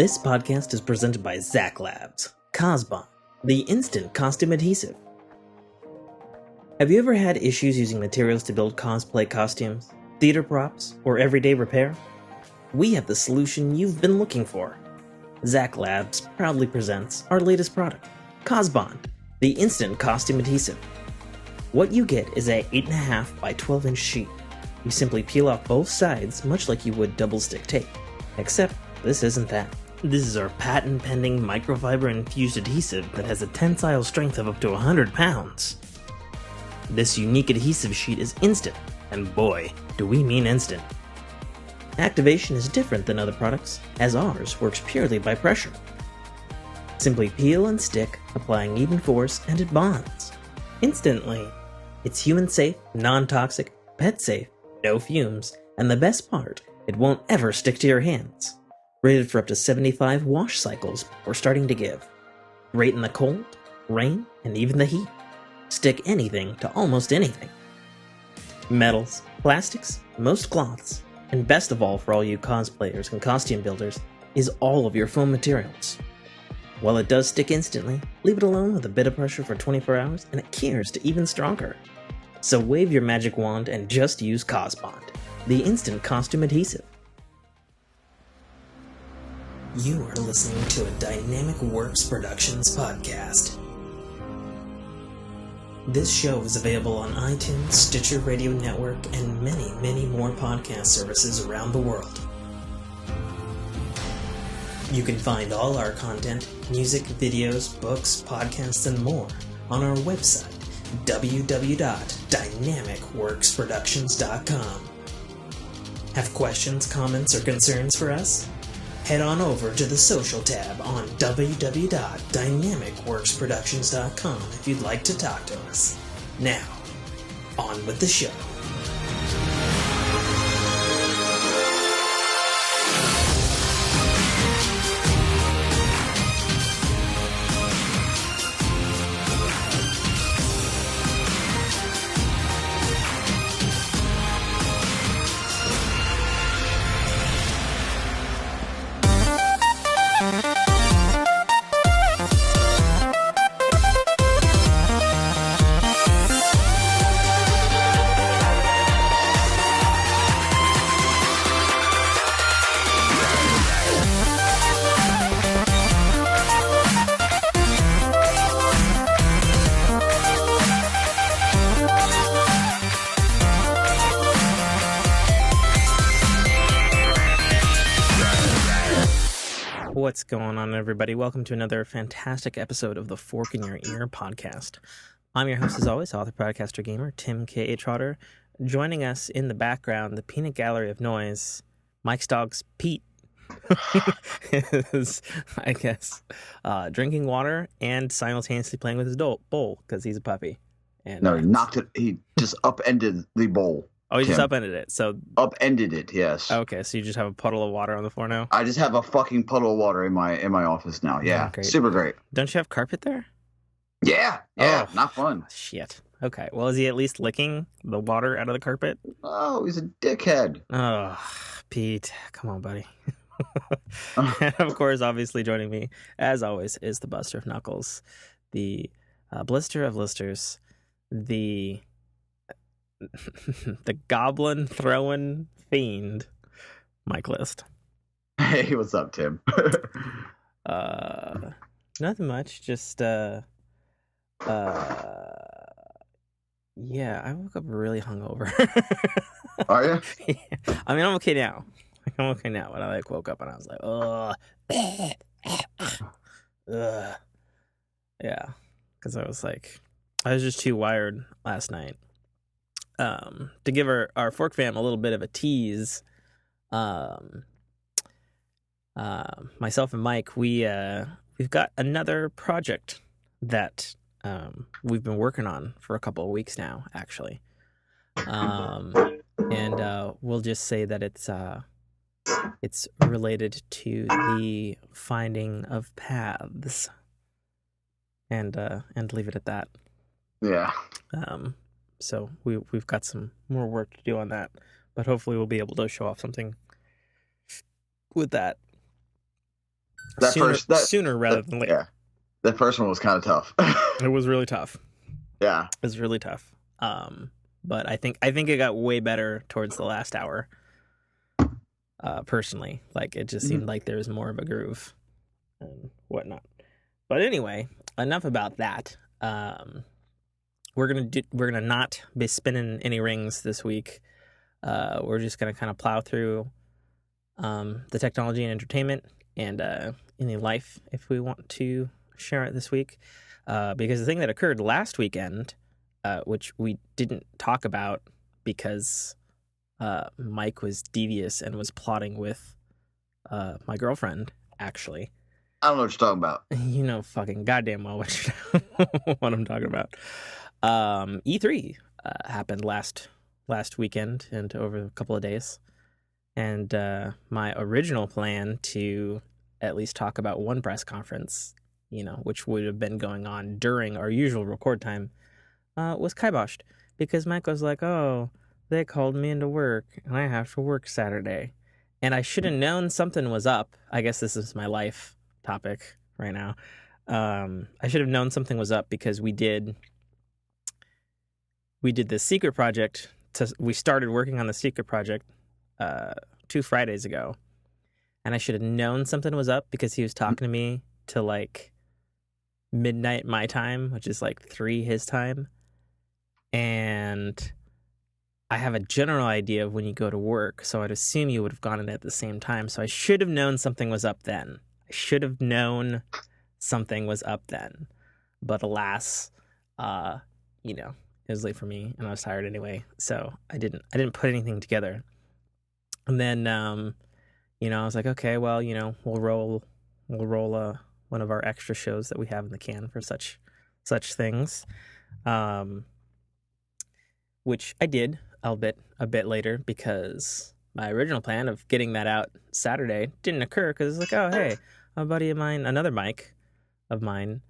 This podcast is presented by Zack Labs, Cosbon, the instant costume adhesive. Have you ever had issues using materials to build cosplay costumes, theater props, or everyday repair? We have the solution you've been looking for. Zack Labs proudly presents our latest product, Cosbon, the instant costume adhesive. What you get is a 8.5 by 12 inch sheet. You simply peel off both sides much like you would double stick tape, except this isn't that. This is our patent-pending microfiber-infused adhesive that has a tensile strength of up to 100 pounds. This unique adhesive sheet is instant, and boy, do we mean instant. Activation is different than other products, as ours works purely by pressure. Simply peel and stick, applying even force, and it bonds. Instantly. It's human-safe, non-toxic, pet-safe, no fumes, and the best part, it won't ever stick to your hands. Rated for up to 75 wash cycles before starting to give. Great in the cold, rain, and even the heat. Stick anything to almost anything. Metals, plastics, most cloths, and best of all for all you cosplayers and costume builders, is all of your foam materials. While it does stick instantly, leave it alone with a bit of pressure for 24 hours and it cures to even stronger. So wave your magic wand and just use Cosbond, the instant costume adhesive. You are listening to a Dynamic Works Productions podcast. This show is available on iTunes, Stitcher Radio Network, and many, many more podcast services around the world. You can find all our content, music, videos, books, podcasts, and more on our website, www.dynamicworksproductions.com. Have questions, comments, or concerns for us? Head on over to the social tab on www.dynamicworksproductions.com if you'd like to talk to us. Now, on with the show. What's going on, everybody? Welcome to another fantastic episode of the Fork in Your Ear podcast. I'm your host, as always, author, podcaster, gamer, Tim K.A. Trotter. Joining us in the background, the peanut gallery of noise, Mike's dog's Pete, is, I guess, drinking water and simultaneously playing with his bowl because he's a puppy. And no, he knocked it. He just upended the bowl. Oh, he just upended it. So upended it, yes. Okay, so you just have a puddle of water on the floor now? I just have a fucking puddle of water in my office now. Yeah, great. Super great. Don't you have carpet there? Yeah, not fun. Shit. Okay, well, is he at least licking the water out of the carpet? Oh, he's a dickhead. Oh, Pete, come on, buddy. And of course, obviously joining me, as always, is the Buster of Knuckles, the Blister of Listers, the goblin throwing fiend, Mike List. Hey, what's up, Tim? Nothing much. Just yeah, I woke up really hungover. Are you? Yeah. I mean, I'm okay now. But I woke up and I was like, yeah, because I was just too wired last night. To give our Fork fam a little bit of a tease, myself and Mike, we've got another project that we've been working on for a couple of weeks now, actually. And we'll just say that it's related to the finding of paths, and leave it at that. Yeah. So we've got some more work to do on that, but hopefully we'll be able to show off something with that. Sooner rather than later. Yeah, that first one was kind of tough. It was really tough. Yeah, it was really tough. But I think it got way better towards the last hour. Personally, like it just seemed like there was more of a groove and whatnot. But anyway, enough about that. We're gonna not be spinning any rings this week. We're just gonna kind of plow through the technology and entertainment and any life if we want to share it this week. Because the thing that occurred last weekend, which we didn't talk about because Mike was devious and was plotting with my girlfriend, actually. I don't know what you're talking about. You know fucking goddamn well what I'm talking about. E3 happened last weekend and over a couple of days. And my original plan to at least talk about one press conference, which would have been going on during our usual record time, was kiboshed because Mike was like, "Oh, they called me into work and I have to work Saturday." And I should have known something was up. I guess this is my life topic right now. I should have known something was up because we did this secret project. We started working on the secret project 2 Fridays ago, and I should have known something was up because he was talking to me to like midnight my time, which is like 3 his time, and I have a general idea of when you go to work, so I'd assume you would have gone in at the same time. So I should have known something was up then. But alas, it was late for me and I was tired anyway, so I didn't put anything together. And then I was like, okay, well, we'll roll one of our extra shows that we have in the can for such things, which I did a bit later because my original plan of getting that out Saturday didn't occur because it's like, oh hey, a buddy of mine, another Mike of mine,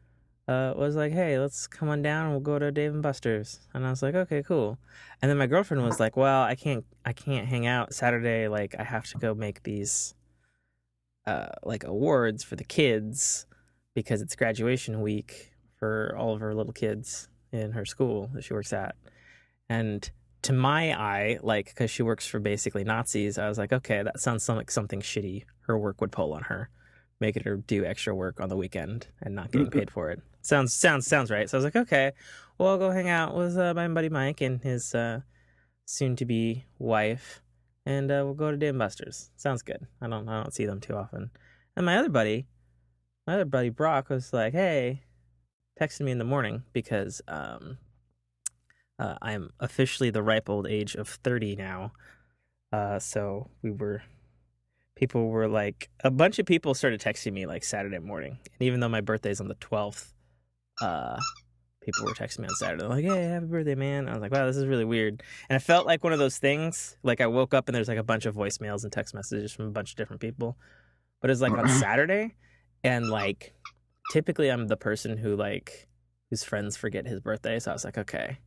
was like, hey, let's come on down and we'll go to Dave and Buster's. And I was like, okay, cool. And then my girlfriend was like, well, I can't hang out Saturday. Like, I have to go make these like awards for the kids because it's graduation week for all of her little kids in her school that she works at. And to my eye, like, because she works for basically Nazis, I was like, okay, that sounds like something shitty her work would pull on her, making her do extra work on the weekend and not getting paid for it. Sounds right. So I was like, okay, well, I'll go hang out with my buddy Mike and his soon-to-be wife, and we'll go to Dave and Buster's. Sounds good. I don't see them too often. And my other buddy Brock was like, hey, texted me in the morning because I'm officially the ripe old age of 30 now. So people were like, a bunch of people started texting me like Saturday morning. And even though my birthday's on the 12th, people were texting me on Saturday. They're like, hey, happy birthday, man. I was like, wow, this is really weird. And it felt like one of those things, like I woke up and there's like a bunch of voicemails and text messages from a bunch of different people. But it was like on Saturday, and like typically I'm the person whose friends forget his birthday. So I was like, okay,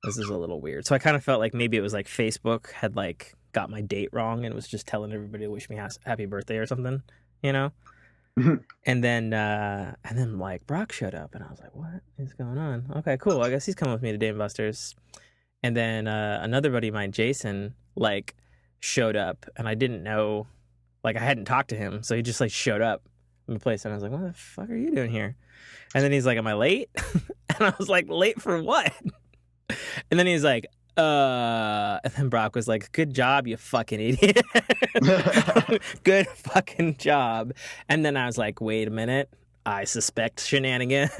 this is a little weird. So I kind of felt like maybe it was like Facebook had like got my date wrong and was just telling everybody to wish me happy birthday or something, And then like Brock showed up and I was like, what is going on? Okay, cool. I guess he's coming with me to Dave & Buster's. And then another buddy of mine, Jason, like showed up and I didn't know, like I hadn't talked to him. So he just like showed up in the place and I was like, what the fuck are you doing here? And then he's like, am I late? And I was like, late for what? And then he's like, and then Brock was like, good job, you fucking idiot. Good fucking job. And then I was like, wait a minute, I suspect shenanigans.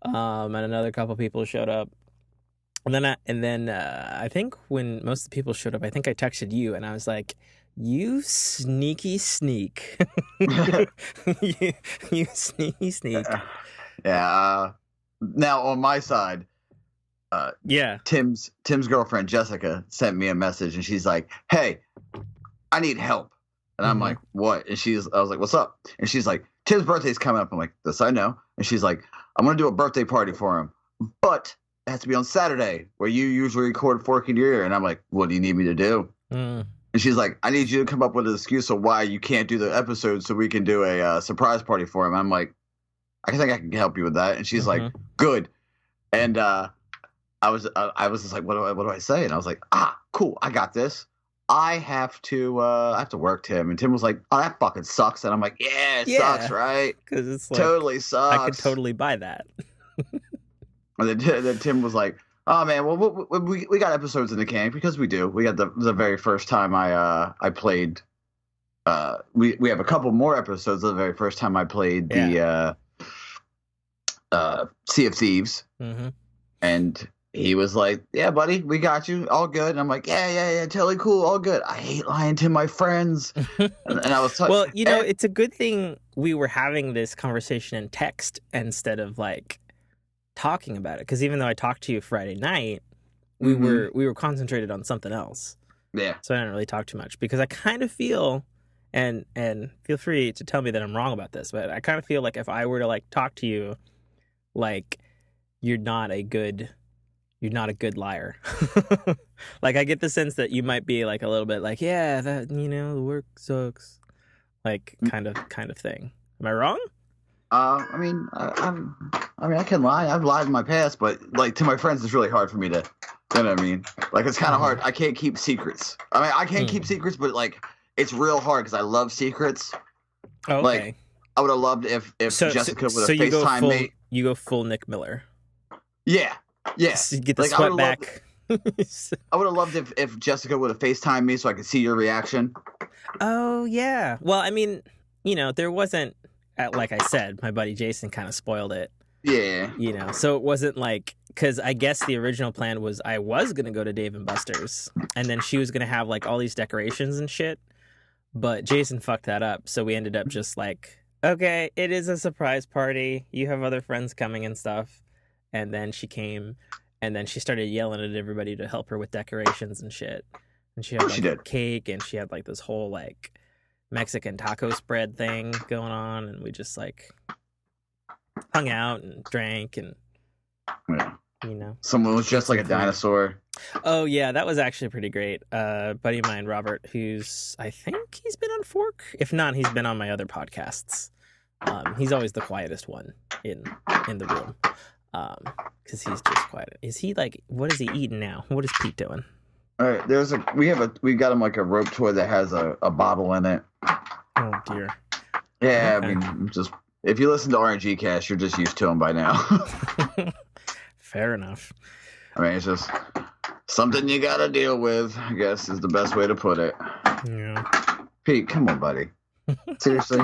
And another couple people showed up. And then I think when most of the people showed up, I think I texted you and I was like, you sneaky sneak. you sneaky sneak. Yeah. Now on my side, Tim's girlfriend Jessica sent me a message and she's like, hey, I need help. And I'm like, what? And I was like, what's up? And she's like, Tim's birthday's coming up. I'm like, this I know. And she's like, I'm gonna do a birthday party for him, but it has to be on Saturday where you usually record Fork in Your Ear. And I'm like, what do you need me to do? And And she's like, I need you to come up with an excuse of why you can't do the episode so we can do a surprise party for him. I'm like, I think I can help you with that. And she's like, good. And I was just like, what do I say? And I was like, cool, I got this. I have to work, Tim. And Tim was like, oh, that fucking sucks. And I'm like, yeah, it sucks, right? Because it's like, totally sucks. I could totally buy that. And then Tim was like, oh man, well we got episodes in the can because we do. We got the very first time I played. We have a couple more episodes of the very first time I played the Sea of Thieves, and he was like, yeah, buddy, we got you, all good. And I'm like, yeah, totally cool, all good. I hate lying to my friends. and I was well, it's a good thing we were having this conversation in text instead of like talking about it, because even though I talked to you Friday night, we were concentrated on something else. Yeah. So I didn't really talk too much, because I kind of feel, and feel free to tell me that I'm wrong about this, but I kind of feel like if I were to like talk to you, like you're not a good liar. Like I get the sense that you might be like a little bit like, yeah, that the work sucks, like kind of thing. Am I wrong? I mean, I can lie. I've lied in my past, but like to my friends, it's really hard for me to. You know what I mean? Like it's kind of hard. I can't keep secrets. I mean, I can keep secrets, but like it's real hard because I love secrets. Oh, okay. Like I would have loved if Jessica would have FaceTimed me. You go full Nick Miller. Yeah. So you get the sweat back. I would have loved if Jessica would have FaceTimed me so I could see your reaction. Oh yeah. Well, I mean, there wasn't. Like I said, my buddy Jason kind of spoiled it. Yeah. So it wasn't like, because I guess the original plan was I was going to go to Dave & Buster's, and then she was going to have like all these decorations and shit. But Jason fucked that up. So we ended up just like, okay, it is a surprise party. You have other friends coming and stuff. And then she came, and then she started yelling at everybody to help her with decorations and shit. And she had cake, and she had like this whole like Mexican taco spread thing going on, and we just like hung out and drank, and someone was just like a dinosaur. Oh yeah, that was actually pretty great. Buddy of mine, Robert, I think he's been on Fork. If not, he's been on my other podcasts. He's always the quietest one in the room, because he's just quiet. Is he like, what is he eating now? What is Pete doing? All right, we got him like a rope toy that has a bottle in it. Oh dear. Yeah, okay. I mean, just if you listen to RNG Cast, you're just used to him by now. Fair enough. I mean, it's just something you gotta deal with, I guess, is the best way to put it. Yeah. Pete, come on, buddy. Seriously.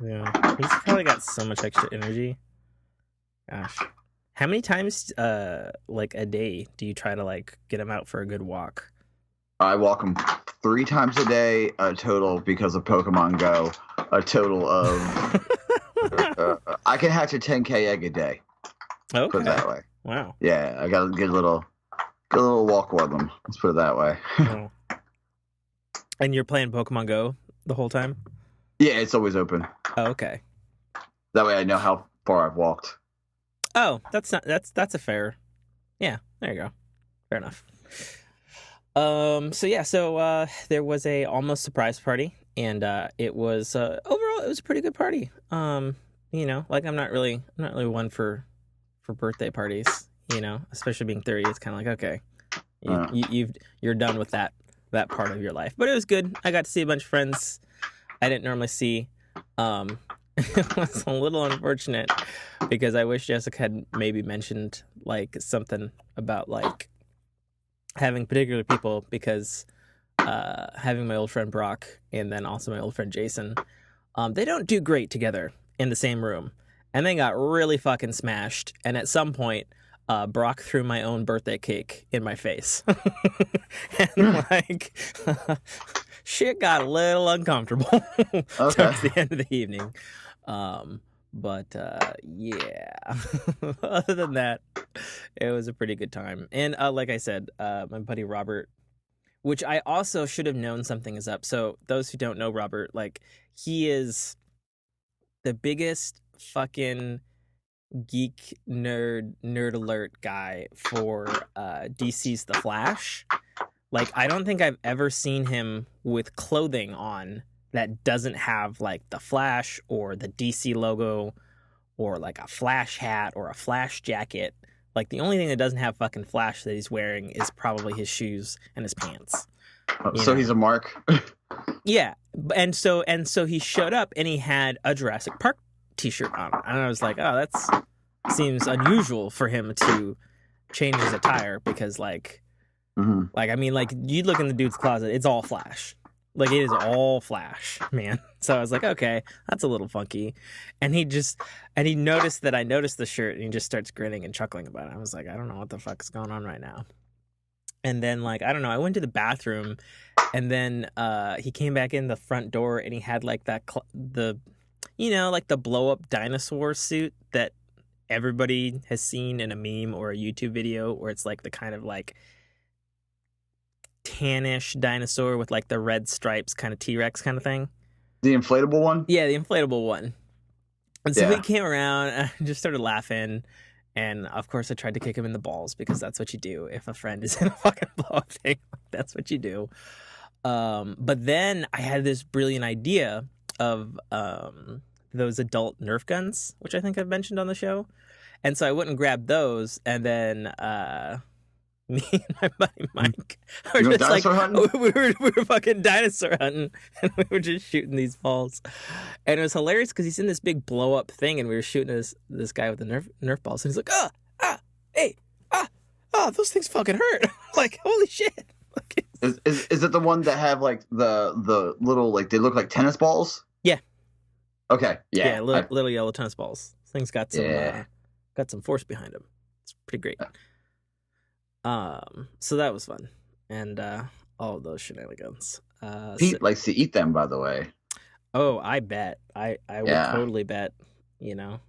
Yeah, he's probably got so much extra energy. Gosh. How many times, like a day, do you try to like get him out for a good walk? I walk him 3 times a day, a total because of Pokemon Go. A total of I can hatch a 10K egg a day. Okay. Put it that way. Wow. Yeah, I got to get a little walk with them. Let's put it that way. Oh. And you're playing Pokemon Go the whole time? Yeah, it's always open. Oh, okay. That way I know how far I've walked. Oh, that's a fair. Yeah, there you go. Fair enough. So there was a almost surprise party, and it was overall it was a pretty good party. Like I'm not really one for birthday parties, especially being 30. It's kind of like, okay, you're done with that part of your life. But it was good. I got to see a bunch of friends I didn't normally see. It was a little unfortunate because I wish Jessica had maybe mentioned like something about like having particular people, because having my old friend Brock and then also my old friend Jason, they don't do great together in the same room, and they got really fucking smashed. And at some point, Brock threw my own birthday cake in my face, and like shit got a little uncomfortable towards the end of the evening. But yeah, other than that, it was a pretty good time. And like I said, my buddy Robert, which I also should have known something is up. So those who don't know Robert, like he is the biggest fucking geek nerd alert guy for DC's The Flash. Like, I don't think I've ever seen him with clothing on that doesn't have like the Flash or the DC logo or like a Flash hat or a Flash jacket. Like, the only thing that doesn't have fucking Flash that he's wearing is probably his shoes and his pants. So he's a mark. Yeah, and so he showed up and he had a Jurassic Park t-shirt on, and I was like, oh, that's seems unusual for him to change his attire, because like I mean, like, you look in the dude's closet, it's all Flash. Like, it is all Flash, man. So I was like, okay, that's a little funky. And he noticed that I noticed the shirt, and he just starts grinning and chuckling about it. I was like, I don't know what the fuck is going on right now. And then, like, I don't know, I went to the bathroom, and then he came back in the front door, and he had like that like the blow up dinosaur suit that everybody has seen in a meme or a YouTube video, where it's like the kind of like tannish dinosaur with like the red stripes, kind of T-Rex kind of thing. The inflatable one? Yeah, the inflatable one. And so he came around and I just started laughing. And of course I tried to kick him in the balls, because that's what you do if a friend is in a fucking blow up thing. That's what you do. But then I had this brilliant idea of those adult Nerf guns, which I think I've mentioned on the show. And so I went and grabbed those, and then me and my buddy Mike were just like, we were fucking dinosaur hunting, and we were just shooting these balls. And it was hilarious because he's in this big blow up thing, and we were shooting this guy with the Nerf balls, and he's like, those things fucking hurt. Like, holy shit. Like, is it the one that have like the little, like, they look like tennis balls? Yeah. Okay. Yeah. Little yellow tennis balls. This thing's got some force behind them. It's pretty great. So that was fun, and all of those shenanigans. Pete likes to eat them, by the way. Oh, I bet. I would totally bet. You know,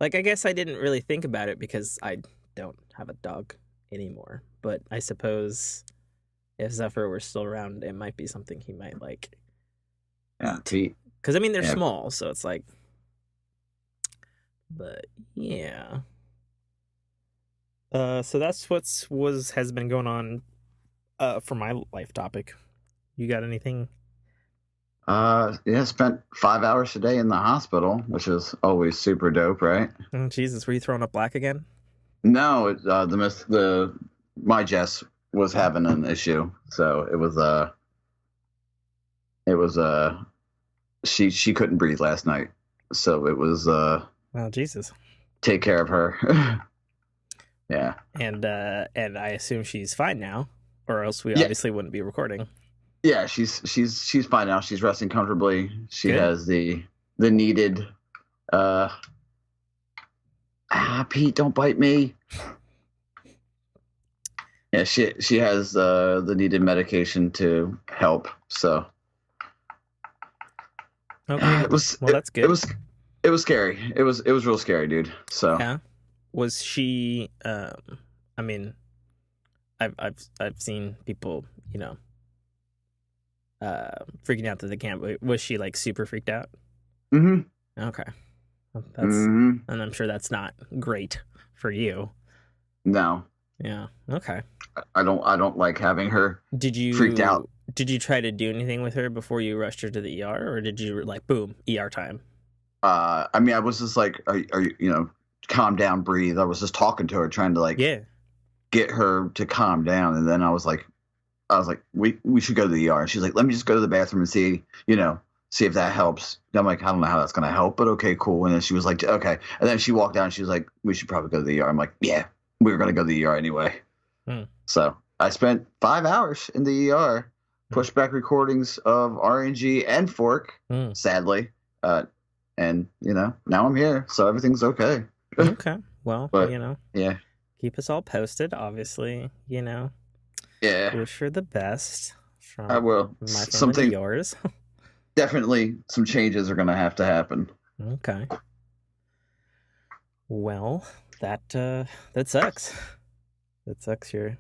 like, I guess I didn't really think about it because I don't have a dog anymore. But I suppose if Zephyr were still around, it might be something he might like. Yeah, Pete. Because I mean, they're small, so it's like. But yeah. So that's has been going on for my life topic. You got anything? Spent 5 hours a day in the hospital, which is always super dope, right? Oh, Jesus, were you throwing up black again? No, my Jess was having an issue, so she couldn't breathe last night, so it was oh, Jesus, take care of her. Yeah, and I assume she's fine now, or else we obviously wouldn't be recording. Yeah, she's fine now. She's resting comfortably. She has the needed. Pete, don't bite me. Yeah, she has the needed medication to help. So. Okay. That's good. It was scary. It was real scary, dude. So. Yeah. Was she? I mean, I've seen people, you know, freaking out that they can't. Was she like super freaked out? Mm-hmm. Okay, and I'm sure that's not great for you. No. Yeah. Okay. I don't like having her. Freaked out? Did you try to do anything with her before you rushed her to the ER, or did you like boom ER time? I mean, I was just like, are you calm down, breathe. I was just talking to her, trying to like get her to calm down, and then I was like, we should go to the ER. And she's like, let me just go to the bathroom and see if that helps. And I'm like, I don't know how that's gonna help, but okay, cool. And then she was like, okay. And then she walked down and she was like, we should probably go to the ER. I'm like, yeah, we were gonna go to the ER anyway. So I spent 5 hours in the ER, pushed back recordings of RNG and Fork, sadly. And now I'm here, so everything's okay. Okay. Well, but, yeah. Keep us all posted, obviously, Yeah. Wish her the best. I will. Something yours. Definitely some changes are going to have to happen. Okay. Well, that sucks. That sucks. Your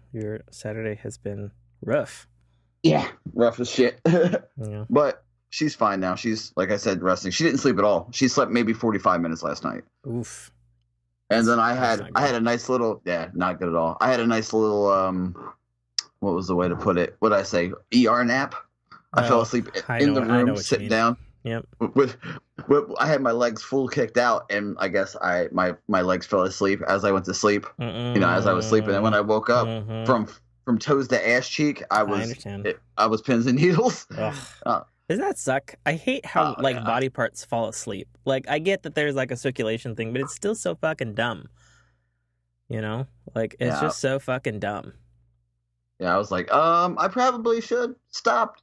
Saturday has been rough. Yeah, rough as shit. Yeah. But she's fine now. She's, like I said, resting. She didn't sleep at all. She slept maybe 45 minutes last night. Oof. And then I had a nice little not good at all. I had a nice little what was the way to put it? What did I say? ER nap. I fell asleep in the room, sitting down. Yep. With I had my legs full kicked out, and I guess my legs fell asleep as I went to sleep. As I was sleeping, and when I woke up from toes to ass cheek, I was pins and needles. Does that suck? I hate how body parts fall asleep. Like, I get that there's like a circulation thing, but it's still so fucking dumb. Like, it's just so fucking dumb. Yeah, I was like, I probably should stop.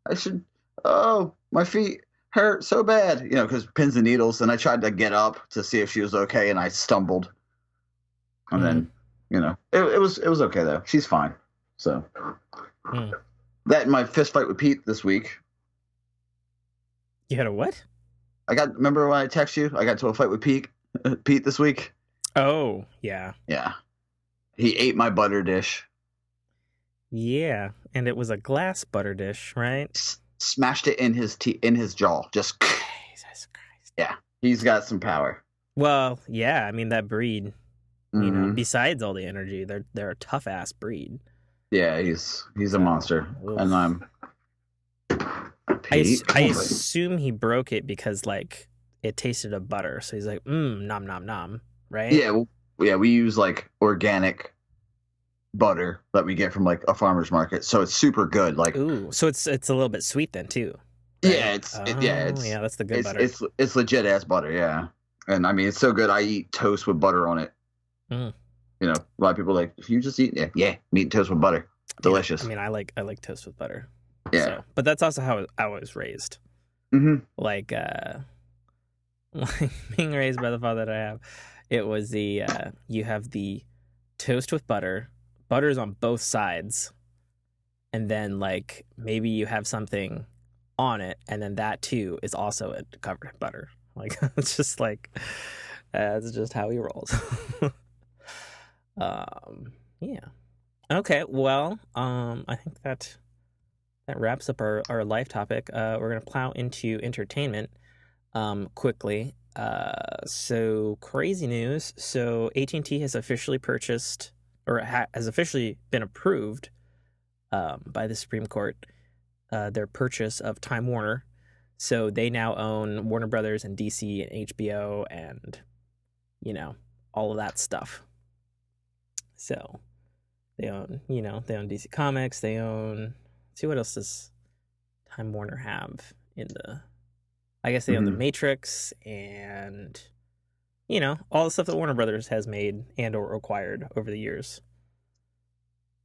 I should. Oh, my feet hurt so bad, because pins and needles. And I tried to get up to see if she was okay, and I stumbled. And then, it was okay though. She's fine. So that and my fist fight with Pete this week. You had a what? Remember when I texted you? I got to a fight with Pete this week. Oh, yeah. Yeah. He ate my butter dish. Yeah, and it was a glass butter dish, right? Smashed it in his jaw. Just Jesus Christ. Yeah, he's got some power. Well, yeah, I mean that breed. Besides all the energy, they're a tough ass breed. Yeah, he's a monster, and I'm. I assume he broke it because like it tasted of butter, so he's like, nom nom nom, right? Yeah, we use like organic butter that we get from like a farmer's market, so it's super good. Like, ooh, so it's a little bit sweet then too. Right? Yeah, it's that's the good butter. It's legit ass butter, yeah. And I mean, it's so good. I eat toast with butter on it. A lot of people are like, if you just eat meat and toast with butter, delicious. I mean, I like toast with butter. Yeah, so, but that's also how I was raised. Like being raised by the father that I have, it was the you have the toast with butter. Butter's on both sides, and then like maybe you have something on it, and then that too is also covered in butter. Like it's just like that's just how he rolls. Yeah. Okay. Well, I think that wraps up our life topic. We're gonna plow into entertainment quickly. So crazy news. So AT&T has officially purchased, or has officially been approved by the Supreme Court, their purchase of Time Warner. So they now own Warner Brothers and DC and HBO and, all of that stuff. So they own, they own DC Comics. They own, let's see, what else does Time Warner have in the, I guess they own The Matrix and, all the stuff that Warner Brothers has made and or acquired over the years.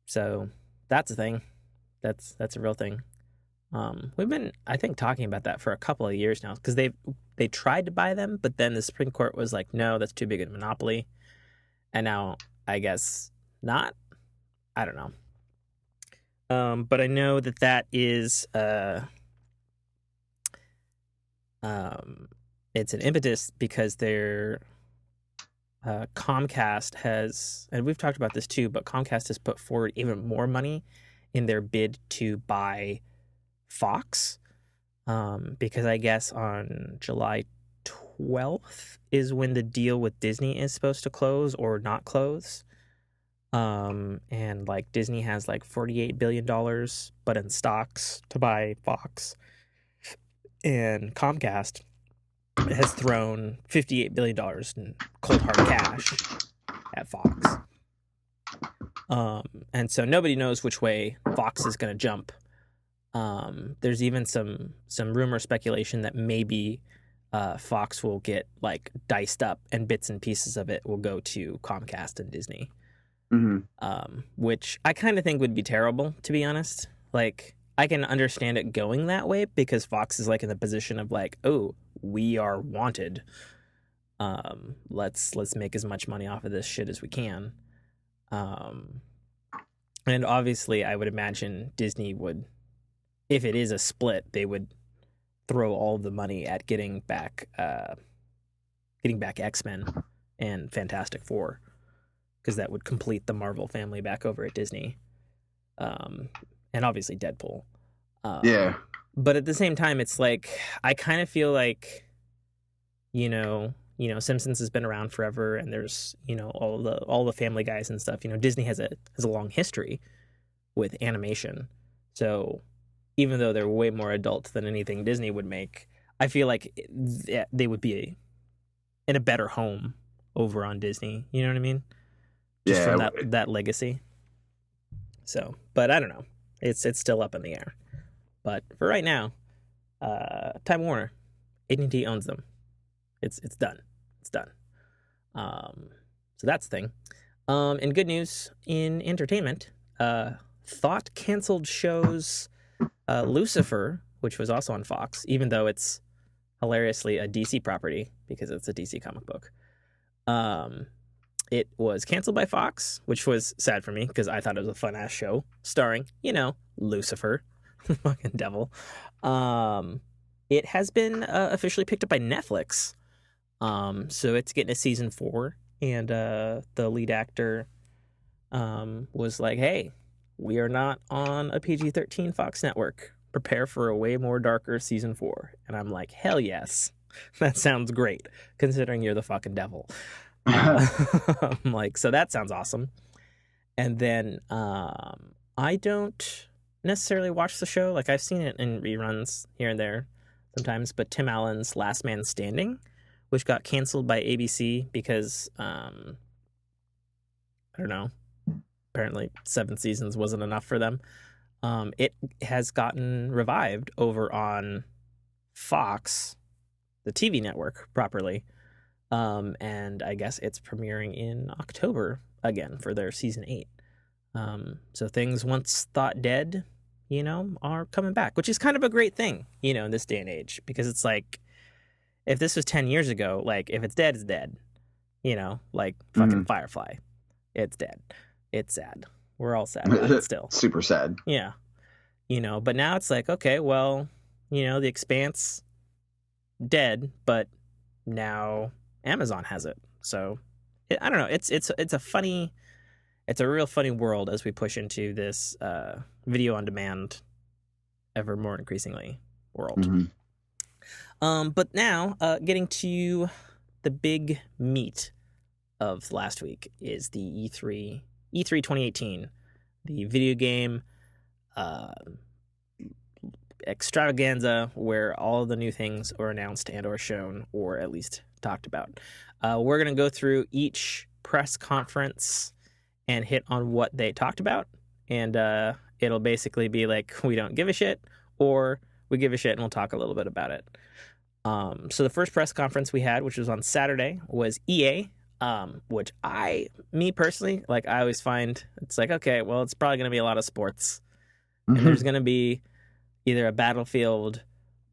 So that's a thing. That's a real thing. We've been, I think, talking about that for a couple of years now because they tried to buy them, but then the Supreme Court was like, no, that's too big a monopoly. And now I guess not. I don't know. But I know that is it's an impetus because they're Comcast has, and we've talked about this too, but Comcast has put forward even more money in their bid to buy Fox, because I guess on July 12th is when the deal with Disney is supposed to close or not close. And like Disney has like $48 billion, but in stocks to buy Fox, and Comcast has thrown $58 billion in cold hard cash at Fox. And so nobody knows which way Fox is going to jump. There's even some rumor speculation that maybe Fox will get like diced up and bits and pieces of it will go to Comcast and Disney. Which I kind of think would be terrible, to be honest. Like, I can understand it going that way because Fox is like in the position of like, oh, we are wanted. Let's make as much money off of this shit as we can. And obviously, I would imagine Disney would, if it is a split, they would throw all the money at getting back X-Men and Fantastic Four, because that would complete the Marvel family back over at Disney. And obviously Deadpool. Yeah. But at the same time, it's like, I kind of feel like, Simpsons has been around forever, and there's, all the Family Guys and stuff. Disney has a long history with animation. So even though they're way more adult than anything Disney would make, I feel like they would be in a better home over on Disney. You know what I mean? Just from that legacy. So, but I don't know. It's still up in the air. But for right now, Time Warner, AT&T owns them. It's done. It's done. So that's the thing. And good news in entertainment, Thought canceled shows Lucifer, which was also on Fox, even though it's hilariously a DC property because it's a DC comic book. It was canceled by Fox, which was sad for me because I thought it was a fun ass show starring, Lucifer, fucking devil. It has been officially picked up by Netflix. So it's getting a season 4, and the lead actor was like, "Hey, we are not on a PG-13 Fox network. Prepare for a way more darker season 4." And I'm like, hell yes. That sounds great, considering you're the fucking devil. I'm like, so that sounds awesome. And then I don't necessarily watch the show. Like, I've seen it in reruns here and there sometimes, but Tim Allen's Last Man Standing, which got canceled by ABC because, I don't know, apparently 7 seasons wasn't enough for them. It has gotten revived over on Fox, the TV network, properly. And I guess it's premiering in October again for their season 8. So things once thought dead, are coming back, which is kind of a great thing, in this day and age, because it's like, if this was 10 years ago, like, if it's dead, it's dead, like fucking Firefly, it's dead. It's sad. We're all sad about it still. Super sad. Yeah. But now it's like, okay, well, The Expanse, dead, but now Amazon has it. So I don't know. It's a real funny world as we push into this video on demand ever more increasingly world. But now getting to the big meat of last week is the E3 2018, the video game extravaganza where all the new things are announced and or shown or at least talked about. We're going to go through each press conference and hit on what they talked about, and it'll basically be like, we don't give a shit, or we give a shit and we'll talk a little bit about it. So the first press conference we had, which was on Saturday, was EA, which me personally, like, I always find it's like, okay, well, it's probably going to be a lot of sports, and there's going to be either a Battlefield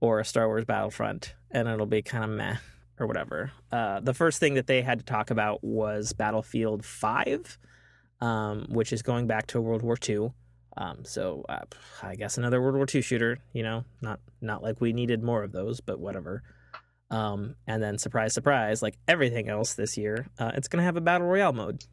or a Star Wars Battlefront, and it'll be kind of meh or whatever. The first thing that they had to talk about was Battlefield 5, which is going back to World War II. So I guess another World War II shooter, not like we needed more of those, but whatever. And then surprise, surprise, like everything else this year, it's going to have a Battle Royale mode.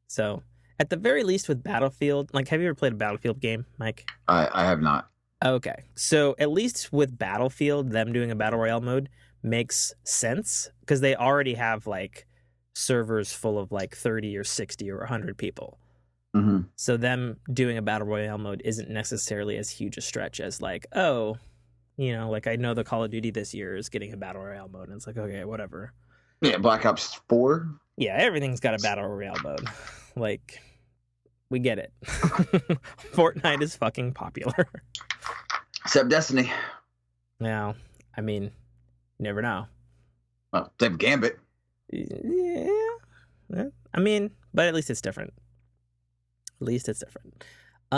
So at the very least with Battlefield, like, have you ever played a Battlefield game, Mike? I have not. Okay. So at least with Battlefield, them doing a Battle Royale mode makes sense because they already have like servers full of like 30 or 60 or 100 people. So them doing a Battle Royale mode isn't necessarily as huge a stretch as like, oh, like, I know the Call of Duty this year is getting a Battle Royale mode, and it's like, okay, whatever. Yeah, Black Ops 4? Yeah, everything's got a Battle Royale mode. Like, we get it. Fortnite is fucking popular. Except Destiny. Now, I mean, you never know. Well, they have Gambit. Yeah. I mean, but at least it's different. They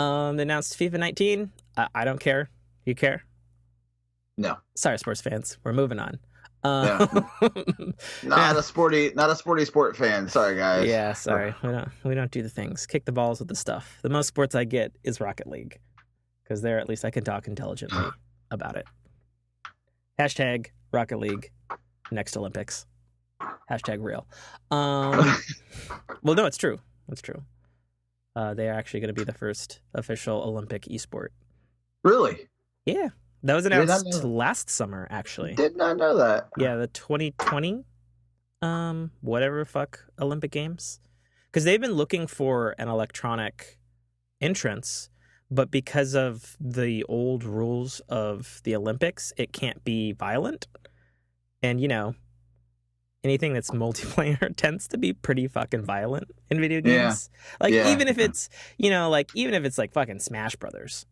announced FIFA 19. I don't care. You care? No. Sorry, sports fans. We're moving on. Not a sporty sport fan. Sorry, guys. Yeah, sorry. We don't do the things. Kick the balls with the stuff. The most sports I get is Rocket League, because there at least I can talk intelligently about it. Hashtag Rocket League next Olympics. Hashtag real. Well, no, it's true. It's true. They are actually going to be the first official Olympic esport. Really? Yeah. That was announced last summer, actually. Did not know that. Yeah, the 2020 whatever fuck Olympic Games, because they've been looking for an electronic entrance, but because of the old rules of the Olympics, it can't be violent. And anything that's multiplayer tends to be pretty fucking violent in video games. Even if it's even if it's like fucking Smash Brothers,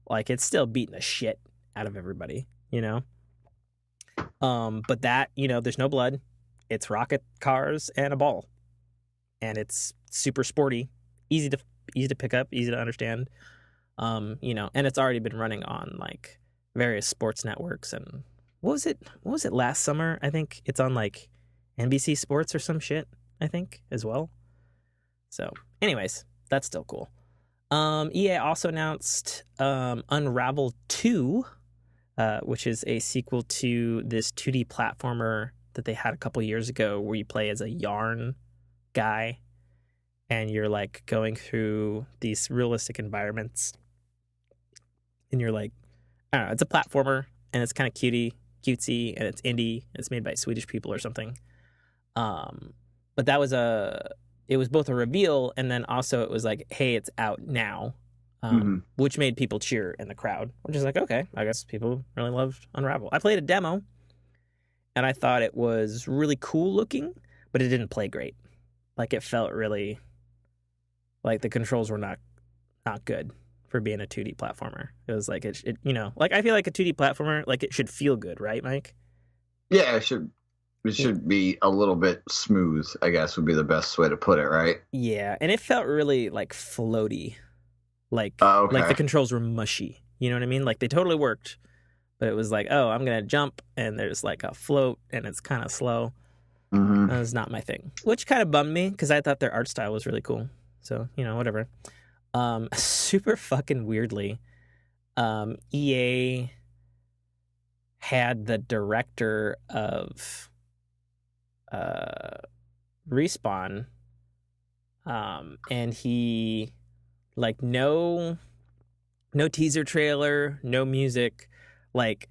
like it's still beating the shit out of everybody, but that, there's no blood. It's rocket cars and a ball, and it's super sporty, easy to pick up, easy to understand. And it's already been running on like various sports networks. And what was it last summer? I think it's on like NBC Sports or some shit, I think, as well. So anyways, that's still cool. EA also announced Unravel 2, which is a sequel to this 2D platformer that they had a couple years ago, where you play as a yarn guy and you're like going through these realistic environments, and you're like, I don't know, it's a platformer and it's kind of cutesy, and it's indie. It's made by Swedish people or something. But that was it was both a reveal, and then also it was like, hey, it's out now, which made people cheer in the crowd, which is like, okay, I guess people really loved Unravel. I played a demo, and I thought it was really cool looking, but it didn't play great. Like, it felt really like the controls were not good for being a 2D platformer. It was like, it like, I feel like a 2D platformer, like, it should feel good, right, Mike? Yeah, it should be a little bit smooth, I guess would be the best way to put it, right? Yeah, and it felt really like floaty. Like, okay. Like the controls were mushy. You know what I mean? Like, they totally worked, but it was like, oh, I'm going to jump, and there's like a float, and it's kind of slow. That was not my thing, which kind of bummed me, because I thought their art style was really cool. So, whatever. Super fucking weirdly, EA had the director of Respawn, and he, like, no teaser trailer, no music, like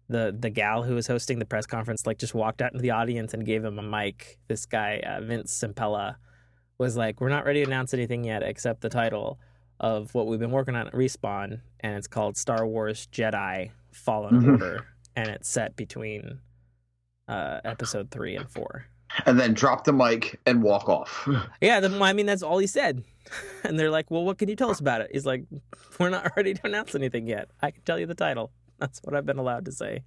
the gal who was hosting the press conference, like, just walked out into the audience and gave him a mic. This guy, Vince Cimpella, was like, we're not ready to announce anything yet except the title of what we've been working on at Respawn, and it's called Star Wars Jedi Fallen Order, and it's set between episode 3 and 4. And then drop the mic and walk off. Yeah, I mean, that's all he said. And they're like, well, what can you tell us about it? He's like, we're not ready to announce anything yet. I can tell you the title. That's what I've been allowed to say.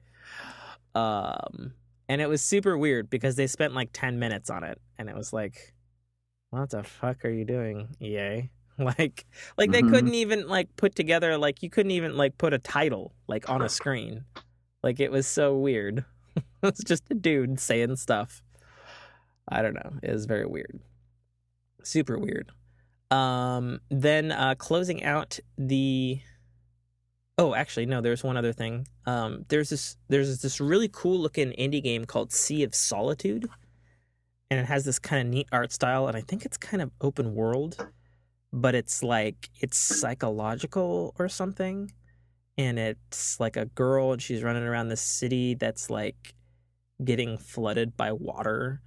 And it was super weird, because they spent like 10 minutes on it, and it was like, what the fuck are you doing, EA? Like they couldn't even like put together, like, you couldn't even like put a title like on a screen. Like, it was so weird. It's just a dude saying stuff. I don't know. It was very weird. Super weird. Then closing out the... Oh, actually, no, there's one other thing. There's this really cool looking indie game called Sea of Solitude, and it has this kind of neat art style, and I think it's kind of open world, but it's like, it's psychological or something, and it's like a girl, and she's running around the city that's like getting flooded by water,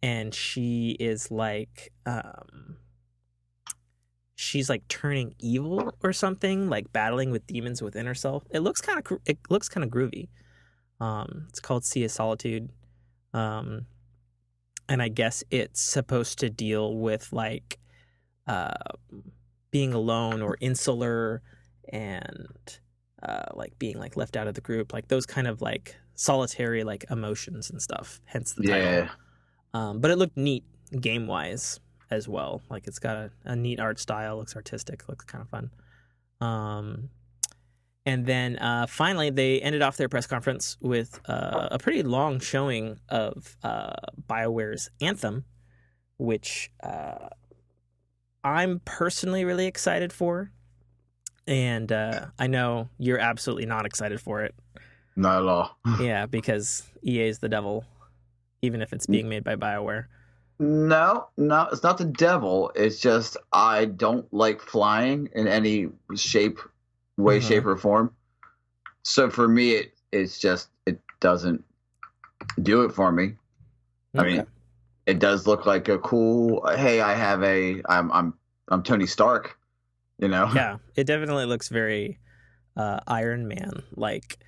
and she is like she's like turning evil or something, like battling with demons within herself. It looks kind of groovy. It's called Sea of Solitude, and I guess it's supposed to deal with like being alone or insular, and like being like left out of the group, like those kind of like solitary like emotions and stuff, hence the title. But it looked neat game wise as well. Like, it's got a neat art style, looks artistic, looks kind of fun. And then finally they ended off their press conference with a pretty long showing of BioWare's Anthem, which I'm personally really excited for, and I know you're absolutely not excited for it. Not at all. Yeah, because EA is the devil, even if it's being made by BioWare. No, it's not the devil. It's just I don't like flying in any shape, shape, or form. So for me, it's just, it doesn't do it for me. I Okay. mean, it does look like a cool. Hey, I'm Tony Stark. You know. Yeah, it definitely looks very Iron Man like.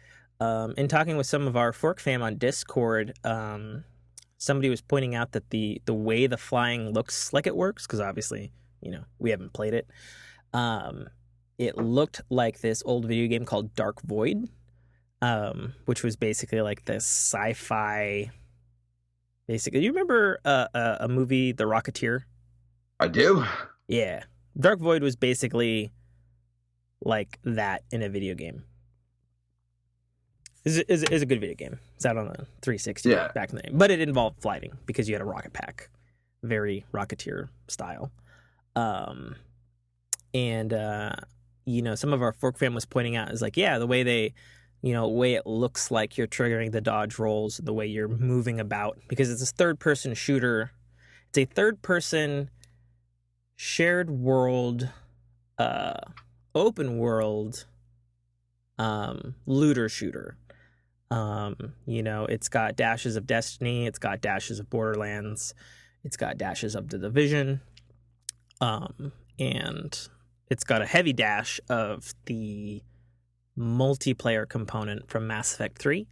In talking with some of our Fork fam on Discord, somebody was pointing out that the way the flying looks like it works, because obviously, we haven't played it. Um, it looked like this old video game called Dark Void, which was basically like this sci-fi. Basically, you remember a movie, The Rocketeer? I do. Yeah, Dark Void was basically like that in a video game. Is a good video game. It's out on a 360 Yeah. back in the day, but it involved flying because you had a rocket pack, very Rocketeer style. Um, and some of our Fork fam was pointing out is like, yeah, the way the way it looks like you're triggering the dodge rolls, the way you're moving about, because it's a third person shooter. It's a third person shared world, uh, open world, looter shooter. It's got dashes of Destiny, it's got dashes of Borderlands, it's got dashes of The Division, and it's got a heavy dash of the multiplayer component from Mass Effect 3,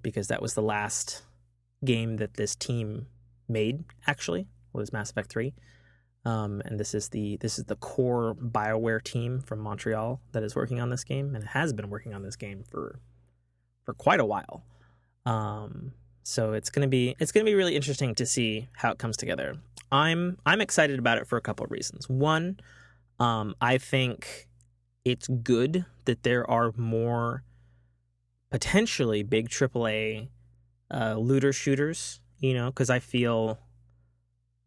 because that was the last game that this team made, actually, was Mass Effect 3. And this is the core BioWare team from Montreal that is working on this game, and has been working on this game for quite a while. So it's gonna be really interesting to see how it comes together. I'm excited about it for a couple of reasons. One, I think it's good that there are more potentially big AAA looter shooters. Because I feel,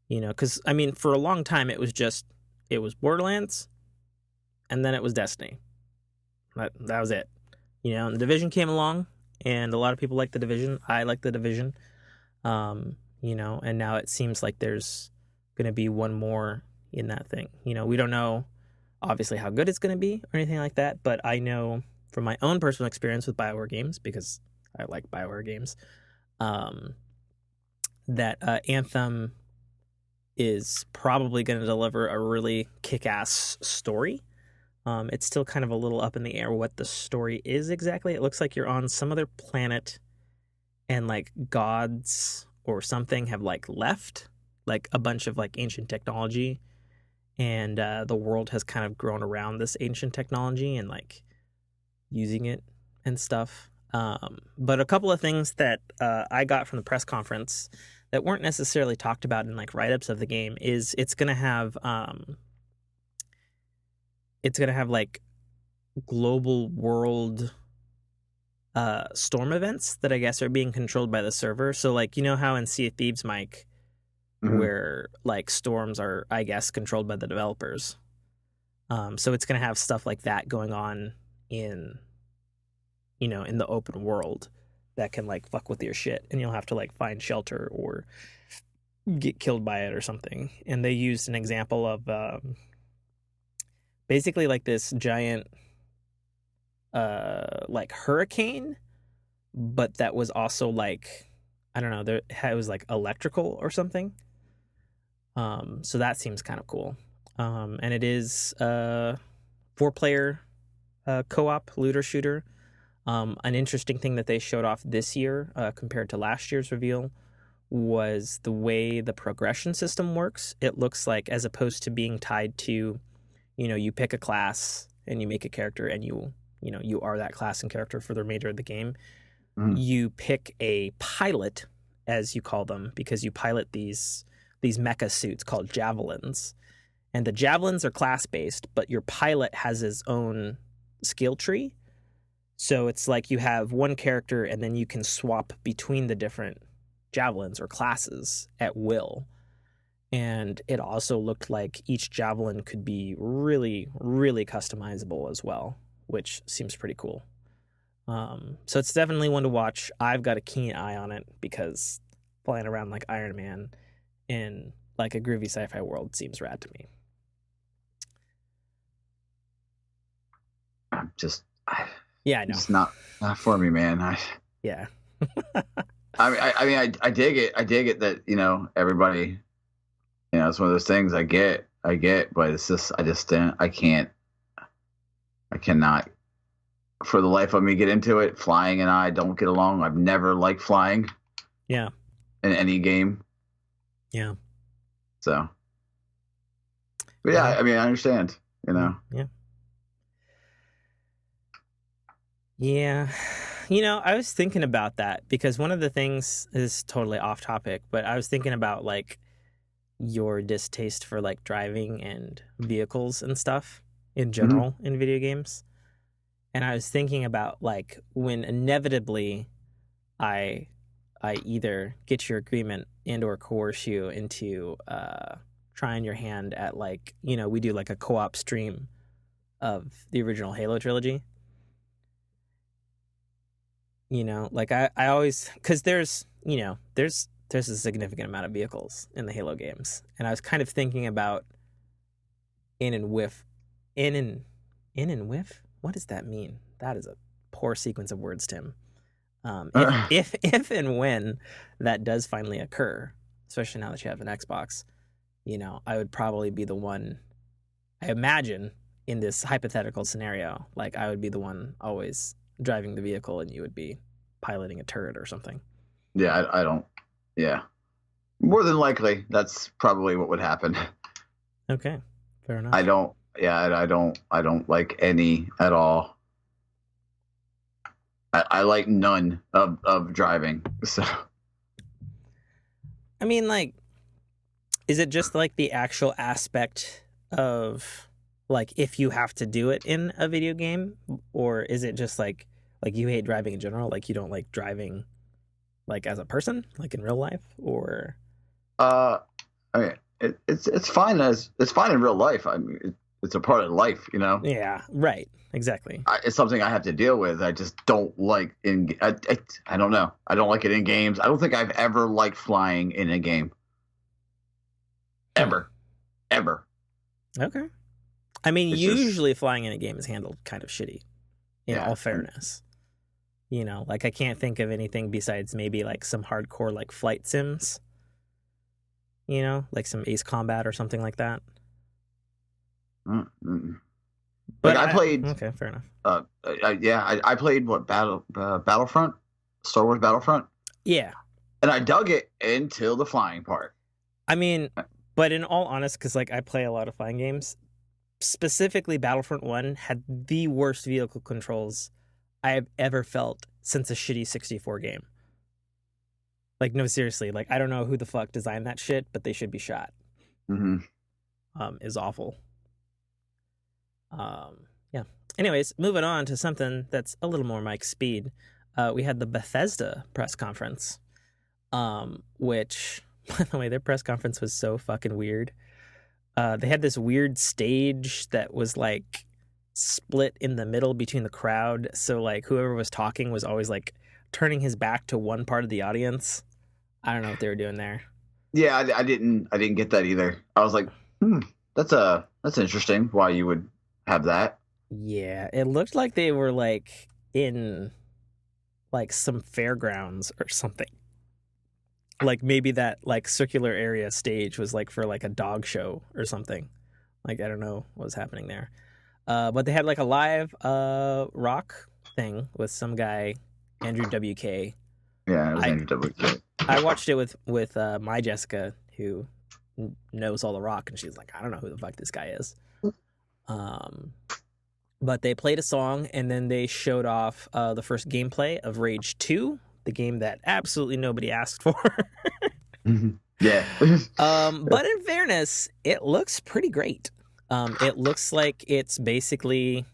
because I mean, for a long time it was Borderlands, and then it was Destiny. That was it. And the Division came along, and a lot of people like the Division. I like the Division. And now it seems like there's going to be one more in that thing. We don't know obviously how good it's going to be or anything like that, but I know from my own personal experience with BioWare games, because I like BioWare games, that Anthem is probably going to deliver a really kick-ass story. It's still kind of a little up in the air what the story is exactly. It looks like you're on some other planet, and like gods or something have like left, like a bunch of like ancient technology, and the world has kind of grown around this ancient technology and like using it and stuff. But a couple of things that I got from the press conference that weren't necessarily talked about in like write-ups of the game is it's gonna have like global world storm events that I guess are being controlled by the server. So like, how in Sea of Thieves, Mike, where like storms are, I guess, controlled by the developers. So it's going to have stuff like that going on in the open world that can like fuck with your shit, and you'll have to like find shelter or get killed by it or something. And they used an example of basically like this giant like hurricane, but that was also like, I don't know, it was like electrical or something. So that seems kind of cool. And it is 4-player co-op looter shooter. An interesting thing that they showed off this year compared to last year's reveal was the way the progression system works. It looks like, as opposed to being tied to, you pick a class and you make a character, and you are that class and character for the remainder of the game. You pick a pilot, as you call them, because you pilot these mecha suits called javelins. And the javelins are class-based, but your pilot has his own skill tree. So it's like you have one character, and then you can swap between the different javelins or classes at will. And it also looked like each javelin could be really, really customizable as well, which seems pretty cool. So it's definitely one to watch. I've got a keen eye on it because flying around like Iron Man in like a groovy sci-fi world seems rad to me. I'm just, Yeah, I know. It's not for me, man. Yeah. I dig it. I dig it that, everybody, it's one of those things I get, but it's just, I cannot for the life of me get into it. Flying and I don't get along. I've never liked flying. Yeah. In any game. Yeah. So. But yeah, I understand, Yeah. Yeah. I was thinking about that because one of the things is totally off topic, but I was thinking about like your distaste for like driving and vehicles and stuff in general in video games. And I was thinking about like when inevitably I either get your agreement and or coerce you into trying your hand at like, we do like a co-op stream of the original Halo trilogy. Like I always, because there's a significant amount of vehicles in the Halo games, and I was kind of thinking about in and whiff. What does that mean? That is a poor sequence of words, Tim. If and when that does finally occur, especially now that you have an Xbox, I would probably be the one. I imagine in this hypothetical scenario, like I would be the one always driving the vehicle, and you would be piloting a turret or something. Yeah, I don't. Yeah, more than likely, that's probably what would happen. Okay, fair enough. I don't. Yeah, I don't like any at all. I like none of driving. So. I mean, like, is it just like the actual aspect of like if you have to do it in a video game, or is it just like you hate driving in general, like you don't like driving like as a person, like in real life, or I mean, it's fine in real life. I mean, it's a part of life, Yeah, right, exactly. It's something I have to deal with. I just don't like I don't know. I don't like it in games. I don't think I've ever liked flying in a game. Ever. Okay. I mean, usually flying in a game is handled kind of shitty, in all fairness. Like I can't think of anything besides maybe like some hardcore like flight sims, like some Ace Combat or something like that. Mm-hmm. But I played. Okay, fair enough. I played Battlefront, Star Wars Battlefront. Yeah. And I dug it until the flying part. I mean, but in all honesty, because like I play a lot of flying games, specifically Battlefront 1 had the worst vehicle controls I have ever felt since a shitty 64 game. Like, no, seriously, like I don't know who the fuck designed that shit, but they should be shot. Mm-hmm. Is awful. Yeah. Anyways, moving on to something that's a little more Mike's speed. We had the Bethesda press conference, which, by the way, their press conference was so fucking weird. They had this weird stage that was like split in the middle between the crowd. So like whoever was talking was always like turning his back to one part of the audience. I don't know what they were doing there. Yeah, I didn't get that either. I was like, that's interesting. Why you would have that? Yeah, it looked like they were like in like some fairgrounds or something. Like maybe that like circular area stage was like for like a dog show or something. Like I don't know what was happening there. But they had like a live rock thing with some guy, Andrew WK. Yeah, it was Andrew WK. I watched it with my Jessica, who knows all the rock, and she's like, I don't know who the fuck this guy is. But they played a song, and then they showed off the first gameplay of Rage 2, the game that absolutely nobody asked for. Yeah. But in fairness, it looks pretty great. It looks like it's basically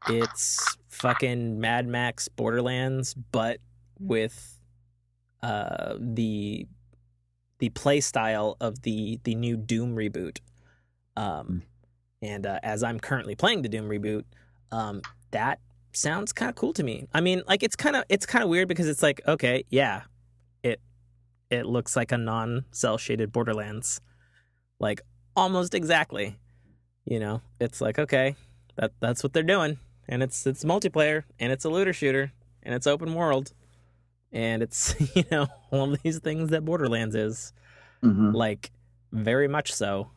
it's fucking Mad Max Borderlands, but with the play style of the new Doom reboot. And as I'm currently playing the Doom reboot, that sounds kind of cool to me. I mean, like it's kind of weird because it's like, okay, yeah, it looks like a non-cell shaded Borderlands, like almost exactly. It's like, okay, that's what they're doing, and it's multiplayer, and it's a looter shooter, and it's open world. and it's one of these things that Borderlands is, like, very much so.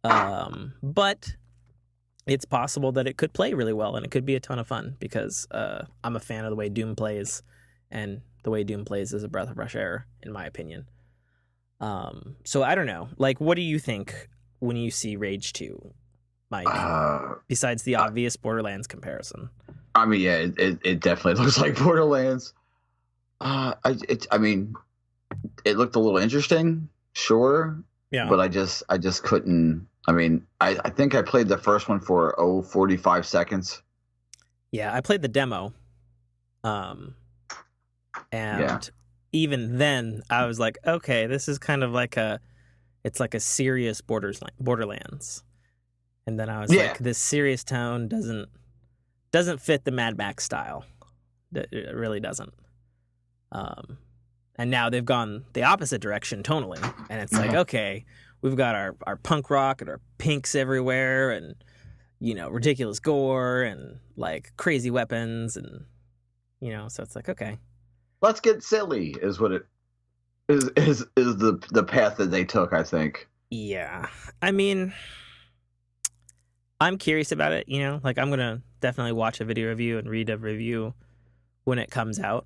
But it's possible that it could play really well, and it could be a ton of fun, because I'm a fan of the way Doom plays, and the way Doom plays is a breath of fresh air, in my opinion. So I don't know. Like, what do you think when you see Rage 2, Mike? Besides the obvious Borderlands comparison. I mean, yeah, it definitely looks like Borderlands. I mean, it looked a little interesting, sure. Yeah. But I just couldn't. I mean, I think I played the first one for 45 seconds. Yeah, I played the demo. And even then, I was like, okay, this is kind of like it's like a serious Borderlands. And then I was like, this serious tone doesn't fit the Mad Max style. It really doesn't. And now they've gone the opposite direction tonally, and it's like, okay, we've got our punk rock and our pinks everywhere, and ridiculous gore and like crazy weapons, and so it's like, okay, let's get silly is what it is the path that they took, I think. Yeah, I mean, I'm curious about it. Like, I'm gonna definitely watch a video review and read a review when it comes out,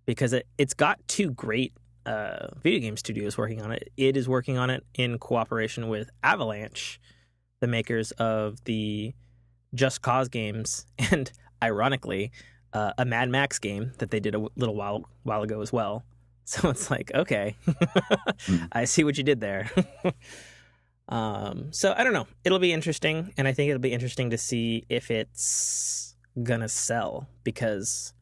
because it's got two great video game studios working on it. It is working on it in cooperation with Avalanche, the makers of the Just Cause games, and ironically, a Mad Max game that they did a little while ago as well. So it's like, okay, I see what you did there. So I don't know. It'll be interesting, and I think it'll be interesting to see if it's gonna sell, because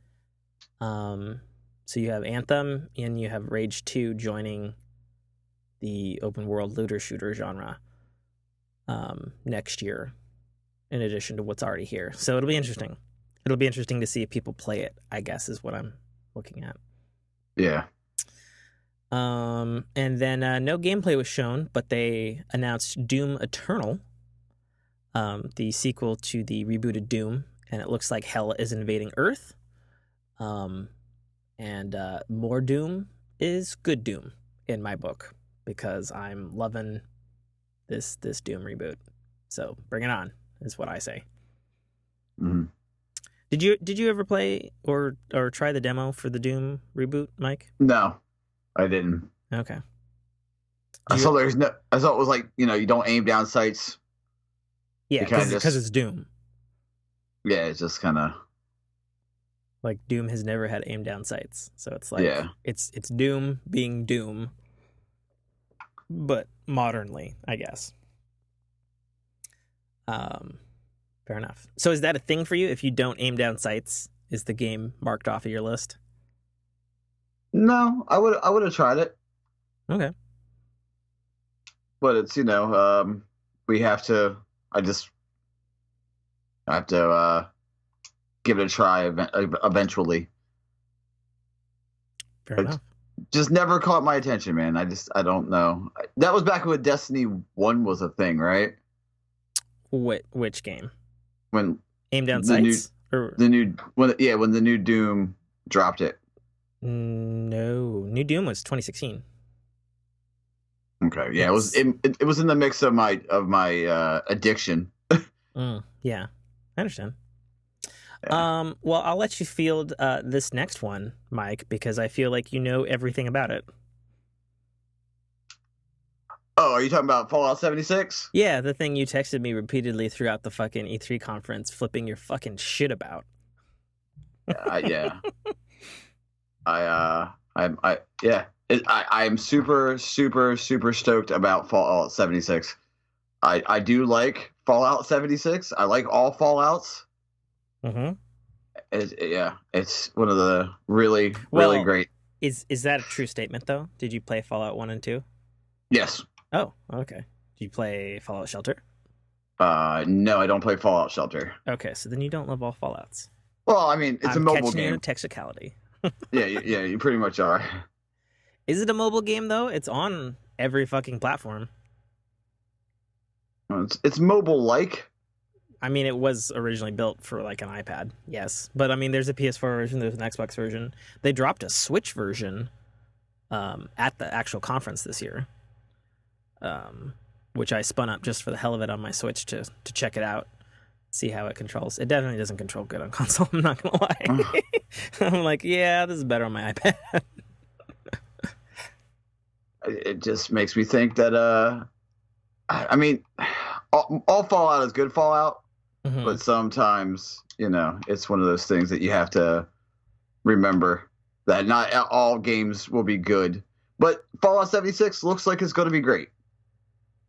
so you have Anthem and you have Rage 2 joining the open world looter shooter genre next year, in addition to what's already here. So it'll be interesting. It'll be interesting to see if people play it, I guess, is what I'm looking at. Yeah. And then no gameplay was shown, but they announced Doom Eternal, the sequel to the rebooted Doom, and it looks like hell is invading Earth. And more Doom is good Doom in my book, because I'm loving this Doom reboot. So bring it on, is what I say. Mm-hmm. Did you ever play or try the demo for the Doom reboot, Mike? No, I didn't. Okay. I thought it was like, you don't aim down sights. Yeah, because it's Doom. Yeah, it's just kind of like Doom has never had aim down sights, so it's like it's Doom being Doom, but modernly, I guess. Fair enough. So is that a thing for you? If you don't aim down sights, is the game marked off of your list? No, I would have tried it. Okay. But it's we have to. I have to give it a try eventually. Fair enough. Just never caught my attention, man. I don't know. That was back when Destiny 1 was a thing, right? Which game? When aim down sights? When the new Doom dropped it. No, new Doom was 2016. Okay, yeah, it was in the mix of my addiction. Yeah, I understand. Yeah. Well, I'll let you field this next one, Mike, because I feel like you know everything about it. Oh, are you talking about Fallout 76? Yeah, the thing you texted me repeatedly throughout the fucking E3 conference, flipping your fucking shit about. Yeah. I'm super, super, super stoked about Fallout 76. I do like Fallout 76. I like all Fallouts. Mm-hmm. It's one of the really great. Is that a true statement, though? Did you play Fallout 1 and 2? Yes. Oh, okay. Did you play Fallout Shelter? No, I don't play Fallout Shelter. Okay, so then you don't love all Fallouts. Well, I mean, it's a mobile game. I'm catching you in a technicality. yeah, you pretty much are. Is it a mobile game, though? It's on every fucking platform. It's mobile-like. I mean, it was originally built for like an iPad, yes. But I mean, there's a PS4 version, there's an Xbox version. They dropped a Switch version at the actual conference this year, which I spun up just for the hell of it on my Switch to check it out, see how it controls. It definitely doesn't control good on console, I'm not going to lie. I'm like, yeah, this is better on my iPad. It just makes me think that, I mean, all Fallout is good Fallout, but sometimes, it's one of those things that you have to remember that not all games will be good. But Fallout 76 looks like it's going to be great.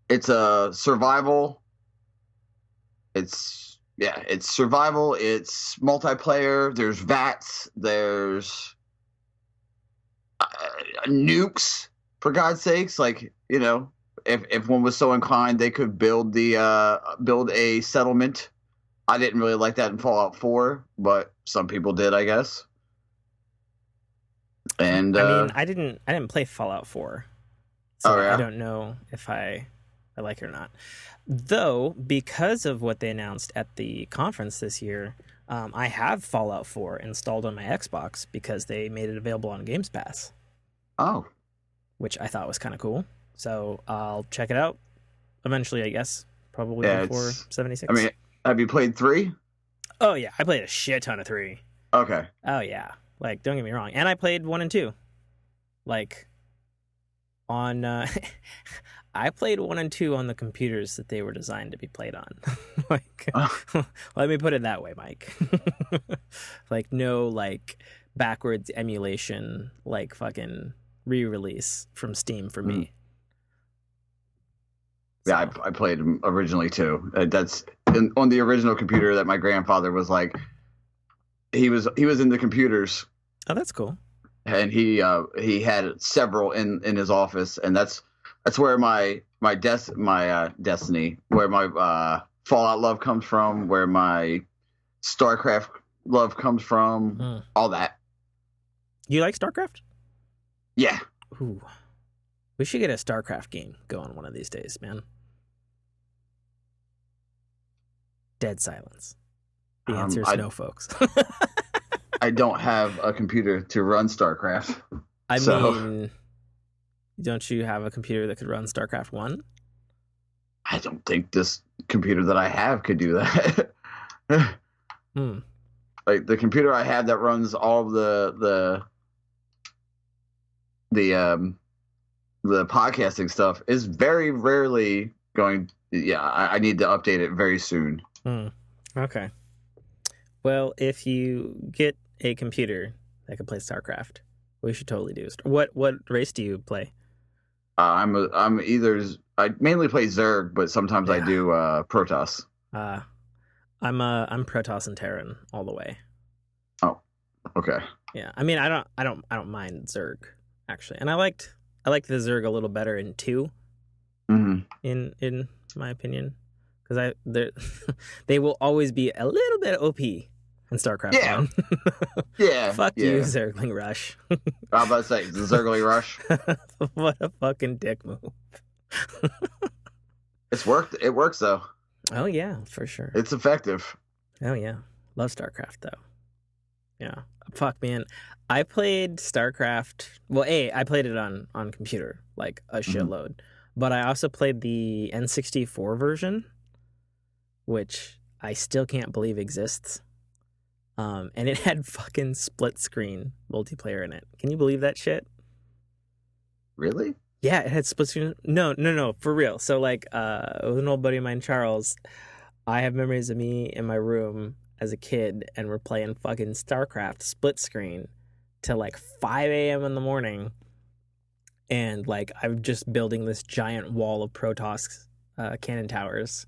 It's a survival. It's survival. It's multiplayer. There's VATS. There's nukes. For God's sakes, like, if one was so inclined, they could build a settlement. I didn't really like that in Fallout 4, but some people did, I guess. And I mean, I didn't play Fallout 4, so I don't know if I like it or not. Though, because of what they announced at the conference this year, I have Fallout 4 installed on my Xbox because they made it available on Games Pass. Oh. Which I thought was kind of cool. So I'll check it out eventually, I guess. Probably before 76. I mean, have you played 3? Oh, yeah. I played a shit ton of 3. Okay. Oh, yeah. Like, don't get me wrong. And I played 1 and 2. Like, on... I played 1 and 2 on the computers that they were designed to be played on. Like, let me put it that way, Mike. Like, no, like, backwards emulation, like, fucking... re-release from Steam for me. Yeah, I played them originally too. That's on the original computer that my grandfather was like. He was in the computers. Oh, that's cool. And he had several in his office, and that's where my Destiny, where my Fallout love comes from, where my StarCraft love comes from, all that. You like StarCraft? Yeah. Ooh. We should get a StarCraft game going one of these days, man. Dead silence. The answer is no, folks. I don't have a computer to run StarCraft. I mean, don't you have a computer that could run StarCraft 1? I don't think this computer that I have could do that. Like the computer I have that runs all of the podcasting stuff is very rarely going. Yeah, I need to update it very soon. Okay. Well, if you get a computer that can play StarCraft, we should totally do. What race do you play? I mainly play Zerg, but sometimes I do Protoss. I'm Protoss and Terran all the way. Oh, okay. Yeah, I mean, I don't mind Zerg actually, and I liked the Zerg a little better in 2. In my opinion, because they will always be a little bit OP in StarCraft. Yeah. 1. Yeah. Fuck you, Zergling Rush. I'm about to say the Zergling Rush. What a fucking dick move. It's worked. It works though. Oh yeah, for sure. It's effective. Oh yeah, love StarCraft though. Yeah, fuck man. I played StarCraft. Well, I played it on computer like a shitload, but I also played the N64 version, which I still can't believe exists. And it had fucking split screen multiplayer in it. Can you believe that shit? Really? Yeah, it had split screen. No, for real. So like, with an old buddy of mine, Charles, I have memories of me in my room as a kid, and we're playing fucking StarCraft split screen till like 5 a.m. in the morning, and like I'm just building this giant wall of Protoss cannon towers,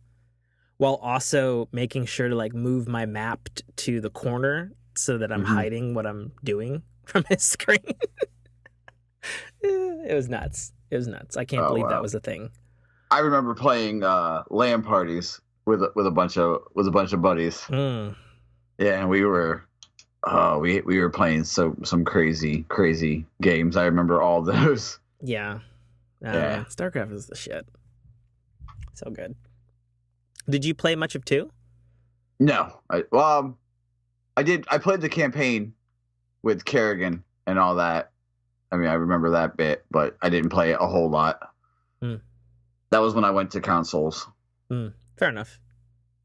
while also making sure to like move my map to the corner so that I'm hiding what I'm doing from his screen. It was nuts. I can't believe that was a thing. I remember playing LAN parties with a bunch of buddies. Yeah, and we were playing some crazy games. I remember all those. Yeah. StarCraft is the shit. So good. Did you play much of 2? No, I did. I played the campaign with Kerrigan and all that. I mean, I remember that bit, but I didn't play it a whole lot. Mm. That was when I went to consoles. Fair enough.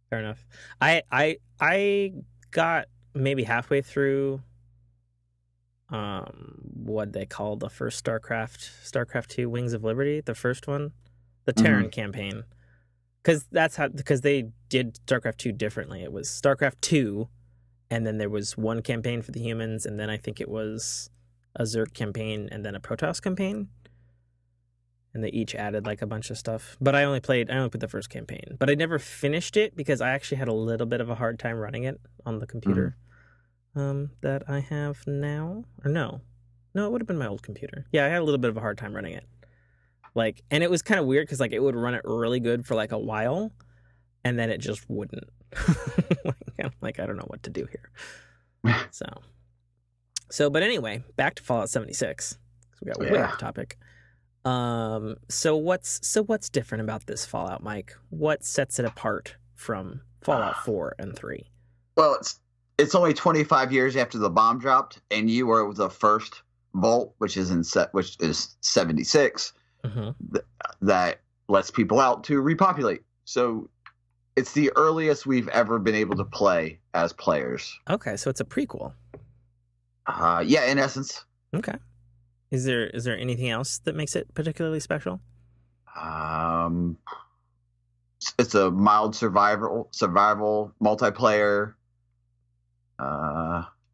Fair enough. I got maybe halfway through what they call the first StarCraft 2 Wings of Liberty, the first one, the Terran campaign. Because they did StarCraft 2 differently. It was StarCraft 2, and then there was one campaign for the humans, and then I think it was a Zerg campaign and then a Protoss campaign. And they each added like a bunch of stuff. But I only played the first campaign. But I never finished it because I actually had a little bit of a hard time running it on the computer that I have now. Or no, it would have been my old computer. Yeah, I had a little bit of a hard time running it. Like, and it was kind of weird because like it would run it really good for like a while, and then it just wouldn't. like I don't know what to do here. But anyway, back to Fallout 76. We got way off topic. So what's different about this Fallout, Mike? What sets it apart from Fallout 4 and 3? Well, it's only 25 years after the bomb dropped, and you were the first vault, which is 76, that lets people out to repopulate. So it's the earliest we've ever been able to play as players. Okay, so it's a prequel. Yeah, in essence. Okay. Is there anything else that makes it particularly special? It's a mild survival multiplayer.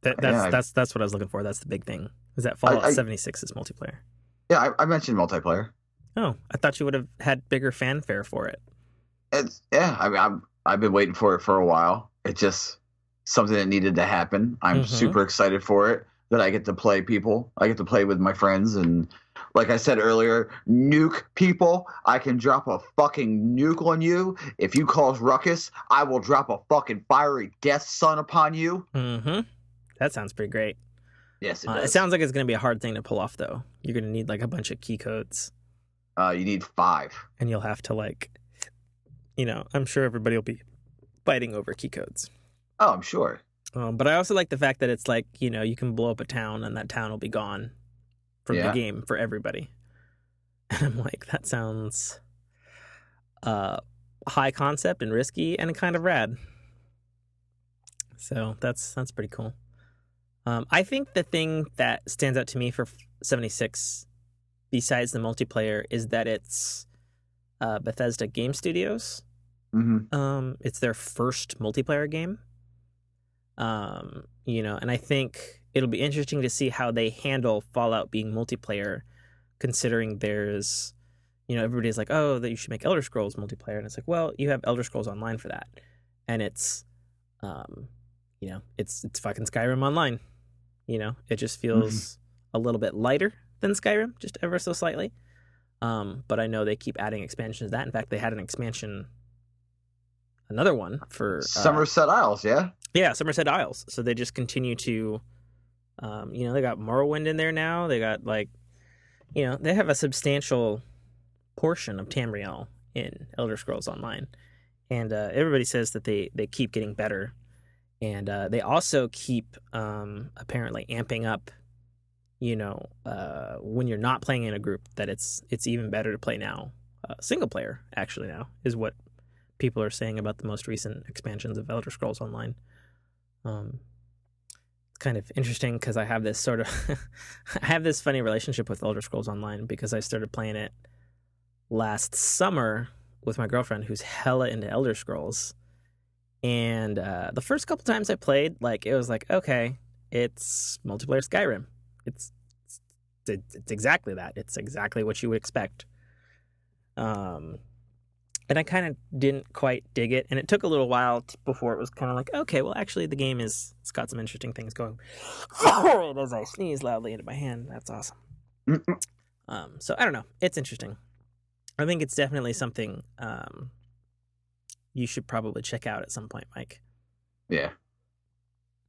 That's what I was looking for. That's the big thing. Is that Fallout 76 is multiplayer? Yeah, I mentioned multiplayer. Oh, I thought you would have had bigger fanfare for it. I mean, I've been waiting for it for a while. It's just something that needed to happen. I'm super excited for it. That I get to play people. I get to play with my friends, and like I said earlier, nuke people. I can drop a fucking nuke on you. If you cause ruckus, I will drop a fucking fiery death sun upon you. That sounds pretty great. Yes, it does. It sounds like it's going to be a hard thing to pull off, though. You're going to need like a bunch of key codes. You need 5. And you'll have to like, I'm sure everybody will be fighting over key codes. Oh, I'm sure. But I also like the fact that it's like, you can blow up a town and that town will be gone from the game for everybody. And I'm like, that sounds high concept and risky and kind of rad. So that's pretty cool. I think the thing that stands out to me for 76, besides the multiplayer, is that it's Bethesda Game Studios. It's their first multiplayer game. And I think it'll be interesting to see how they handle Fallout being multiplayer, considering there's, everybody's like, oh, that you should make Elder Scrolls multiplayer. And it's like, well, you have Elder Scrolls Online for that. And it's, it's fucking Skyrim Online. It just feels a little bit lighter than Skyrim, just ever so slightly. But I know they keep adding expansions to that. In fact, they had an expansion, another one for Somerset Isles, yeah? Yeah, Somerset Isles. So they just continue to, they got Morrowind in there now. They got they have a substantial portion of Tamriel in Elder Scrolls Online. And everybody says that they keep getting better. And they also keep apparently amping up, when you're not playing in a group, that it's even better to play now. Single player, actually, now, is what people are saying about the most recent expansions of Elder Scrolls Online. It's kind of interesting because I have this I have this funny relationship with Elder Scrolls Online because I started playing it last summer with my girlfriend who's hella into Elder Scrolls. And the first couple times I played, like, it was like, okay, it's multiplayer Skyrim. It's exactly that. It's exactly what you would expect. And I kind of didn't quite dig it. And it took a little while before it was kind of like, okay, well, actually, the game it's got some interesting things going. As I sneeze loudly into my hand. That's awesome. So I don't know. It's interesting. I think it's definitely something you should probably check out at some point, Mike. Yeah.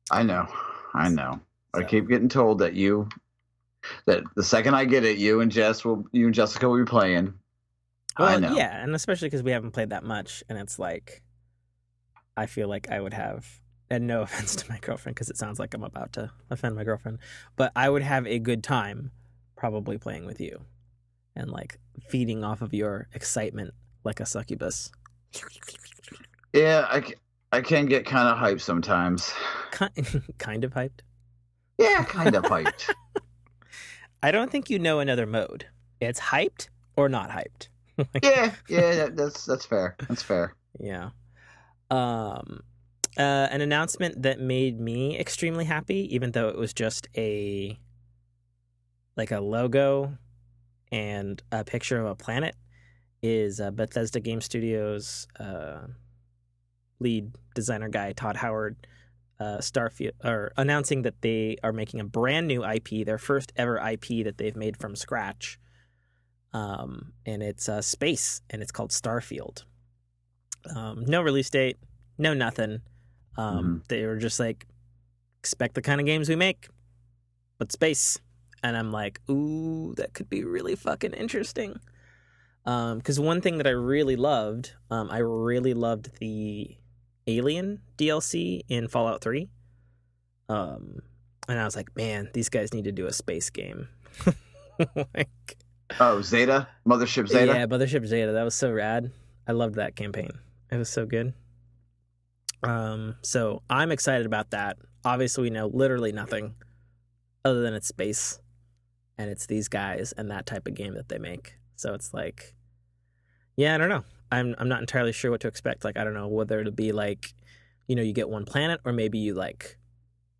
I know. So. I keep getting told that the second I get it, you and Jessica will be playing. Well, I know. Yeah, and especially because we haven't played that much, and it's like, I feel like I would have, and no offense to my girlfriend because it sounds like I'm about to offend my girlfriend, but I would have a good time probably playing with you and like feeding off of your excitement like a succubus. Yeah, I can get kind of hyped sometimes. Kind of hyped. Yeah, kind of hyped. I don't think you know another mode. It's hyped or not hyped. yeah, that's fair. That's fair. Yeah. An announcement that made me extremely happy, even though it was just a logo and a picture of a planet, is Bethesda Game Studios lead designer guy Todd Howard Starfield or announcing that they are making a brand new IP, their first ever IP that they've made from scratch. And it's space, and it's called Starfield. No release date, no nothing. They were just like, expect the kind of games we make, but space. And I'm like, ooh, that could be really fucking interesting. Because one thing that I really loved the Alien DLC in Fallout 3. And I was like, man, these guys need to do a space game. Like, Zeta? Mothership Zeta? Yeah, Mothership Zeta. That was so rad. I loved that campaign. It was so good. So I'm excited about that. Obviously, we know literally nothing other than it's space, and it's these guys and that type of game that they make. So it's like, yeah, I don't know. I'm not entirely sure what to expect. Like, I don't know whether it'll be like, you get one planet, or maybe you like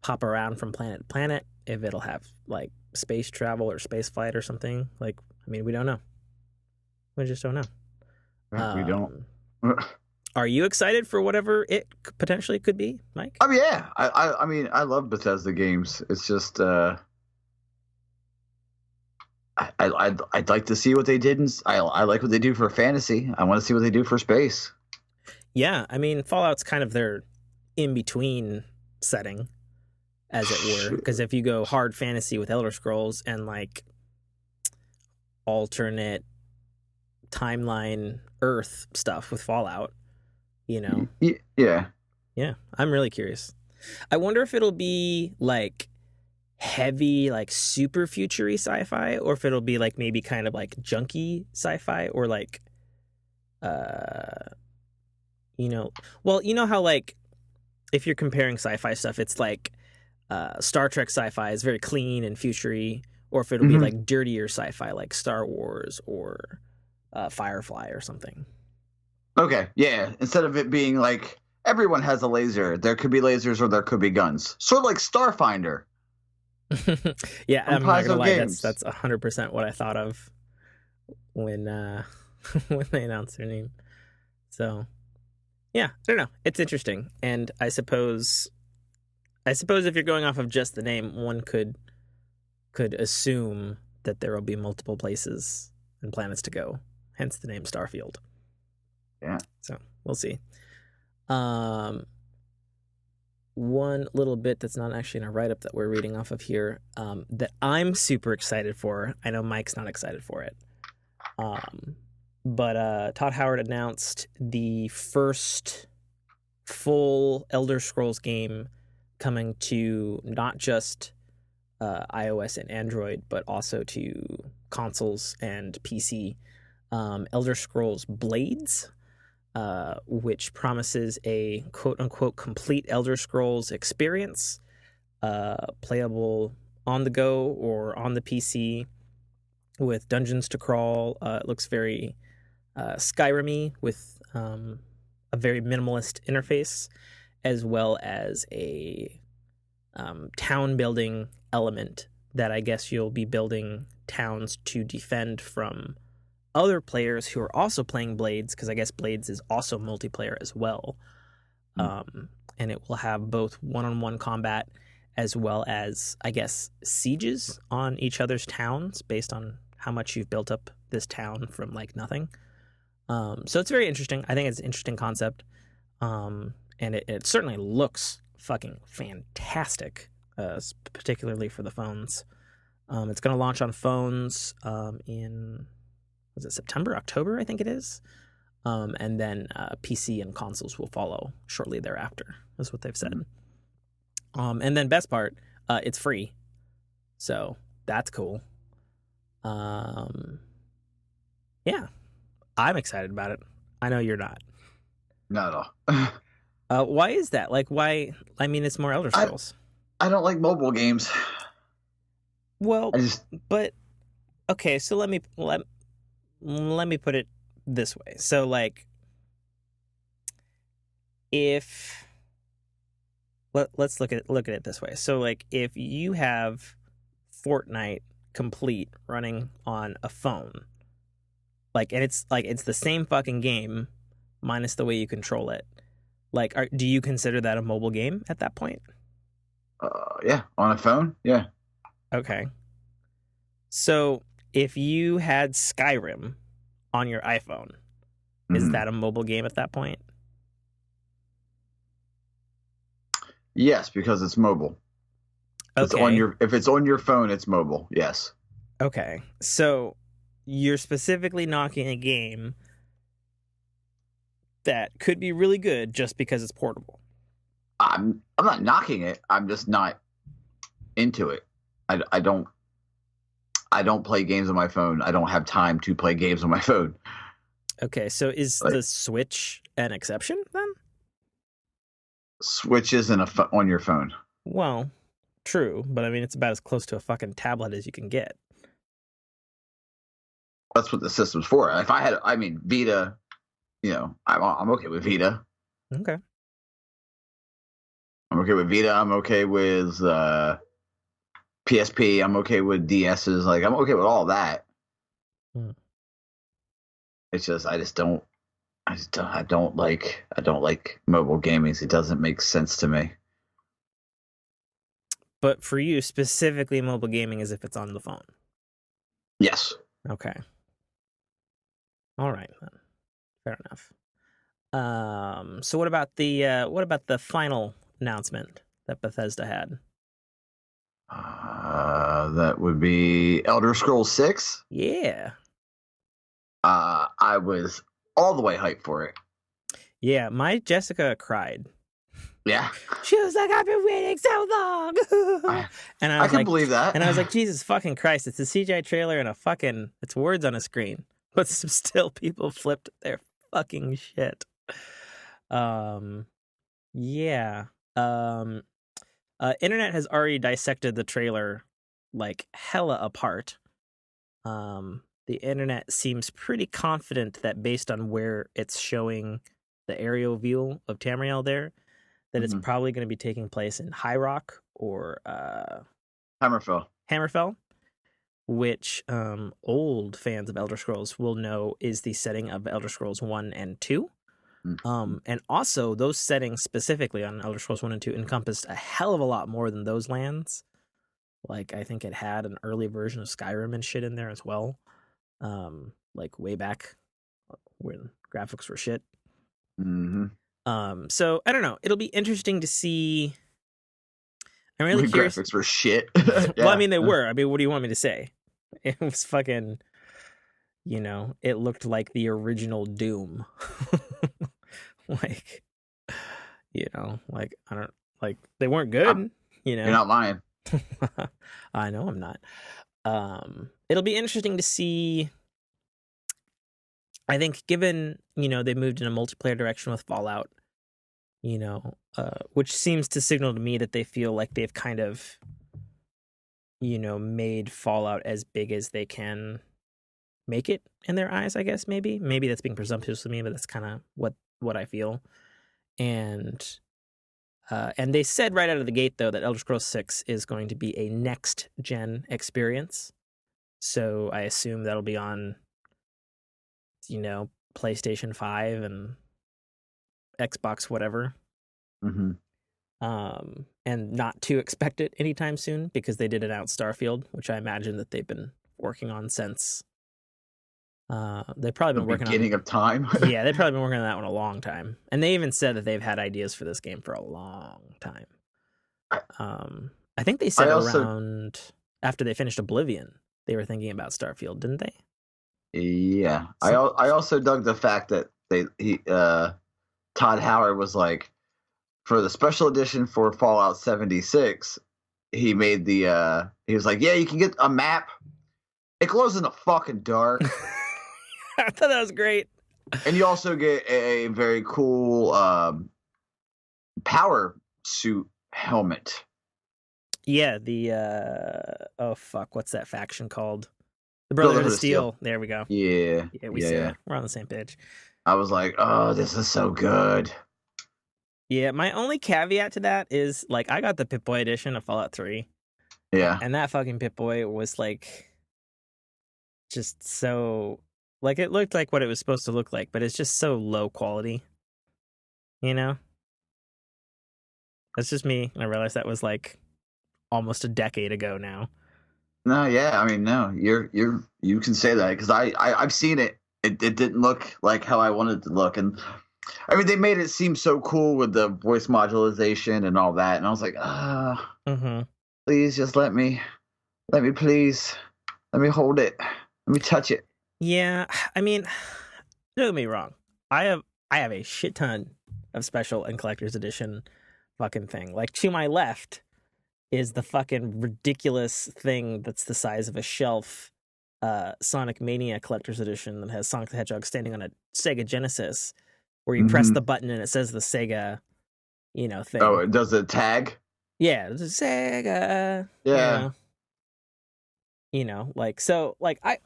pop around from planet to planet. If it'll have like space travel or space flight or something. Like, I mean, we don't know. We just don't know. We don't. Are you excited for whatever it potentially could be, Mike? Oh yeah, I mean, I love Bethesda games. It's just I'd like to see what they did. I like what they do for fantasy. I want to see what they do for space. Yeah, I mean, Fallout's kind of their in between setting, as it were. Because if you go hard fantasy with Elder Scrolls and like alternate timeline Earth stuff with Fallout, Yeah. I'm really curious. I wonder if it'll be like heavy, like super future-y sci-fi, or if it'll be like maybe kind of like junky sci-fi, or like well, you know how like if you're comparing sci-fi stuff, it's like Star Trek sci-fi is very clean and future-y, or if it'll be like dirtier sci-fi like Star Wars or Firefly or something. Okay, yeah. Instead of it being like everyone has a laser, there could be lasers or there could be guns. Sort of like Starfinder. Yeah, I'm not gonna lie. That's 100% what I thought of when when they announced their name. So yeah, I don't know. It's interesting, and I suppose if you're going off of just the name, one could assume that there will be multiple places and planets to go. Hence the name Starfield. Yeah. So we'll see. One little bit that's not actually in a write-up that we're reading off of here, that I'm super excited for. I know Mike's not excited for it. But Todd Howard announced the first full Elder Scrolls game coming to not just iOS and Android, but also to consoles and PC. Elder Scrolls Blades, which promises a quote-unquote complete Elder Scrolls experience, playable on the go or on the PC with dungeons to crawl. It looks very Skyrim-y with a very minimalist interface, as well as a town-building element that I guess you'll be building towns to defend from other players who are also playing Blades, because I guess Blades is also multiplayer as well. And it will have both one-on-one combat as well as, I guess, sieges on each other's towns based on how much you've built up this town from like nothing. So it's very interesting. I think it's an interesting concept. And it certainly looks fucking fantastic, particularly for the phones. It's going to launch on phones in... was it September, October, I think it is. And then PC and consoles will follow shortly thereafter. That's what they've said. And then best part, it's free, so that's cool. Yeah, I'm excited about it. I know you're not. Not at all. Why is that? Like, why? I mean, it's more Elder Scrolls. I don't like mobile games. Well, but okay. So let me put it this way. So, like, if let's look at it this way. So, like, if you have Fortnite complete running on a phone, like, and it's the same fucking game minus the way you control it. Like, do you consider that a mobile game at that point? Yeah, on a phone. Yeah. Okay. So if you had Skyrim on your iPhone, is that a mobile game at that point? Yes, because it's mobile. Okay. If it's on your phone, it's mobile. Yes. Okay. So you're specifically knocking a game that could be really good just because it's portable. I'm not knocking it. I'm just not into it. I don't play games on my phone. I don't have time to play games on my phone. Okay, so is the Switch an exception then? Switch isn't on your phone. Well, true, but I mean it's about as close to a fucking tablet as you can get. That's what the system's for. If I had, Vita, I'm okay with Vita. Okay. I'm okay with Vita. I'm okay with PSP. I'm okay with DSs. Like, I'm okay with all that. It's just I don't like mobile gaming. It doesn't make sense to me. But for you specifically, mobile gaming is if it's on the phone. Yes. Okay. All right then. Fair enough. So what about the final announcement that Bethesda had? That would be Elder Scrolls 6. Yeah. I was all the way hyped for it. Yeah, my Jessica cried. Yeah. She was like, I've been waiting so long. And I can believe that. And I was like, Jesus fucking Christ, it's a CGI trailer and it's words on a screen. But still people flipped their fucking shit. Yeah. Internet has already dissected the trailer like hella apart. The internet seems pretty confident that based on where it's showing the aerial view of Tamriel there, that it's probably going to be taking place in High Rock or Hammerfell, which old fans of Elder Scrolls will know is the setting of Elder Scrolls 1 and 2. And also, those settings specifically on Elder Scrolls 1 and 2 encompassed a hell of a lot more than those lands. Like, I think it had an early version of Skyrim and shit in there as well. Like, way back when graphics were shit. So, I don't know. It'll be interesting to see. I'm really curious. Graphics were shit. Yeah. Well, I mean, they were. I mean, what do you want me to say? It was fucking, it looked like the original Doom. Like, like, I don't, like, they weren't good, You're not lying. I know I'm not. It'll be interesting to see. I think given, they moved in a multiplayer direction with Fallout, which seems to signal to me that they feel like they've kind of, made Fallout as big as they can make it in their eyes, I guess, maybe. Maybe that's being presumptuous to me, but that's kind of what I feel. And they said right out of the gate, though, that Elder Scrolls 6 is going to be a next-gen experience. So I assume that'll be on, PlayStation 5 and Xbox whatever. And not to expect it anytime soon, because they did announce Starfield, which I imagine that they've been working on since. They've probably been working on the beginning of time. Yeah, they've probably been working on that one a long time, and they even said that they've had ideas for this game for a long time. I think they said around after they finished Oblivion, they were thinking about Starfield, didn't they? Yeah, I also dug the fact that Todd Howard was like, for the special edition for Fallout 76, he made he was like, yeah, you can get a map. It glows in the fucking dark. I thought that was great. And you also get a very cool power suit helmet. Yeah, oh fuck, what's that faction called? The Brotherhood of Steel. There we go. Yeah. Yeah, we see it. We're on the same page. I was like, oh, this is so good. Yeah, my only caveat to that is, like, I got the Pip-Boy edition of Fallout 3. Yeah. And that fucking Pip-Boy was, like, just so... Like, it looked like what it was supposed to look like, but it's just so low quality. You know? That's just me, and I realized that was, like, almost a decade ago now. No, yeah, I mean, no, you can say that, because I've seen it. It didn't look like how I wanted it to look, and I mean, they made it seem so cool with the voice modulation and all that, and I was like, please just let me please, let me hold it, let me touch it. Yeah, I mean, don't get me wrong. I have a shit ton of special and collector's edition fucking thing. Like, to my left is the fucking ridiculous thing that's the size of a shelf, Sonic Mania collector's edition that has Sonic the Hedgehog standing on a Sega Genesis, where you press the button and it says the Sega, thing. Oh, it does the tag? Yeah, it's a Sega. Yeah. Like, so, like, I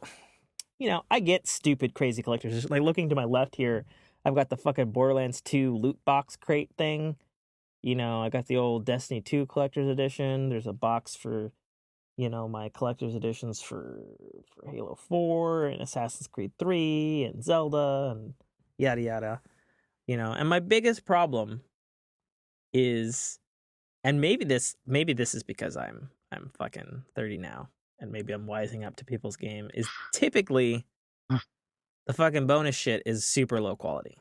get stupid, crazy collectors. Like, looking to my left here, I've got the fucking Borderlands 2 loot box crate thing. I got the old Destiny 2 collector's edition. There's a box for, my collector's editions for Halo 4 and Assassin's Creed 3 and Zelda and yada yada. And my biggest problem is, and maybe this is because I'm fucking 30 now, and maybe I'm wising up to people's game, is typically the fucking bonus shit is super low quality.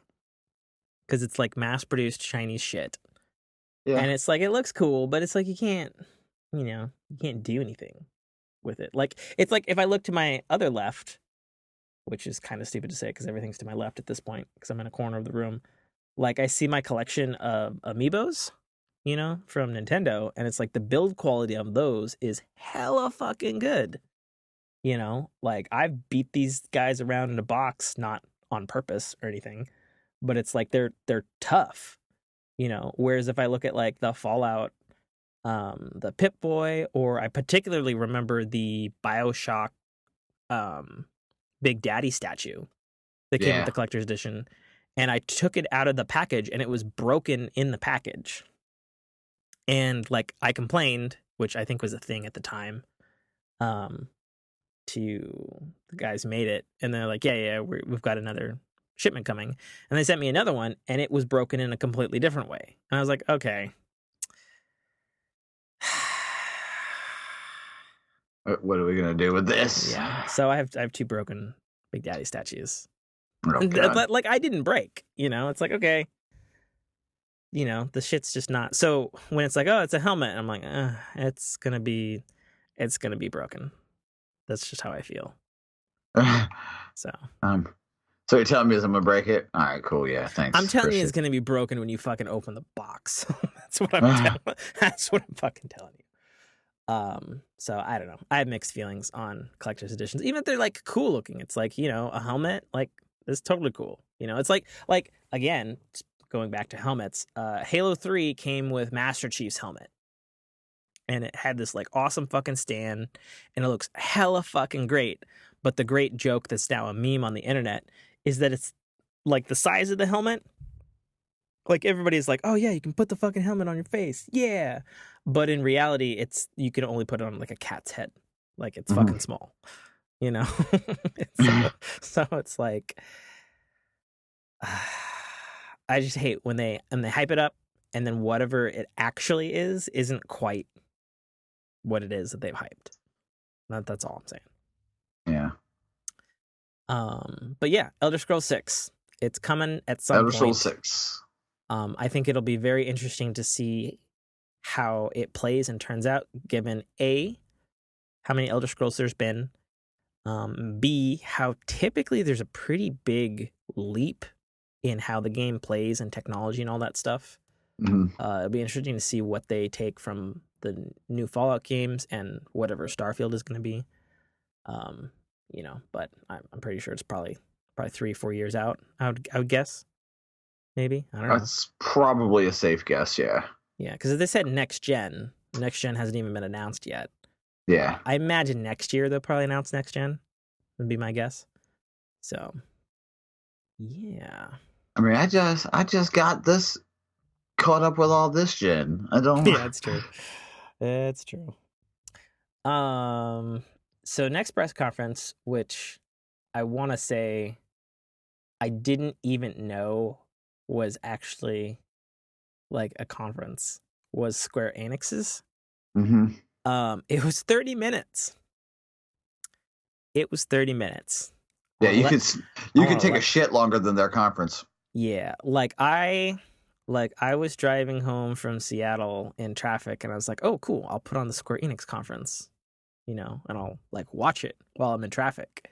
Because it's like mass-produced Chinese shit. Yeah. And it's like, it looks cool, but it's like, you can't do anything with it. Like, it's like, if I look to my other left, which is kind of stupid to say because everything's to my left at this point, because I'm in a corner of the room, like, I see my collection of amiibos, from Nintendo, and it's like the build quality of those is hella fucking good. Like, I've beat these guys around in a box, not on purpose or anything, but it's like they're tough. Whereas if I look at, like, the Fallout, the Pip-Boy, or I particularly remember the BioShock Big Daddy statue that came with the collector's edition, and I took it out of the package and it was broken in the package. And, like, I complained, which I think was a thing at the time, to the guys who made it, and they're like, we've got another shipment coming, and they sent me another one, and it was broken in a completely different way, and I was like, okay. What are we gonna do with this? Yeah, so I have two broken Big Daddy statues. Oh, God. Like, I didn't break, it's like, okay, the shit's just not. So when it's like, oh, it's a helmet, I'm like, it's gonna be broken. That's just how I feel. So you're telling me I'm gonna break it? All right, cool. Yeah, thanks. I'm telling you, it's gonna be broken when you fucking open the box. That's what I'm that's what I'm fucking telling you. So I don't know. I have mixed feelings on collector's editions, even if they're, like, cool looking. It's like, a helmet, like, it's totally cool. It's like again, going back to helmets, Halo 3 came with Master Chief's helmet. And it had this, like, awesome fucking stand, and it looks hella fucking great. But the great joke that's now a meme on the internet is that it's, like, the size of the helmet. Like, everybody's like, oh yeah, you can put the fucking helmet on your face. Yeah. But in reality, you can only put it on, like, a cat's head. Like, it's fucking small. So it's like, I just hate when they hype it up, and then whatever it actually isn't quite what it is that they've hyped. That's all I'm saying. Yeah. But yeah, Elder Scrolls 6. It's coming at some point. Elder Scrolls 6. I think it'll be very interesting to see how it plays and turns out, given A, how many Elder Scrolls there's been, B, how typically there's a pretty big leap in how the game plays and technology and all that stuff. It'll be interesting to see what they take from the new Fallout games and whatever Starfield is going to be. But I'm pretty sure it's probably 3-4 years out. I would guess. Maybe, I don't know. That's probably a safe guess. Yeah. Yeah, because if they said next gen hasn't even been announced yet. Yeah. I imagine next year they'll probably announce next gen. Would be my guess. So, yeah. I mean, I just got this caught up with all this gen. I don't. Yeah, that's true. That's true. So next press conference, which I want to say I didn't even know was actually like a conference, was Square-Enix's. It was 30 minutes. It was 30 minutes. Yeah, you could take a shit longer than their conference. Yeah, like I was driving home from Seattle in traffic, and I was like, "Oh, cool! I'll put on the Square-Enix conference, and I'll like watch it while I'm in traffic."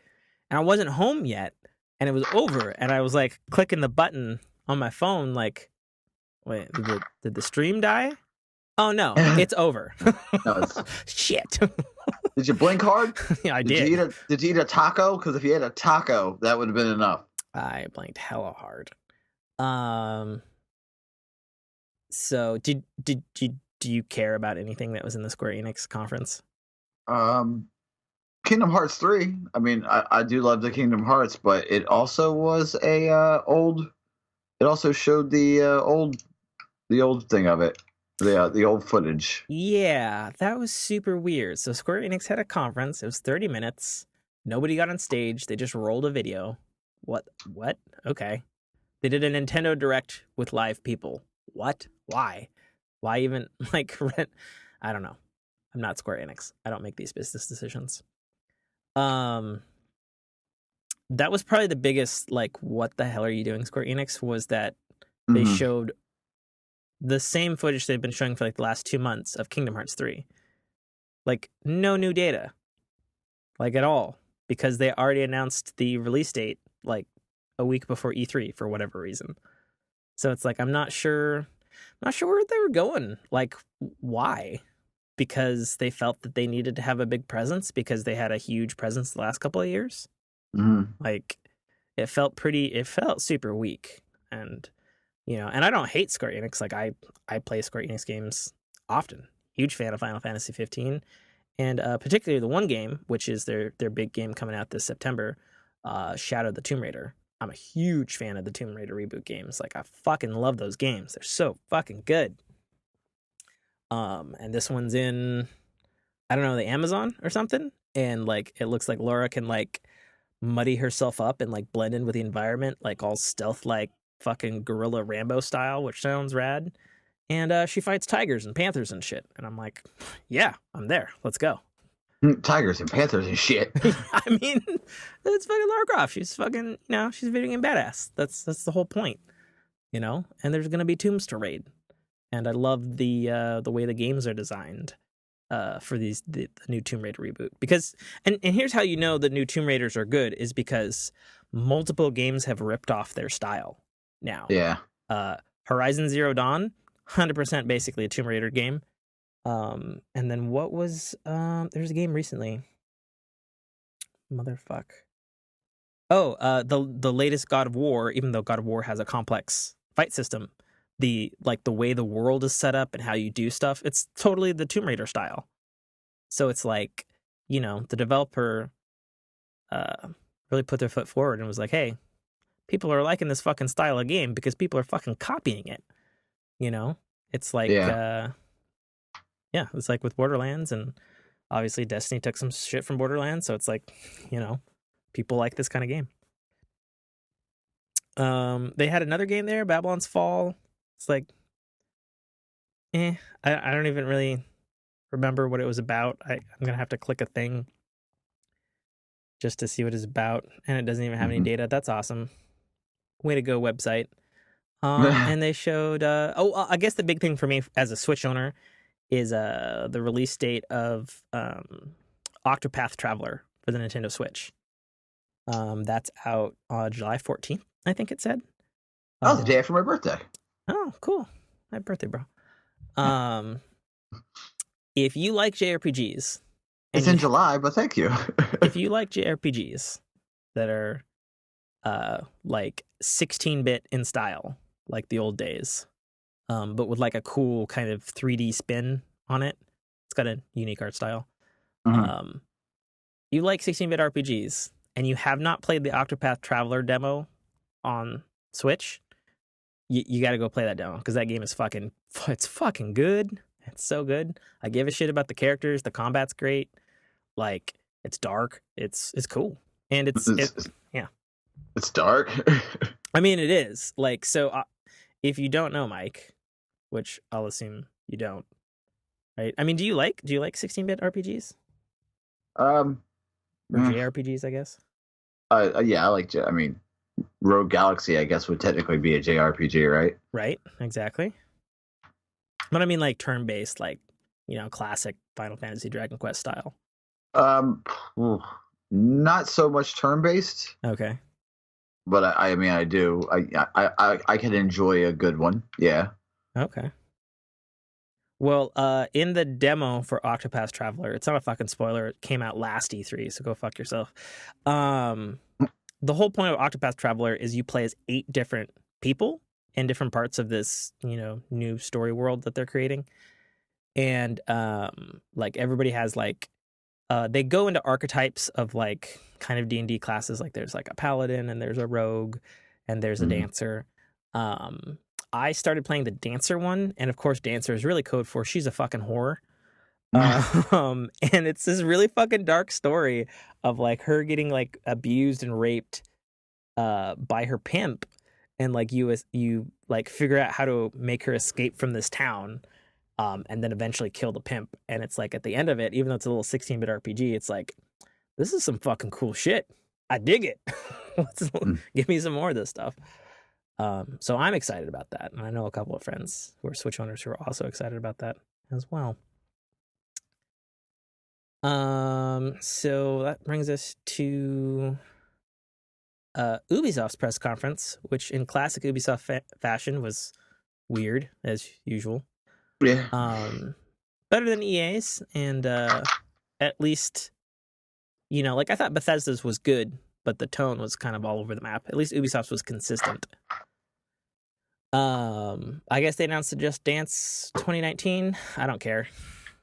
And I wasn't home yet, and it was over, and I was like clicking the button on my phone, like, "Wait, did the stream die? Oh no, it's over." No, Shit. Did you blink hard? Yeah, I did. Did you eat a taco? Because if you ate a taco, that would have been enough. I blinked hella hard. So do you care about anything that was in the Square-Enix conference? Kingdom Hearts 3. I mean, I do love the Kingdom Hearts, but it also was a old. It also showed the old thing of it, the old footage. Yeah, that was super weird. So Square-Enix had a conference. It was 30 minutes. Nobody got on stage. They just rolled a video. What? Okay. They did a Nintendo Direct with live people. What? Why? Why even like rent? I don't know. I'm not Square-Enix. I don't make these business decisions. That was probably the biggest, like, what the hell are you doing, Square-Enix, was that they showed the same footage they've been showing for like the last 2 months of Kingdom Hearts 3. Like, no new data. Like, at all. Because they already announced the release date, like, a week before E3 for whatever reason. So it's like, I'm not sure where they were going. Like, why? Because they felt that they needed to have a big presence because they had a huge presence the last couple of years. Like, it felt super weak. And, and I don't hate Square Enix. Like, I play Square Enix games often. Huge fan of Final Fantasy 15. And particularly the one game, which is their big game coming out this September, Shadow the Tomb Raider. I'm a huge fan of the Tomb Raider reboot games. Like, I fucking love those games. They're so fucking good. And this one's in, I don't know, the Amazon or something. And like, it looks like Laura can like muddy herself up and like blend in with the environment, like all stealth, like fucking guerrilla Rambo style, which sounds rad. And she fights tigers and panthers and shit. And I'm like, yeah, I'm there. Let's go. Tigers and panthers and shit. I mean, it's fucking Lara Croft. She's fucking, she's a video game badass. That's the whole point, And there's gonna be tombs to raid. And I love the way the games are designed for the new Tomb Raider reboot. Because and here's how you know the new Tomb Raiders are good is because multiple games have ripped off their style now. Yeah. Horizon Zero Dawn, 100% basically a Tomb Raider game. And then what was there's a game recently. Motherfuck. Oh, the latest God of War, even though God of War has a complex fight system, the way the world is set up and how you do stuff, it's totally the Tomb Raider style. So it's like, the developer really put their foot forward and was like, hey, people are liking this fucking style of game because people are fucking copying it. It's like it's like with Borderlands, and obviously Destiny took some shit from Borderlands, so it's like, people like this kind of game. They had another game there, Babylon's Fall. It's like, I don't even really remember what it was about. I'm gonna have to click a thing just to see what it's about, and it doesn't even have any data. That's awesome. Way to go, website. And they showed. I guess the big thing for me as a Switch owner is the release date of Octopath Traveler for the Nintendo Switch. That's out on July 14th, I think it said. That was the day after my birthday. Oh, cool. Happy birthday, bro. If you like JRPGs, it's in July, but thank you. If you like JRPGs that are like 16-bit in style, like the old days, but with like a cool kind of 3D spin on it, it's got a unique art style. Mm-hmm. You like 16-bit RPGs, and you have not played the Octopath Traveler demo on Switch, you got to go play that demo, because that game is it's fucking good. It's so good. I give a shit about the characters. The combat's great. Like, it's dark. It's cool. And it's dark. I mean, it is. Like, so if you don't know, Mike, which I'll assume you don't, right? I mean, do you like 16-bit RPGs? Or JRPGs, I guess. Yeah, I like. I mean, Rogue Galaxy, I guess, would technically be a JRPG, right? Right. Exactly. But I mean, like, turn-based, like, classic Final Fantasy Dragon Quest style. Not so much turn-based. Okay. But I mean, I do. I can enjoy a good one. Yeah. Okay. Well, in the demo for Octopath Traveler, it's not a fucking spoiler. It came out last E3, so go fuck yourself. The whole point of Octopath Traveler is you play as 8 different people in different parts of this, new story world that they're creating. And like, everybody has like, they go into archetypes of like kind of D&D classes. Like, there's like a paladin, and there's a rogue, and there's a dancer. I started playing the dancer one, and of course, dancer is really code for she's a fucking whore. And it's this really fucking dark story of like her getting like abused and raped by her pimp, and like you like figure out how to make her escape from this town, and then eventually kill the pimp. And it's like, at the end of it, even though it's a little 16-bit RPG, it's like, this is some fucking cool shit. I dig it. Give me some more of this stuff. So I'm excited about that, and I know a couple of friends who are Switch owners who are also excited about that as well. So that brings us to Ubisoft's press conference, which in classic Ubisoft fashion was weird as usual. Yeah. Better than EA's, and at least, like, I thought Bethesda's was good, but the tone was kind of all over the map. At least Ubisoft's was consistent. I guess they announced the Just Dance 2019. I don't care.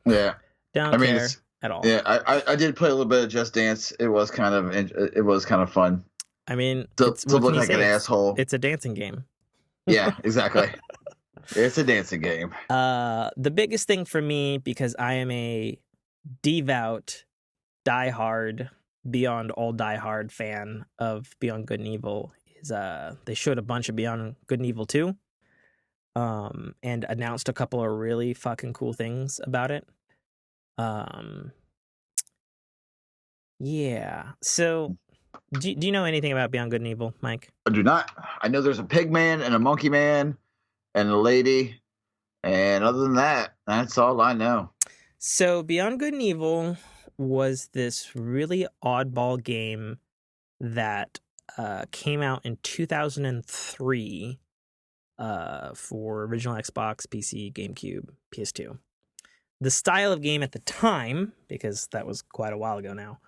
Yeah. Don't care at all. Yeah, I did play a little bit of Just Dance. It was kind of fun. I mean, to look like an asshole. It's a dancing game. Yeah, exactly. It's a dancing game. The biggest thing for me, because I am a devout, diehard, beyond all diehard fan of Beyond Good and Evil, is they showed a bunch of Beyond Good and Evil 2, and announced a couple of really fucking cool things about it. Yeah. So, do you know anything about Beyond Good and Evil, Mike? I do not. I know there's a pig man and a monkey man and a lady, and other than that, that's all I know. So, Beyond Good and Evil was this really oddball game that came out in 2003 for original Xbox, PC, GameCube, PS2. The style of game at the time, because that was quite a while ago now,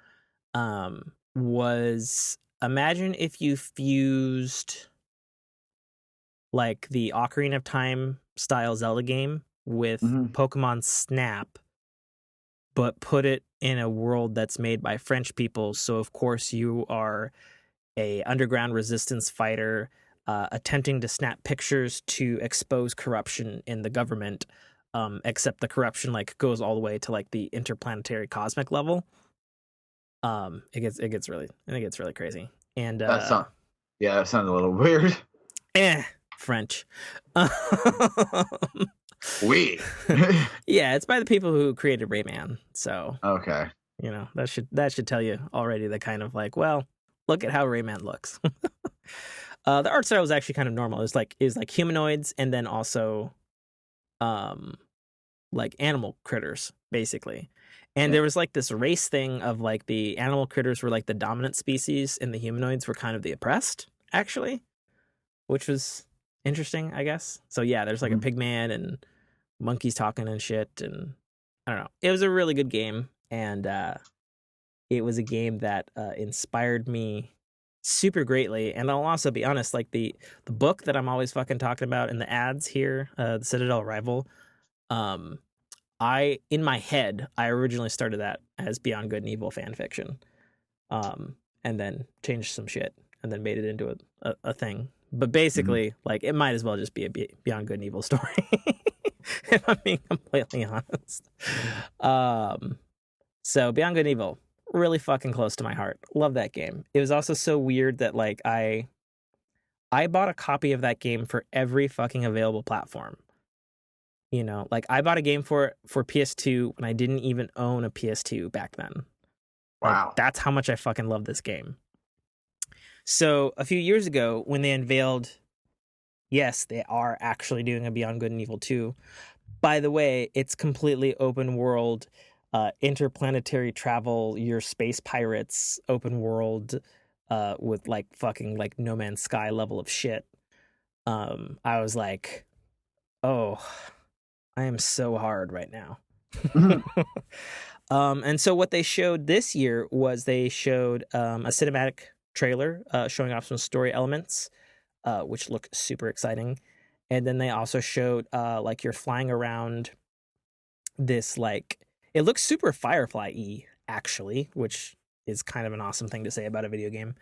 was, imagine if you fused like the Ocarina of Time style Zelda game with Pokemon Snap, but put it in a world that's made by French people. So of course you are a underground resistance fighter attempting to snap pictures to expose corruption in the government, except the corruption like goes all the way to like the interplanetary cosmic level. It gets really crazy. And that sounds a little weird. French. Oui. Yeah, it's by the people who created Rayman. So okay, that should tell you already the kind of like, well, look at how Rayman looks. The art style was actually kind of normal. It was like humanoids, and then also like animal critters, basically. And there was like this race thing of like the animal critters were like the dominant species and the humanoids were kind of the oppressed, actually, which was interesting, I guess. So yeah, there's like a pig man and monkeys talking and shit, and I don't know. It was a really good game, and it was a game that inspired me super greatly. And I'll also be honest, like the book that I'm always fucking talking about in the ads here, the Citadel Rival, I in my head I originally started that as Beyond Good and Evil fan fiction, and then changed some shit and then made it into a thing. But basically, like it might as well just be a Beyond Good and Evil story, if I'm being completely honest. So Beyond Good and Evil, really fucking close to my heart. Love that game. It was also so weird that like I bought a copy of that game for every fucking available platform. You know, like I bought a game for PS2 when I didn't even own a PS2 back then. Wow. Like, that's how much I fucking love this game. So a few years ago when they unveiled, yes, they are actually doing a Beyond Good and Evil 2. By the way, it's completely open world, interplanetary travel, you're space pirates, open world, with like fucking like No Man's Sky level of shit. I was like, oh, I am so hard right now. And so what they showed this year was they showed a cinematic trailer showing off some story elements, which look super exciting. And then they also showed like you're flying around this like it looks super Firefly-y actually, which is kind of an awesome thing to say about a video game.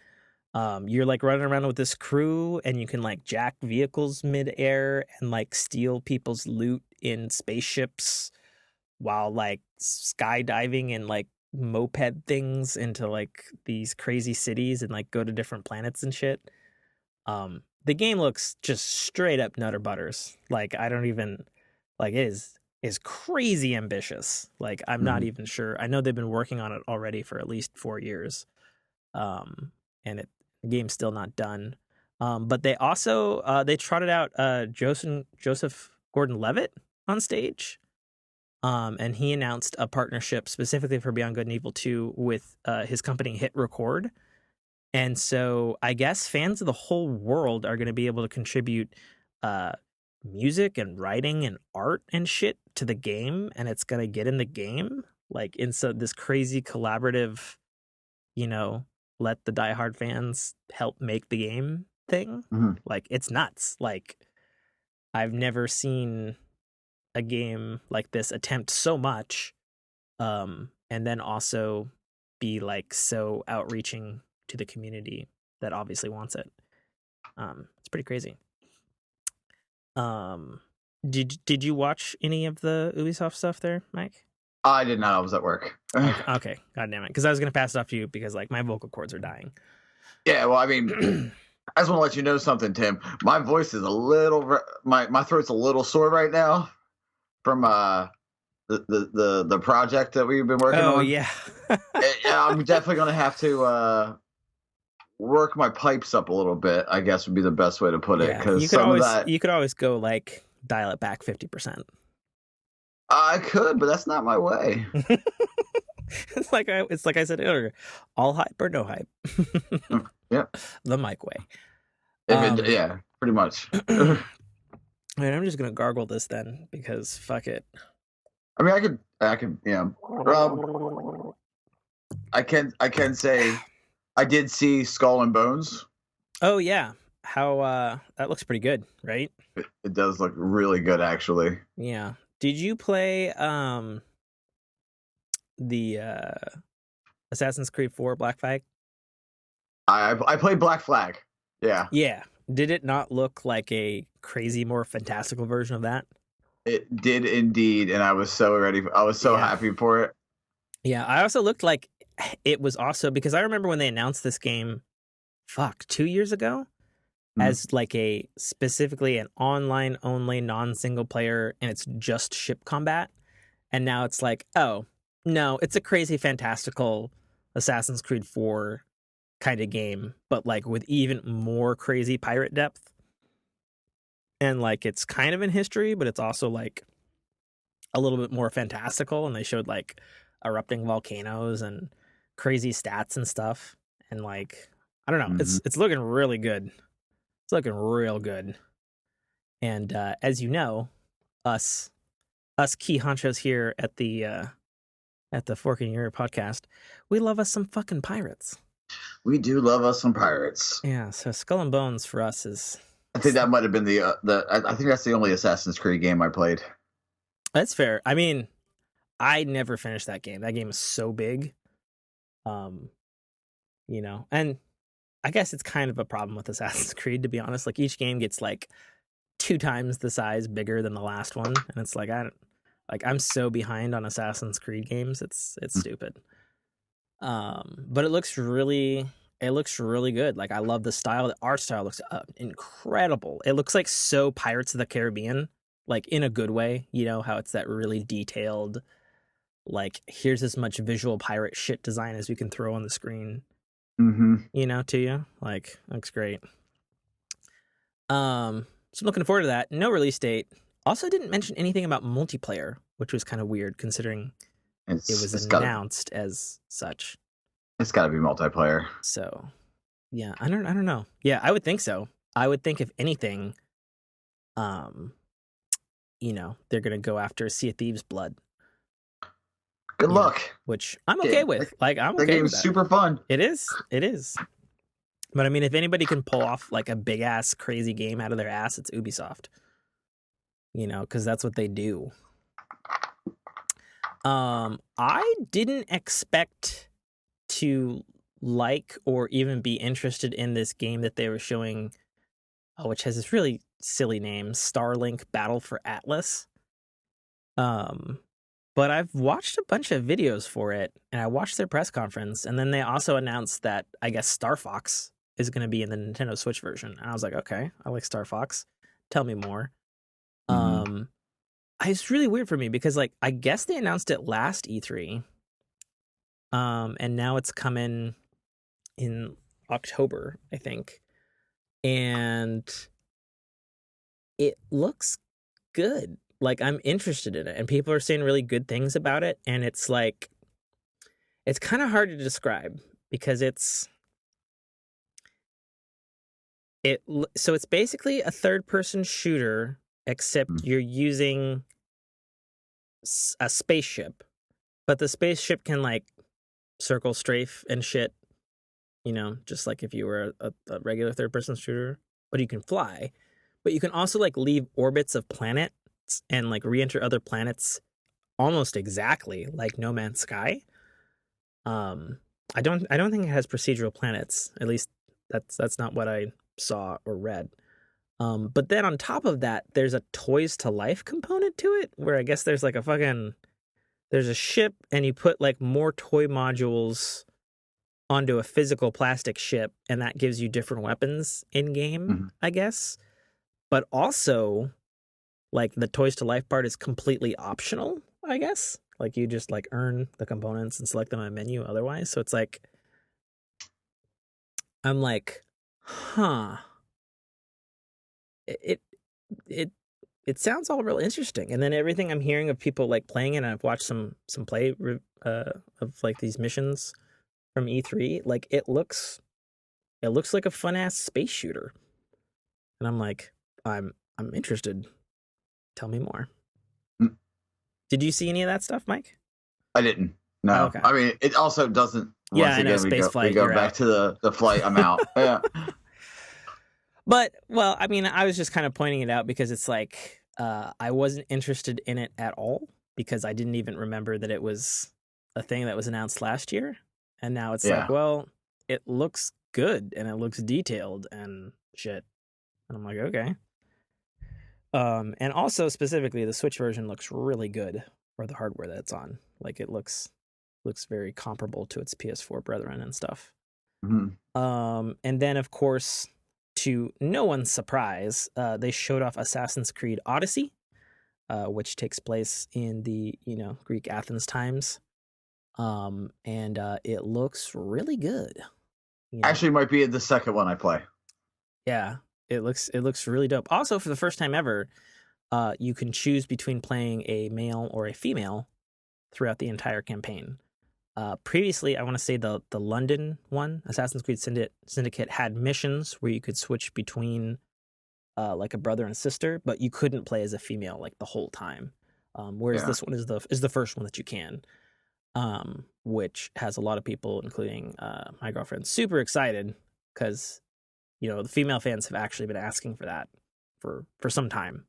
You're like running around with this crew and you can like jack vehicles midair and like steal people's loot in spaceships while like skydiving and like moped things into like these crazy cities and like go to different planets and shit. The game looks just straight up nutter butters. Like I don't even like it is crazy ambitious. Like I'm not even sure. I know they've been working on it already for at least 4 years. And the game's still not done. But they also they trotted out Joseph Gordon-Levitt on stage. And he announced a partnership specifically for Beyond Good and Evil 2 with his company Hit Record. And so I guess fans of the whole world are going to be able to contribute music and writing and art and shit to the game, and it's going to get in the game like in so this crazy collaborative, you know, let the diehard fans help make the game thing. Like it's nuts. Like I've never seen a game like this attempt so much, and then also be like so outreaching to the community that obviously wants it. It's pretty crazy. Did you watch any of the Ubisoft stuff there, Mike? I did not. I was at work. Okay. God damn it. Because I was gonna pass it off to you because like my vocal cords are dying. Yeah, well, I mean, I just want to let you know something, Tim. My voice is a little, my throat's a little sore right now from the project that we've been working on. Oh yeah. Yeah, I'm definitely gonna have to work my pipes up a little bit, I guess would be the best way to put it. Because you could always go like dial it back 50%. I could, but that's not my way. It's like I said earlier, all hype or no hype. Yeah, the Mike way. Yeah, pretty much. I mean, I'm just gonna gargle this then because fuck it. I mean, I could, yeah. I can say I did see Skull and Bones. Oh yeah, how that looks pretty good, right? It does look really good, actually. Yeah. Did you play the Assassin's Creed 4 Black Flag? I played Black Flag. Yeah. Yeah. Did it not look like a crazy, more fantastical version of that? It did indeed, and I was so ready. I was so happy for it. Yeah, I also looked like it was also because I remember when they announced this game, 2 years ago, as like a specifically an online only non-single player, and it's just ship combat. And now it's like, oh no, it's a crazy fantastical Assassin's Creed 4 kind of game, but like with even more crazy pirate depth. And like it's kind of in history, but it's also like a little bit more fantastical. And they showed like erupting volcanoes and crazy stats and stuff. And like I don't know, it's looking really good. It's looking real good. And as you know, us key honchos here at the Fork in Your Ear podcast, we love us some fucking pirates. We do love us some pirates. Yeah, so Skull and Bones for us is. I think that might have been the. I think that's the only Assassin's Creed game I played. That's fair. I mean, I never finished that game. That game is so big. You know, and I guess it's kind of a problem with Assassin's Creed, to be honest. Like, each game gets like 2 times the size bigger than the last one, and it's like I'm so behind on Assassin's Creed games. It's stupid. But it looks really good. Like, I love the style. The art style looks incredible. It looks like so Pirates of the Caribbean, like in a good way. You know how it's that really detailed, like, here's as much visual pirate shit design as we can throw on the screen. You know, to you, like, looks great. So I'm looking forward to that. No release date. Also didn't mention anything about multiplayer, which was kind of weird considering it was announced as such. It's got to be multiplayer. So, yeah, I don't know. Yeah, I would think so. I would think if anything, you know, they're gonna go after Sea of Thieves blood. Good luck. Which I'm okay with. Like, I'm okay with that. The game's super fun. It is. But I mean, if anybody can pull off like a big ass crazy game out of their ass, it's Ubisoft. You know, because that's what they do. I didn't expect to like or even be interested in this game that they were showing, which has this really silly name, Starlink Battle for Atlas. But I've watched a bunch of videos for it, and I watched their press conference, and then they also announced that, I guess, Star Fox is going to be in the Nintendo Switch version. And I was like, okay, I like Star Fox. Tell me more. It's really weird for me because, like, I guess they announced it last E3. And now it's coming in October, I think. And it looks good. Like, I'm interested in it, and people are saying really good things about it. And it's like, it's kind of hard to describe because so it's basically a third-person shooter, except you're using a spaceship, but the spaceship can like circle, strafe, and shit. You know, just like if you were a regular third-person shooter, but you can fly. But you can also like leave orbits of planets and like re-enter other planets almost exactly like No Man's Sky. I don't think it has procedural planets. At least that's not what I saw or read. But then on top of that, there's a toys to life component to it, where I guess there's like there's a ship, and you put like more toy modules onto a physical plastic ship, and that gives you different weapons in game, I guess. But also, like, the toys to life part is completely optional, I guess. Like, you just like earn the components and select them on a menu otherwise. So it's like, I'm like, huh. It sounds all real interesting. And then everything I'm hearing of people like playing it, and I've watched some play of like these missions from E3, like, it looks like a fun ass space shooter. And I'm like, I'm interested. Tell me more. Did you see any of that stuff, Mike? I didn't. No. Okay. I mean, it also doesn't. Yeah, I know. Space flight. We go back to the flight. I'm out. Yeah. But, well, I mean, I was just kind of pointing it out because it's like, I wasn't interested in it at all because I didn't even remember that it was a thing that was announced last year. And now it's like, well, it looks good and it looks detailed and shit. And I'm like, okay. And also specifically, the Switch version looks really good for the hardware that it's on. Like, it looks very comparable to its PS4 brethren and stuff. And then, of course, to no one's surprise, they showed off Assassin's Creed Odyssey, which takes place in the, Greek Athens times. And it looks really good. Actually, might be the second one I play. Yeah, it looks really dope. Also, for the first time ever, you can choose between playing a male or a female throughout the entire campaign. Previously, I want to say the London one, Assassin's Creed Syndicate, had missions where you could switch between like a brother and sister, but you couldn't play as a female like the whole time. Whereas this one is the first one that you can, which has a lot of people, including my girlfriend, super excited because the female fans have actually been asking for that for some time.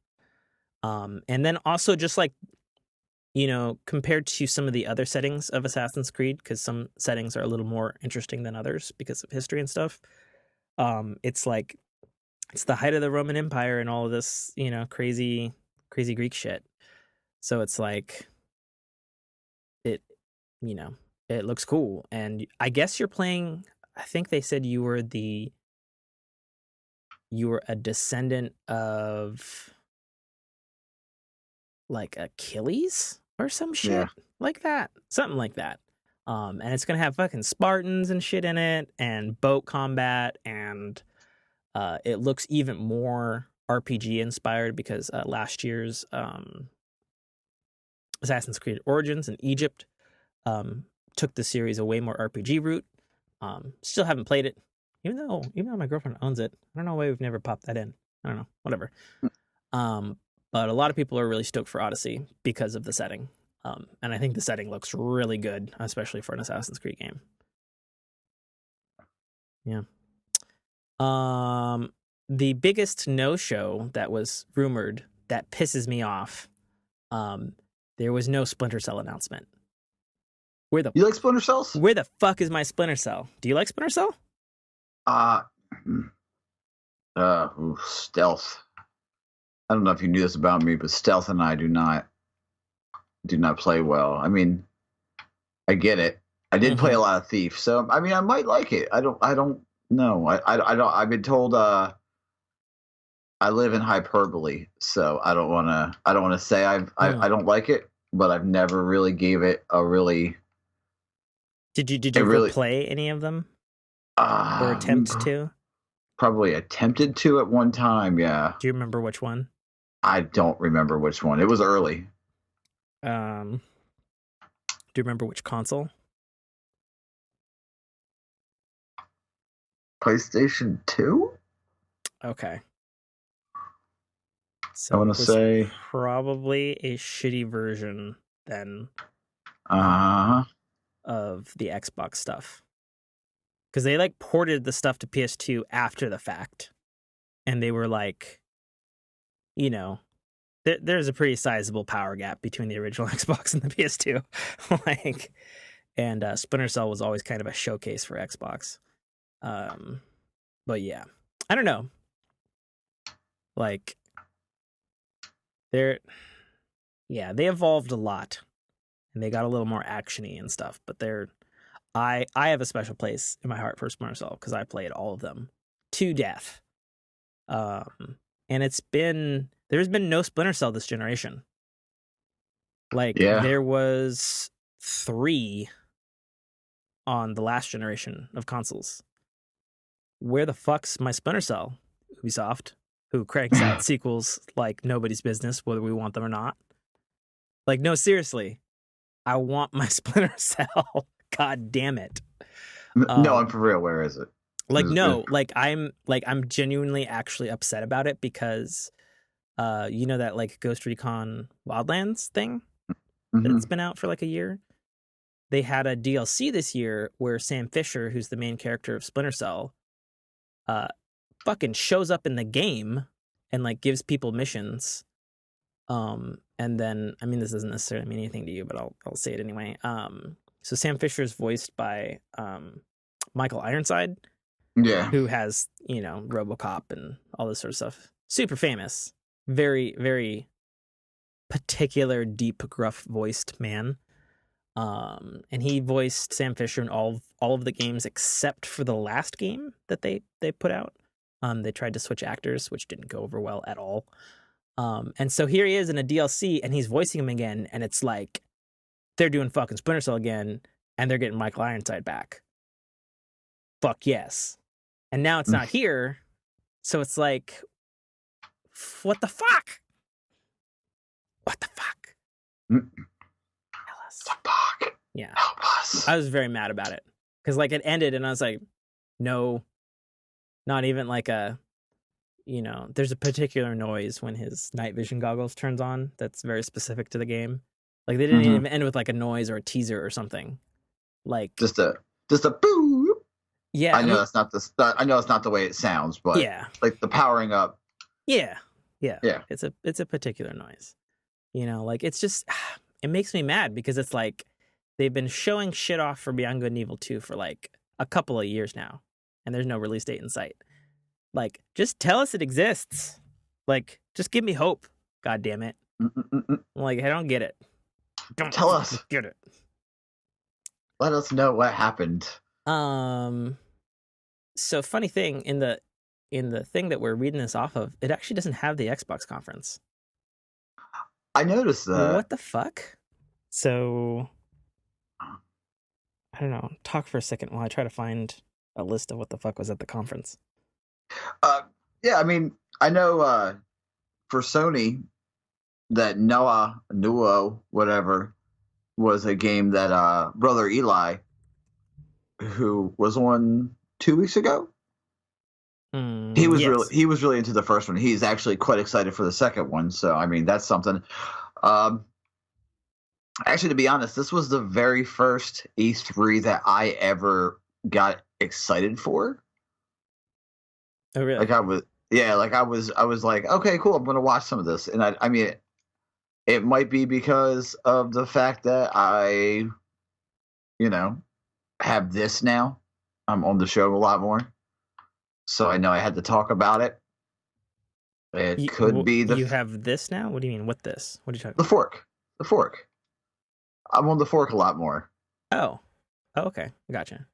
And then also just like compared to some of the other settings of Assassin's Creed, because some settings are a little more interesting than others because of history and stuff. It's like it's the height of the Roman Empire and all of this, crazy Greek shit. So it's like it looks cool. And I guess you're playing, I think they said you were a descendant of like Achilles or some shit like that. Something like that. And it's going to have fucking Spartans and shit in it and boat combat, and it looks even more RPG inspired because last year's Assassin's Creed Origins in Egypt took the series a way more RPG route. Still haven't played it, even though my girlfriend owns it. I don't know why we've never popped that in. I don't know, whatever. But a lot of people are really stoked for Odyssey because of the setting. And I think the setting looks really good, especially for an Assassin's Creed game. Yeah. The biggest no-show that was rumored that pisses me off, there was no Splinter Cell announcement. You like Splinter Cells? Where the fuck is my Splinter Cell? Do you like Splinter Cell? Stealth. I don't know if you knew this about me, but Stealth and I do not play well. I mean, I get it. I did play a lot of Thief, so I mean, I might like it. I don't know. I don't. I've been told I live in hyperbole, so I don't want to say I don't like it, but I've never really gave it a really. Did you ever play any of them? Or attempt to? Probably attempted to at one time, yeah. Do you remember which one? I don't remember which one. It was early. Do you remember which console? PlayStation 2? Okay. So I want to say probably a shitty version then of the Xbox stuff. Because they like ported the stuff to PS2 after the fact. And they were like, there's a pretty sizable power gap between the original Xbox and the PS2. And Splinter Cell was always kind of a showcase for Xbox. But yeah, I don't know. Like, they evolved a lot, and they got a little more actiony and stuff. But I have a special place in my heart for Splinter Cell because I played all of them to death. And there's been no Splinter Cell this generation. There was 3 on the last generation of consoles. Where the fuck's my Splinter Cell? Ubisoft, who cranks out sequels like nobody's business, whether we want them or not. Like, no, seriously. I want my Splinter Cell. God damn it. No, I'm for real. Where is it? I'm genuinely actually upset about it because that like Ghost Recon Wildlands thing that's been out for like a year. They had a DLC this year where Sam Fisher, who's the main character of Splinter Cell, fucking shows up in the game and like gives people missions. And then, I mean, this doesn't necessarily mean anything to you, but I'll say it anyway. So Sam Fisher is voiced by Michael Ironside, who has RoboCop and all this sort of stuff. Super famous, very very particular, deep, gruff voiced man. And he voiced Sam Fisher in all of the games except for the last game that they put out. They tried to switch actors, which didn't go over well at all. And so here he is in a DLC, and he's voicing him again, and it's like they're doing fucking Splinter Cell again, and they're getting Michael Ironside back. Fuck yes. And now it's not here, so it's like, what the fuck? What the fuck? Tell us. The fuck? Yeah. Help us. I was very mad about it. Because, like, it ended, and I was like, no, not even like a, you know, there's a particular noise when his night vision goggles turns on that's very specific to the game. Like, they didn't even end with like a noise or a teaser or something. Like just a boo. Yeah, I know that's not I know it's not the way it sounds, but yeah, like the powering up. Yeah. It's a particular noise. You know, like, it's just it makes me mad because it's like they've been showing shit off for Beyond Good and Evil 2 for like a couple of years now, and there's no release date in sight. Like, just tell us it exists. Like, just give me hope. God damn it. Like, I don't get it. Don't tell us. Get it. Let us know what happened. So funny thing, in the thing that we're reading this off of, it actually doesn't have the Xbox conference. I noticed that. What the fuck? So I don't know. Talk for a second while I try to find a list of what the fuck was at the conference. Yeah, I mean, I know for Sony that Nuo, whatever, was a game that brother Eli, who was on 2 weeks ago, he was really into the first one. He's actually quite excited for the second one. So I mean, that's something. Actually, to be honest, this was the very first E3 that I ever got excited for. Oh, really? Like I was like, okay, cool, I'm gonna watch some of this. And I mean, it might be because of the fact that I, you know, have this now. I'm on the show a lot more, so I know I had to talk about it. It could be you have this now. What do you mean? What this? What are you talking about? The fork. I'm on the fork a lot more. Oh, okay, gotcha.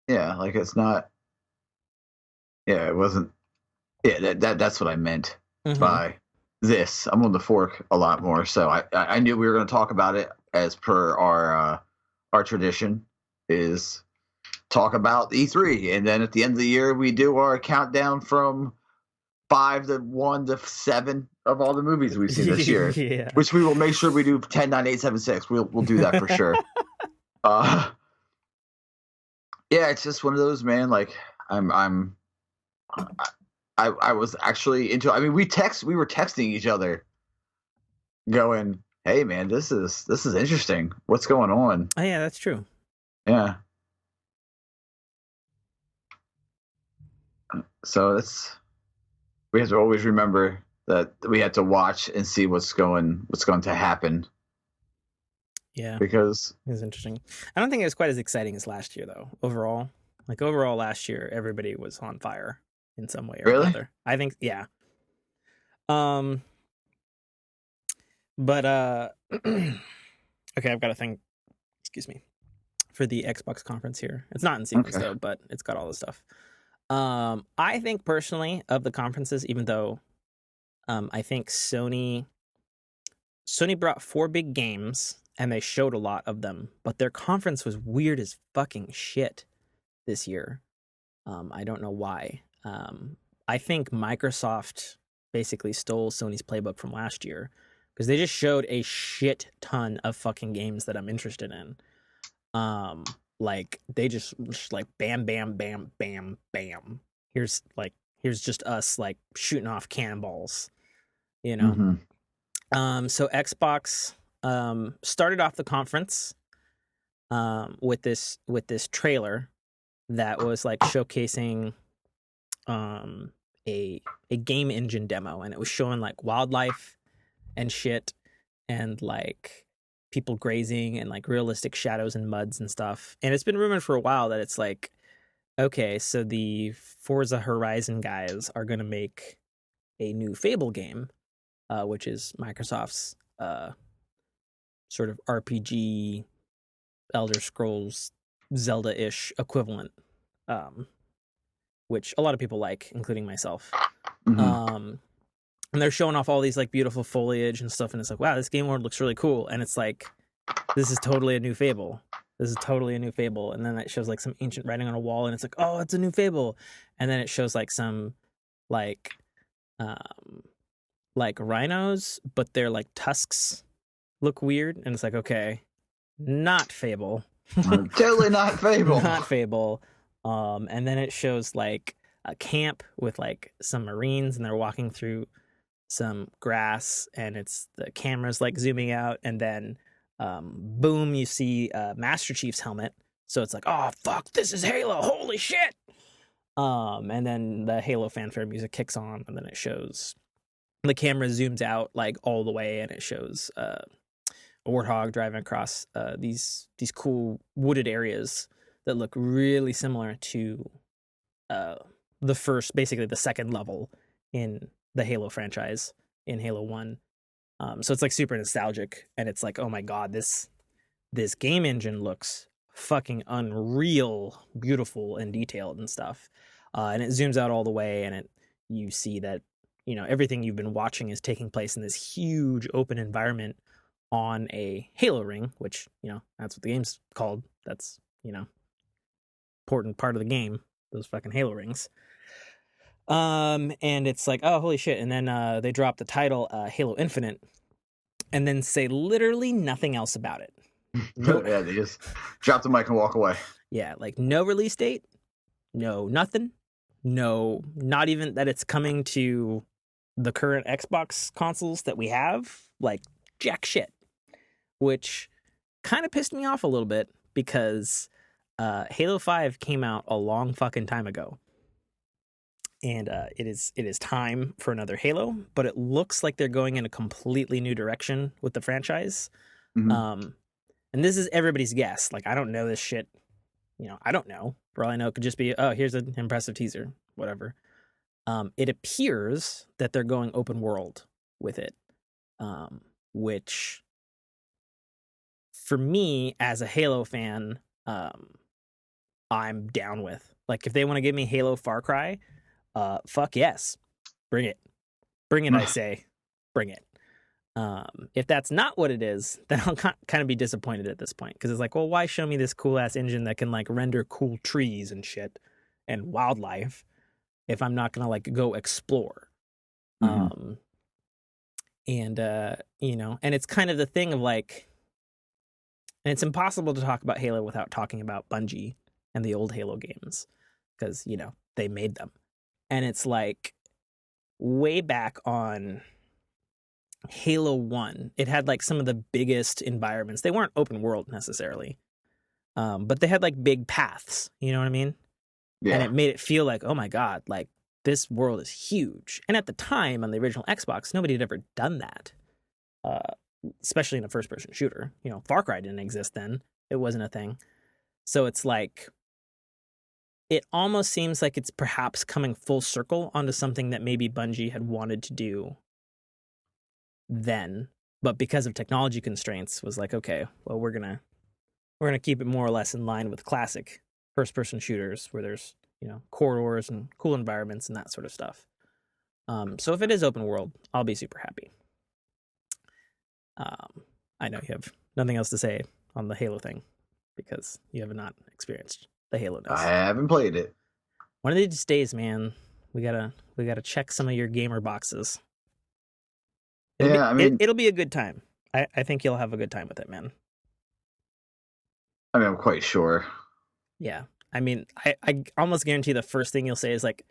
Yeah, like it's not. Yeah, it wasn't. Yeah, that's what I meant by this. I'm on the fork a lot more, so I knew we were going to talk about it as per our tradition is talk about E3, and then at the end of the year we do our countdown from 5 to 1 to 7 of all the movies we've seen this year. Yeah. Which we will make sure we do 10, 9, 8, 7, 6. We'll do that for sure. Yeah, it's just one of those, man. Like I was actually into. I mean, we were texting each other, going, "Hey, man, this is interesting. What's going on?" Oh yeah, that's true. Yeah. So we have to always remember that we have to watch and see what's going to happen. Yeah, because it's interesting. I don't think it was quite as exciting as last year, though. Overall, last year, everybody was on fire in some way or another. I think, yeah. But okay, I've got a thing. Excuse me, for the Xbox conference here. It's not in sequence though, but it's got all the stuff. I think personally of the conferences, even though I think Sony brought 4 big games and they showed a lot of them, but their conference was weird as fucking shit this year. I don't know why. I think Microsoft basically stole Sony's playbook from last year because they just showed a shit ton of fucking games that I'm interested in. Like they just like bam, bam, bam, bam, bam. Here's just us like shooting off cannonballs, you know. So Xbox started off the conference with this trailer that was like showcasing a game engine demo, and it was showing like wildlife and shit and like people grazing and like realistic shadows and muds and stuff. And it's been rumored for a while that it's like, okay, so the Forza Horizon guys are going to make a new Fable game, which is Microsoft's sort of RPG, Elder Scrolls, Zelda-ish equivalent, which a lot of people like, including myself. And they're showing off all these like beautiful foliage and stuff, and it's like, wow, this game world looks really cool. And it's like, this is totally a new Fable. And then it shows like some ancient writing on a wall, and it's like, oh, it's a new Fable. And then it shows like some like rhinos, but their like tusks look weird, and it's like, okay, not Fable. Totally not Fable. Not Fable. And then it shows like a camp with like some Marines, and they're walking through some grass, and it's the camera's like zooming out, and then boom, you see Master Chief's helmet. So it's like, oh fuck, this is Halo, holy shit. And then the Halo fanfare music kicks on, and then it shows the camera zooms out like all the way, and it shows a warthog driving across these cool wooded areas that look really similar to the first, basically the second level in the Halo franchise in Halo 1. So it's like super nostalgic, and it's like, oh my god, this game engine looks fucking unreal, beautiful and detailed and stuff. And it zooms out all the way, and you see that, you know, everything you've been watching is taking place in this huge open environment on a Halo ring, which, you know, that's what the game's called. That's, you know, important part of the game, those fucking Halo rings. And it's like, oh, holy shit. And then they drop the title Halo Infinite, and then say literally nothing else about it. No, yeah, they just drop the mic and walk away. Yeah, like no release date, no nothing, no, not even that it's coming to the current Xbox consoles that we have, like jack shit, which kind of pissed me off a little bit, because Halo 5 came out a long fucking time ago. And it is time for another Halo, but it looks like they're going in a completely new direction with the franchise. Mm-hmm. And this is everybody's guess. Like, I don't know this shit. You know, I don't know. For all I know, it could just be, oh, here's an impressive teaser, whatever. It appears that they're going open world with it, which, for me, as a Halo fan, I'm down with. Like, if they want to give me Halo Far Cry, fuck yes, bring it, I say, bring it. If that's not what it is, then I'll kind of be disappointed at this point, because it's like, well, why show me this cool ass engine that can like render cool trees and shit and wildlife if I'm not gonna like go explore? Mm-hmm. You know, and it's kind of the thing of like, and it's impossible to talk about Halo without talking about Bungie and the old Halo games, because, you know, they made them. And it's like, way back on Halo 1, it had like some of the biggest environments. They weren't open world necessarily, but they had like big paths, you know what I mean? Yeah. And it made it feel like, oh my god, like this world is huge. And at the time, on the original Xbox, nobody had ever done that, especially in a first-person shooter. You know, Far Cry didn't exist then. It wasn't a thing. So it's like, it almost seems like it's perhaps coming full circle onto something that maybe Bungie had wanted to do then, but because of technology constraints was like, okay, well, we're gonna keep it more or less in line with classic first-person shooters, where there's, you know, corridors and cool environments and that sort of stuff. So if it is open world, I'll be super happy. I know you have nothing else to say on the Halo thing, because you have not experienced the Halo. I haven't played it. One of these days, man, we gotta check some of your gamer boxes. It'll be a good time. I think you'll have a good time with it, man. I mean, I'm quite sure. Yeah. I mean, I almost guarantee the first thing you'll say is like,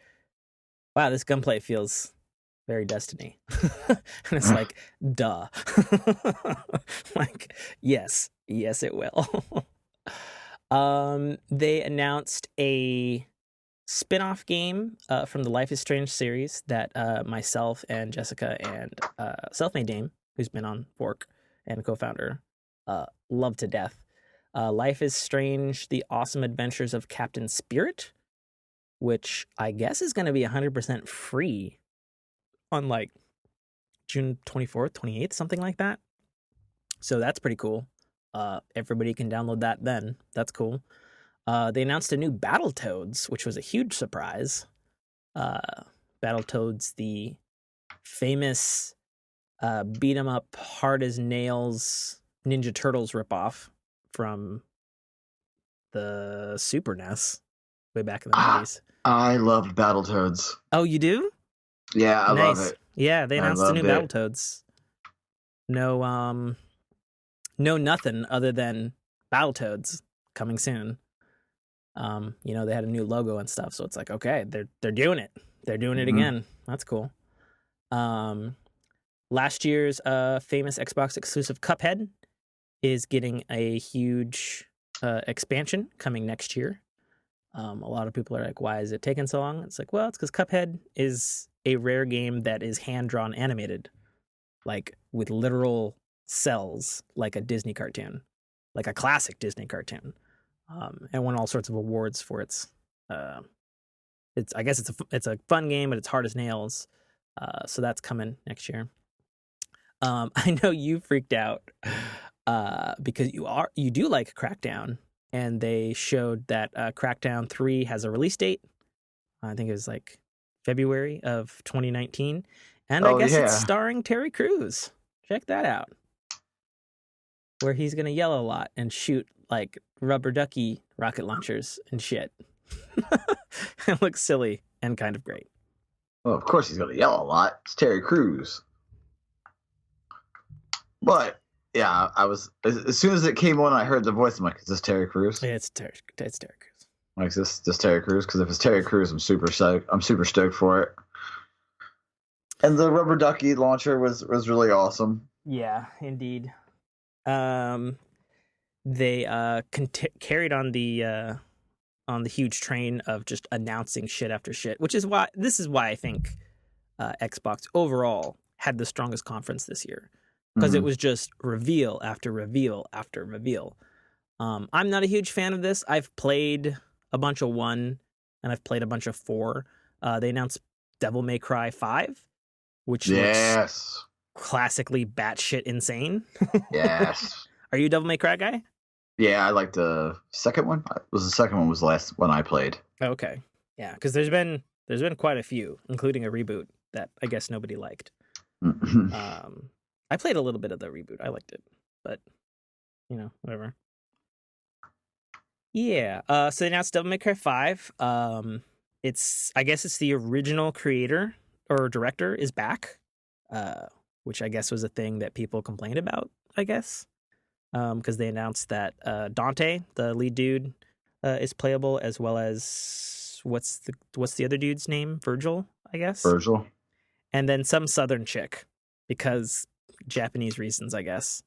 wow, this gunplay feels very Destiny. And it's like, duh. Like, yes, it will. They announced a spin-off game from the Life is Strange series that myself and Jessica and Selfmade Dame, who's been on Fork and co-founder, love to death. Life is Strange: The Awesome Adventures of Captain Spirit, which I guess is going to be 100% free on like June 24th, 28th, something like that. So that's pretty cool. Everybody can download that then. That's cool. They announced a new Battletoads, which was a huge surprise. Battletoads, the famous beat 'em up, hard as nails Ninja Turtles ripoff from the Super NES way back in the 90s. I loved Battletoads. Oh, you do? Yeah, I love it. Yeah, they announced a new Battletoads. No, no nothing other than Battletoads coming soon. They had a new logo and stuff, so it's like, okay, they're doing it. They're doing it again. That's cool. Last year's famous Xbox exclusive Cuphead is getting a huge expansion coming next year. A lot of people are like, why is it taking so long? It's like, well, it's because Cuphead is a rare game that is hand-drawn animated, like with literal cells, like a Disney cartoon, like a classic Disney cartoon, and won all sorts of awards for its. I guess it's a fun game, but it's hard as nails. So that's coming next year. I know you freaked out because you do like Crackdown, and they showed that Crackdown 3 has a release date. I think it was like February of 2019, and I guess it's starring Terry Crews. Check that out, where he's gonna yell a lot and shoot like rubber ducky rocket launchers and shit. It looks silly and kind of great. Well, of course he's gonna yell a lot. It's Terry Crews. But yeah, I was as soon as it came on, I heard the voice. I'm like, "Is this Terry Crews?" Yeah, it's Terry Crews. Like, is this Terry Crews? Because if it's Terry Crews, I'm super stoked. I'm super stoked for it. And the rubber ducky launcher was really awesome. Yeah, indeed. They carried on the huge train of just announcing shit after shit, which is why I think Xbox overall had the strongest conference this year, because it was just reveal after reveal after reveal. I'm not a huge fan of this. I've played a bunch of 1 and I've played a bunch of 4. They announced Devil May Cry 5, which looks classically batshit insane. Yes. Are you a Devil May Cry guy? Yeah, I like the second one. The second one was the last one I played. Okay. Yeah, because there's been quite a few, including a reboot that I guess nobody liked. I played a little bit of the reboot. I liked it, but whatever. Yeah. So they announced Devil May Cry 5. I guess it's the original creator or director is back, which I guess was a thing that people complained about, I guess. Because they announced that Dante, the lead dude, is playable, as well as what's the other dude's name? Virgil, I guess. Virgil. And then some southern chick, because Japanese reasons, I guess.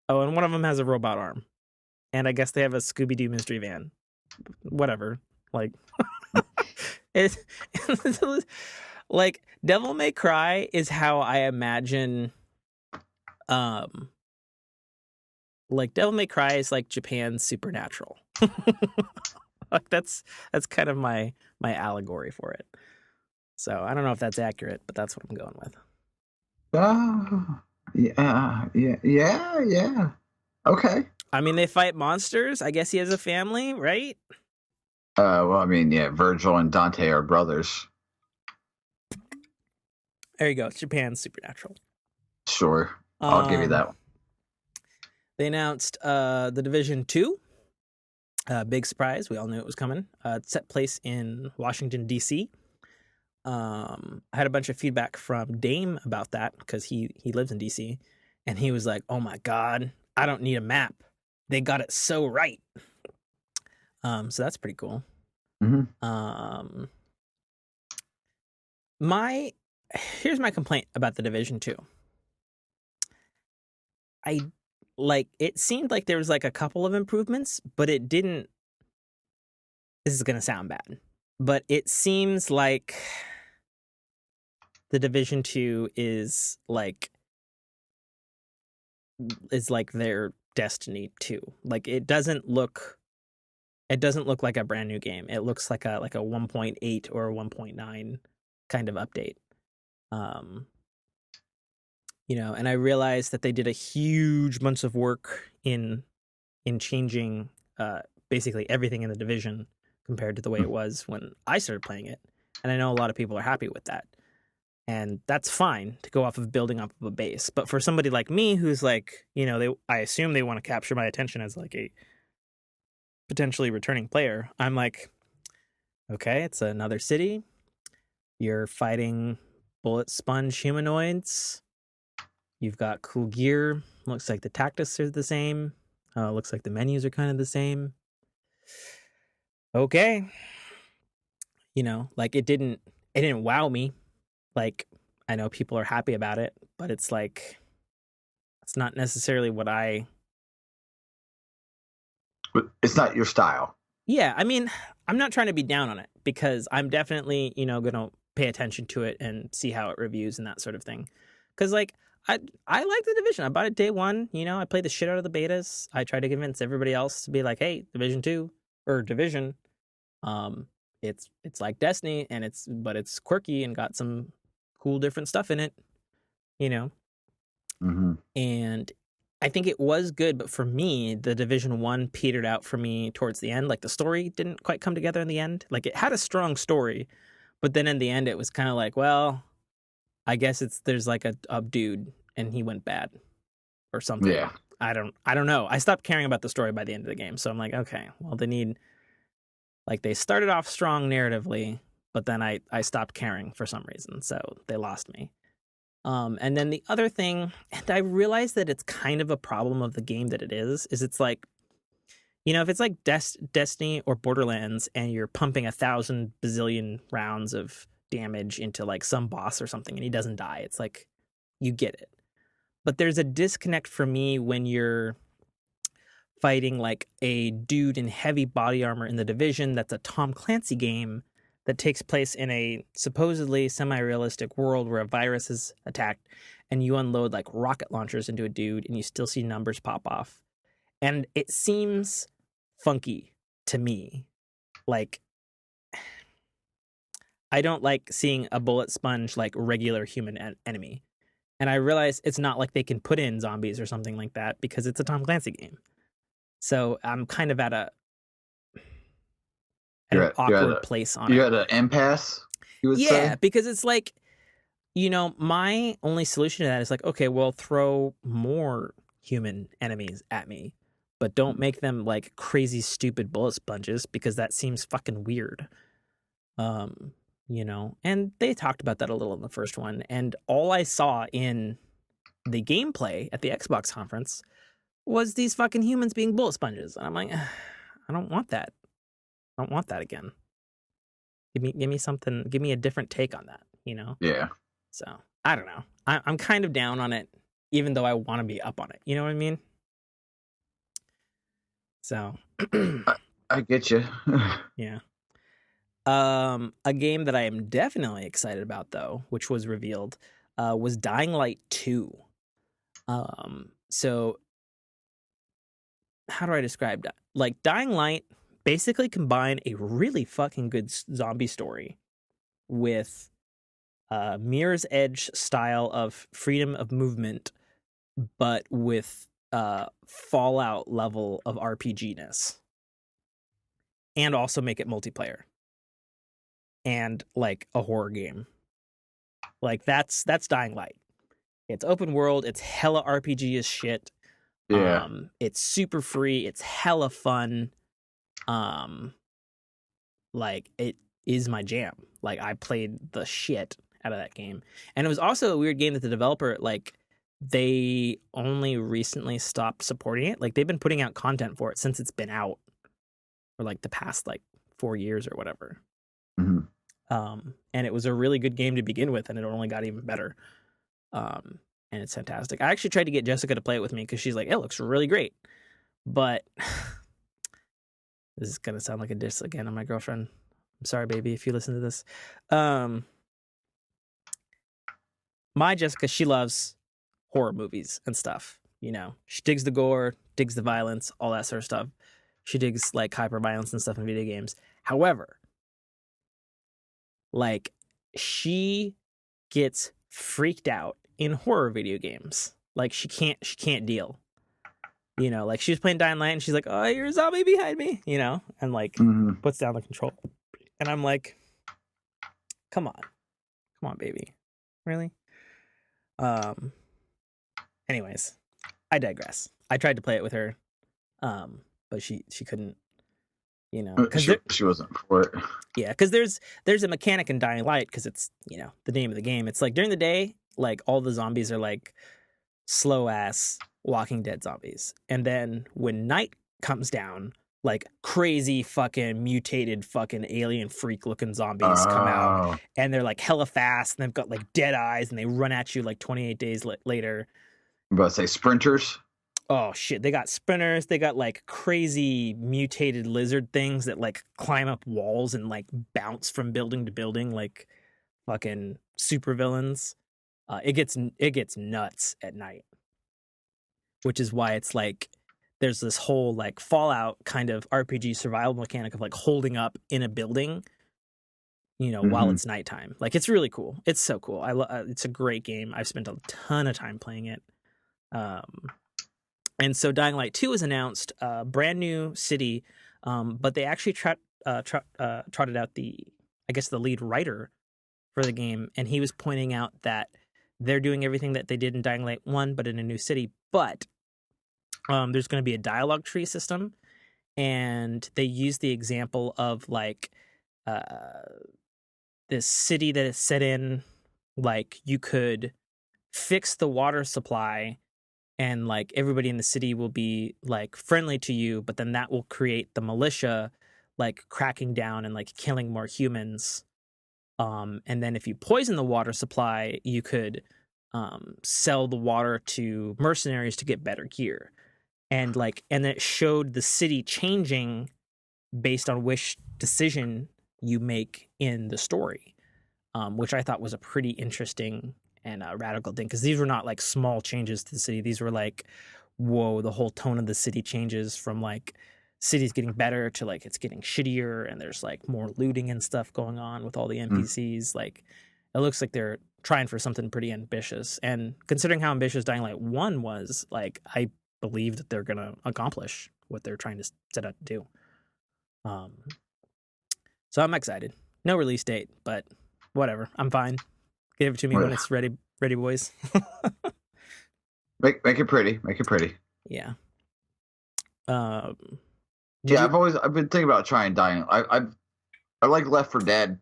Oh, and one of them has a robot arm. And I guess they have a Scooby-Doo mystery van. Whatever. Like, it's like Devil May Cry is how I imagine. Like Devil May Cry is like Japan's Supernatural. Like that's kind of my allegory for it. So I don't know if that's accurate, but that's what I'm going with. Yeah. Okay. I mean, they fight monsters. I guess he has a family, right? Well, I mean, yeah, Virgil and Dante are brothers. There you go. It's Japan's Supernatural. Sure. I'll give you that one. They announced The Division 2. Big surprise. We all knew it was coming. It set place in Washington, D.C. I had a bunch of feedback from Dame about that because he lives in D.C. And he was like, oh my God, I don't need a map. They got it so right. So that's pretty cool. Here's my complaint about The Division 2. It seemed like there was like a couple of improvements, but it didn't. This is gonna sound bad, but it seems like The Division 2 is like their Destiny 2. Like it doesn't look like a brand new game. It looks like a 1.8 or a 1.9 kind of update. And I realized that they did a huge bunch of work in changing basically everything in The Division compared to the way it was when I started playing it. And I know a lot of people are happy with that. And that's fine to go off of building up a base. But for somebody like me who's like, I assume they want to capture my attention as like a potentially returning player, I'm like, okay, it's another city. You're fighting bullet sponge humanoids. You've got cool gear. Looks like the tactics are the same. Looks like the menus are kind of the same. okay. Like it didn't wow me. Like I know people are happy about it, but it's like it's not necessarily what It's not your style. Yeah, I mean, I'm not trying to be down on it because I'm definitely, going to pay attention to it and see how it reviews and that sort of thing. Cuz like I like the Division. I bought it day 1, I played the shit out of the betas. I tried to convince everybody else to be like, "Hey, Division 2 or Division um it's like Destiny and it's quirky and got some cool different stuff in it, you know." Mm-hmm. And I think it was good, but for me, the Division 1 petered out for me towards the end. Like the story didn't quite come together in the end. Like it had a strong story, but then in the end it was kind of like, well, I guess there's like a dude and he went bad or something. Yeah. I don't know. I stopped caring about the story by the end of the game. So I'm like, okay, well they started off strong narratively, but then I stopped caring for some reason. So they lost me. And then the other thing, and I realize that it's kind of a problem of the game that it is it's like, if it's like Destiny or Borderlands and you're pumping 1,000 bazillion rounds of damage into like some boss or something and he doesn't die, it's like, you get it. But there's a disconnect for me when you're fighting like a dude in heavy body armor in the Division that's a Tom Clancy game that takes place in a supposedly semi-realistic world where a virus is attacked and you unload like rocket launchers into a dude and you still see numbers pop off. And it seems funky to me. Like, I don't like seeing a bullet sponge like regular human enemy. And I realize it's not like they can put in zombies or something like that because it's a Tom Clancy game. So I'm kind of at an awkward place on it. You're at an impasse, you would say? Yeah, because it's like, my only solution to that is like, okay, well, throw more human enemies at me, but don't make them like crazy, stupid bullet sponges because that seems fucking weird. And they talked about that a little in the first one. And all I saw in the gameplay at the Xbox conference was these fucking humans being bullet sponges. And I'm like, I don't want that. I don't want that again. Give me something. Give me a different take on that. Yeah. So I don't know. I'm kind of down on it, even though I want to be up on it. You know what I mean? So I get you. yeah. A game that I am definitely excited about, though, which was revealed, was Dying Light 2. So how do I describe that? Like Dying Light basically combined a really fucking good zombie story with Mirror's Edge style of freedom of movement, but with Fallout level of RPG-ness, and also make it multiplayer and like a horror game. Like that's Dying Light. It's open world. It's hella RPG as shit. Yeah. It's super free. It's hella fun. Like it is my jam. Like I played the shit out of that game. And it was also a weird game that the developer, like, they only recently stopped supporting it. Like they've been putting out content for it since it's been out for like the past like 4 years or whatever. Mm-hmm. And it was a really good game to begin with, and it only got even better. And it's fantastic. I actually tried to get Jessica to play it with me because she's like, it looks really great. But this is gonna sound like a diss again on my girlfriend. I'm sorry, baby, if you listen to this. My Jessica, she loves horror movies and stuff. She digs the gore, digs the violence, all that sort of stuff. She digs like hyper violence and stuff in video games. However, like, she gets freaked out in horror video games. Like she can't deal. Like she was playing Dying Light and she's like, oh, you're a zombie behind me, and like puts down the control. And I'm like, come on, baby. Really? Anyways, I digress. I tried to play it with her, but she couldn't, because she wasn't for it. Yeah, because there's a mechanic in Dying Light, because it's, the name of the game. It's like during the day, like all the zombies are like slow ass Walking Dead zombies, and then when night comes down, like crazy fucking mutated fucking alien freak looking zombies come out, and they're like hella fast, and they've got like dead eyes, and they run at you like 28 days later. I'm about to say sprinters. Oh shit, they got sprinters, they got like crazy mutated lizard things that like climb up walls and like bounce from building to building like fucking supervillains. It gets nuts at night, which is why it's like there's this whole like Fallout kind of RPG survival mechanic of like holding up in a building, you know, while it's nighttime. Like it's really cool. It's so cool. It's a great game. I've spent a ton of time playing it. And so Dying Light 2 was announced, brand new city, but they actually trotted out the lead writer for the game, and he was pointing out that they're doing everything that they did in Dying Light 1, but in a new city. But there's going to be a dialogue tree system, and they use the example of like this city that is set in, like you could fix the water supply and like everybody in the city will be like friendly to you, but then that will create the militia like cracking down and like killing more humans. And then if you poison the water supply, you could sell the water to mercenaries to get better gear. And it showed the city changing based on which decision you make in the story, which I thought was a pretty interesting and radical thing, because these were not like small changes to the city. These were like, whoa, the whole tone of the city changes from like city's getting better to like it's getting shittier, and there's like more looting and stuff going on with all the NPCs. Like it looks like they're trying for something pretty ambitious, and considering how ambitious Dying Light 1 was, like I believe that they're gonna accomplish what they're trying to set out to do. So I'm excited. No release date, but whatever, I'm fine. Give it to me when it's ready, boys. Make it pretty. Make it pretty. Yeah. I've been thinking about trying Dying. I like Left 4 Dead.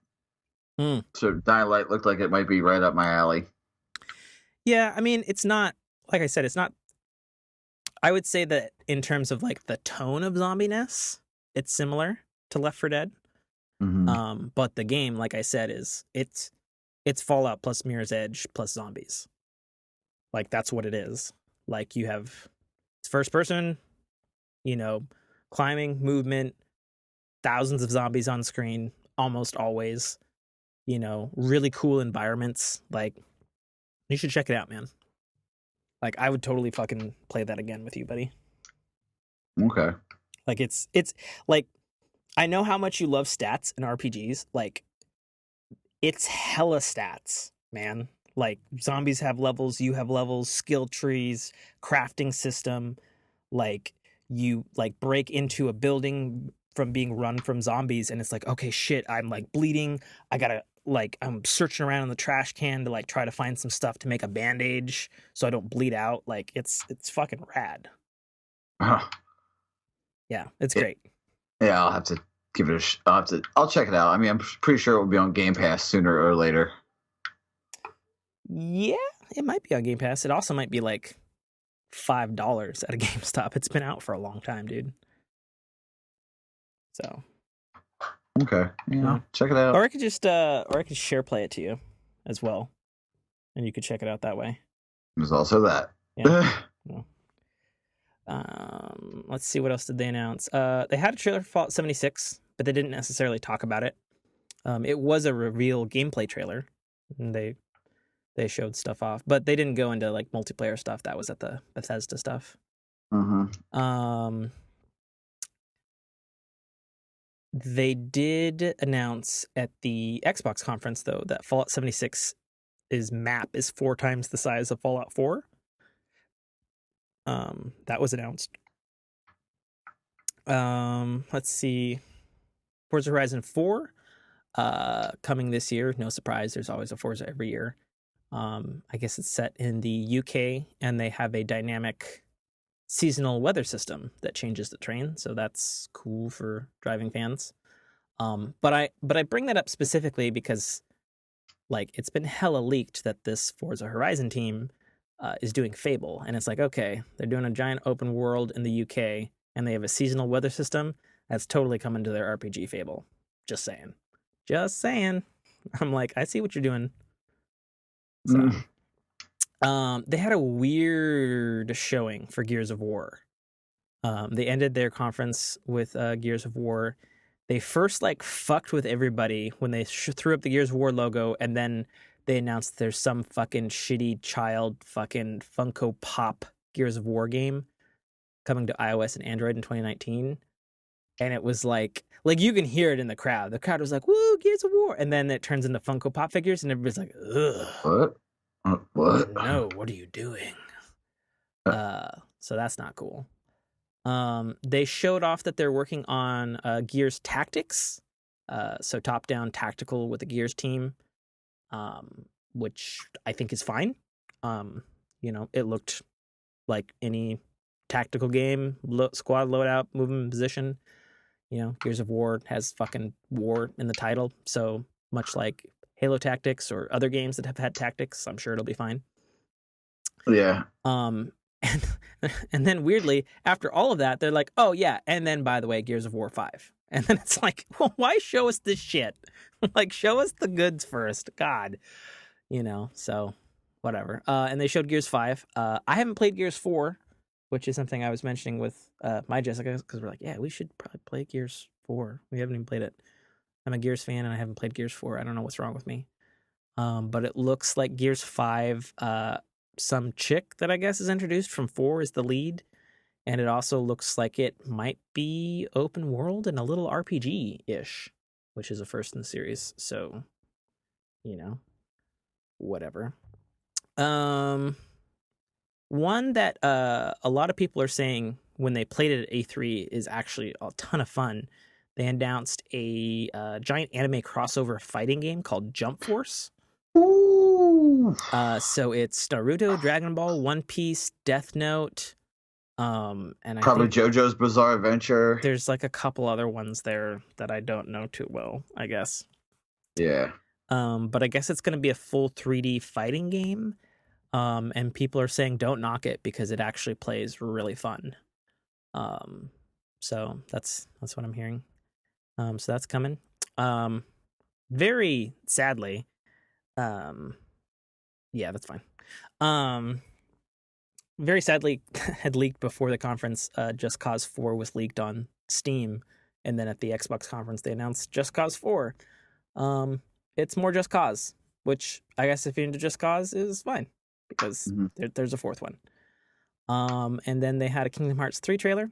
So Dying Light looked like it might be right up my alley. Yeah, I mean, it's not, like I said, it's not. I would say that in terms of like the tone of zombiness, it's similar to Left 4 Dead. But the game, like I said, it's Fallout plus Mirror's Edge plus zombies. Like that's what it is. Like you have, it's first person, you know, climbing, movement, thousands of zombies on screen, almost always, you know, really cool environments. Like you should check it out, man. Like I would totally fucking play that again with you, buddy. Okay. Like it's like, I know how much you love stats in RPGs. Like it's hella stats, man. Like zombies have levels, you have levels, skill trees, crafting system. Like you like break into a building from being run from zombies, and it's like, okay, shit, I'm like bleeding. I gotta like, I'm searching around in the trash can to like try to find some stuff to make a bandage so I don't bleed out. Like it's fucking rad. Yeah, it's great. Yeah, I'll have to give it I'll check it out. I mean, I'm pretty sure it will be on Game Pass sooner or later. Yeah, it might be on Game Pass. It also might be like $5 at a GameStop. It's been out for a long time, dude. So okay, yeah, check it out. Or I could share play it to you as well, and you could check it out that way. There's also that. Yeah. Let's see, what else did they announce? They had a trailer for Fallout 76, but they didn't necessarily talk about it. It was a reveal gameplay trailer, and they showed stuff off, but they didn't go into like multiplayer stuff. That was at the Bethesda stuff. They did announce at the Xbox conference, though, that Fallout 76's map is 4 times the size of Fallout 4. That was announced. Let's see. Forza Horizon 4 coming this year. No surprise, there's always a Forza every year. I guess it's set in the UK, and they have a dynamic seasonal weather system that changes the terrain, so that's cool for driving fans. But I bring that up specifically because like it's been hella leaked that this Forza Horizon team is doing Fable, and it's like, okay, they're doing a giant open world in the UK, and they have a seasonal weather system that's totally coming to their RPG Fable. Just saying. Just saying. I'm like, I see what you're doing. So, they had a weird showing for Gears of War. They ended their conference with Gears of War. They first like fucked with everybody when they threw up the Gears of War logo, and then they announced there's some fucking shitty child fucking Funko Pop Gears of War game coming to iOS and Android in 2019. And it was like you can hear it in the crowd. The crowd was like, "Woo, Gears of War!" And then it turns into Funko Pop figures, and everybody's like, "Ugh, what? No, what are you doing?" So that's not cool. They showed off that they're working on Gears Tactics, so top-down tactical with the Gears team, which I think is fine. It looked like any tactical game, squad loadout, movement in position. Gears of War has fucking war in the title, so much like Halo Tactics or other games that have had tactics, I'm sure it'll be fine. Yeah. And then weirdly, after all of that, they're like, "Oh yeah, and then by the way, Gears of War 5." And then it's like, well, why show us this shit? Like, show us the goods first. God, so whatever. And they showed Gears 5. I haven't played Gears 4, which is something I was mentioning with my Jessica, because we're like, yeah, we should probably play Gears 4. We haven't even played it. I'm a Gears fan, and I haven't played Gears 4. I don't know what's wrong with me. But it looks like Gears 5, some chick that I guess is introduced from 4 is the lead. And it also looks like it might be open world and a little RPG-ish, which is a first in the series. So, whatever. One that a lot of people are saying when they played it at A3 is actually a ton of fun. They announced a giant anime crossover fighting game called Jump Force. Ooh. So it's Naruto, Dragon Ball, One Piece, Death Note, and probably JoJo's Bizarre Adventure. There's like a couple other ones there that I don't know too well, I guess. Yeah. But I guess it's going to be a full 3D fighting game. And people are saying don't knock it because it actually plays really fun. So that's what I'm hearing. So that's coming. Very sadly, yeah, that's fine. Very sadly, had leaked before the conference. Just Cause 4 was leaked on Steam, and then at the Xbox conference they announced Just Cause 4. It's more Just Cause, which I guess if you're into Just Cause is fine, because there's a fourth one. And then they had a Kingdom Hearts 3 trailer,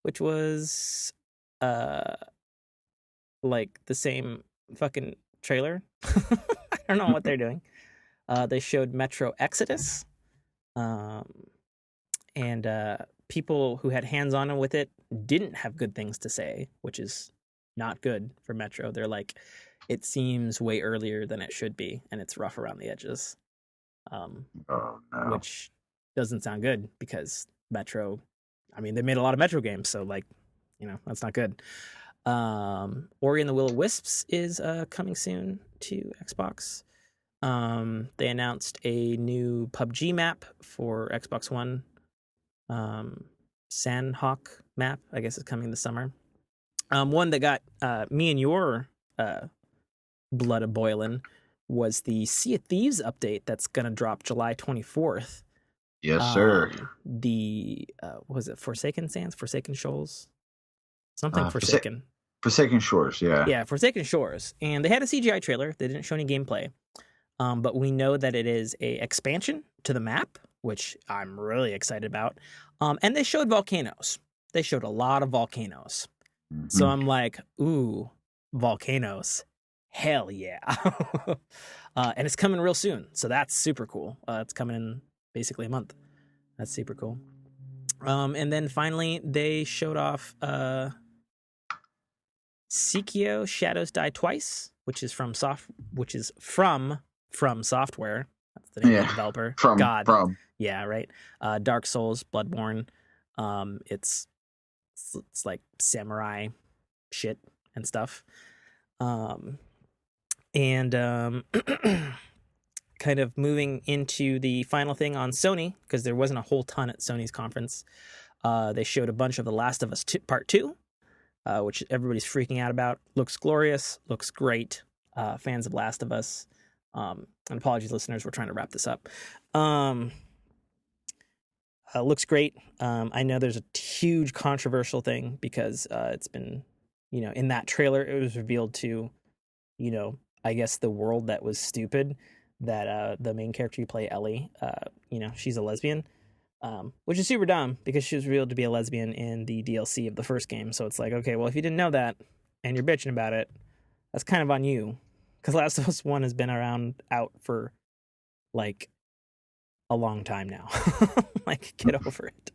which was like the same fucking trailer. I don't know what they're doing. They showed Metro Exodus, and people who had hands-on with it didn't have good things to say, which is not good for Metro. They're like, it seems way earlier than it should be, and it's rough around the edges. Which doesn't sound good because Metro, I mean, they made a lot of Metro games, so like, that's not good. Ori and the Will of Wisps is coming soon to Xbox. They announced a new PUBG map for Xbox One. Sandhawk map, I guess, is coming this summer. One that got me and your blood a boiling was the Sea of Thieves update that's going to drop July 24th. Yes, sir. The, was it Forsaken Sands? Forsaken Shoals? Something Forsaken. Forsaken Shores, yeah. Yeah, Forsaken Shores. And they had a CGI trailer. They didn't show any gameplay. But we know that it is a expansion to the map, which I'm really excited about. And they showed volcanoes. They showed a lot of volcanoes. Mm-hmm. So I'm like, ooh, volcanoes. Hell yeah. And it's coming real soon. So that's super cool. It's coming in basically a month. That's super cool. And then finally, they showed off Sekiro Shadows Die Twice, which is from From Software. That's the name of the developer. From. Yeah, right. Dark Souls, Bloodborne. It's like samurai shit and stuff. Kind of moving into the final thing on Sony, because there wasn't a whole ton at Sony's conference. They showed a bunch of The Last of Us Part 2, which everybody's freaking out about. Looks glorious, looks great. Fans of Last of Us. And apologies, listeners, we're trying to wrap this up. Looks great. I know there's a huge controversial thing because it's been, in that trailer, it was revealed to, I guess the world that was stupid that the main character you play, Ellie, she's a lesbian, which is super dumb because she was revealed to be a lesbian in the DLC of the first game. So it's like, okay, well, if you didn't know that and you're bitching about it, that's kind of on you. Because Last of Us 1 has been out for like a long time now. Like, get over it.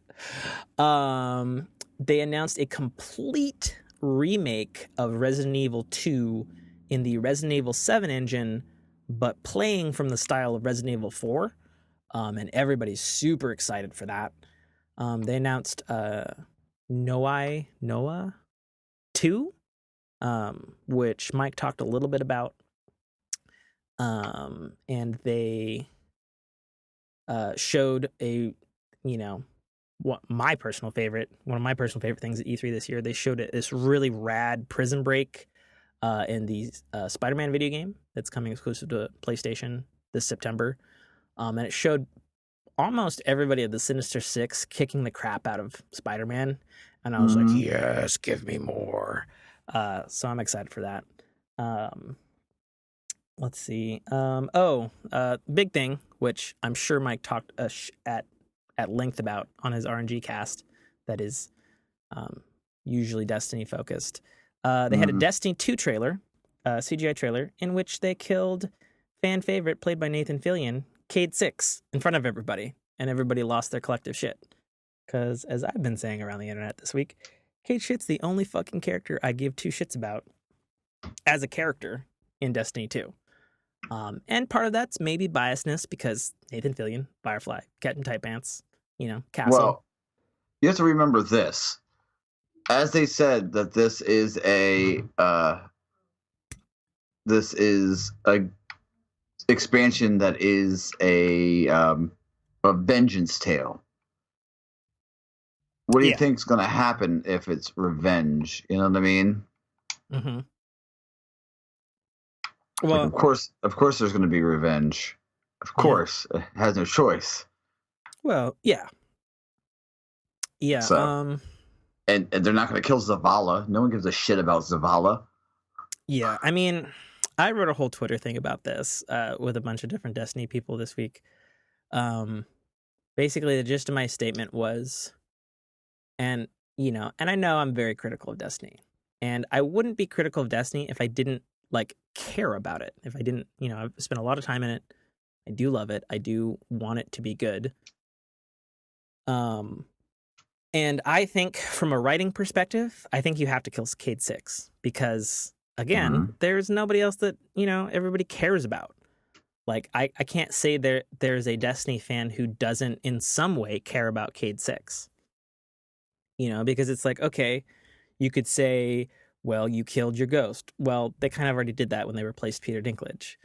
They announced a complete remake of Resident Evil 2 in the Resident Evil 7 engine, but playing from the style of Resident Evil 4. And everybody's super excited for that. They announced Noah 2, which Mike talked a little bit about. And they showed one of my personal favorite things at E3 this year. They showed this really rad prison break in the Spider-Man video game that's coming exclusive to PlayStation this September. And it showed almost everybody at the Sinister Six kicking the crap out of Spider-Man. And I was like, yes, give me more. So I'm excited for that. Let's see. Big thing, which I'm sure Mike talked at length about on his RNG cast, that is usually Destiny focused. They had a Destiny 2 trailer, CGI trailer, in which they killed fan favorite, played by Nathan Fillion, Cade 6, in front of everybody, and everybody lost their collective shit. Because, as I've been saying around the internet this week, Cade Shit's the only fucking character I give two shits about as a character in Destiny 2. And part of that's maybe biasness because Nathan Fillion, Firefly, Cat in Tight Pants, Castle. Well, you have to remember this. As they said that this is a expansion that is a vengeance tale. What do you think's going to happen if it's revenge? You know what I mean? Mm-hmm. Well, like, of course, there's going to be revenge. Of course, it has no choice. Well, yeah. So, and they're not going to kill Zavala. No one gives a shit about Zavala. Yeah, I mean, I wrote a whole Twitter thing about this with a bunch of different Destiny people this week. Basically, the gist of my statement was, and I know I'm very critical of Destiny, and I wouldn't be critical of Destiny if I didn't care about it. If I didn't, I've spent a lot of time in it. I do love it. I do want it to be good. And I think from a writing perspective, I think you have to kill Cade 6 because, again, there's nobody else that, everybody cares about. Like, I can't say there's a Destiny fan who doesn't in some way care about Cade 6. Because it's like, okay, you could say, well, you killed your ghost. Well, they kind of already did that when they replaced Peter Dinklage.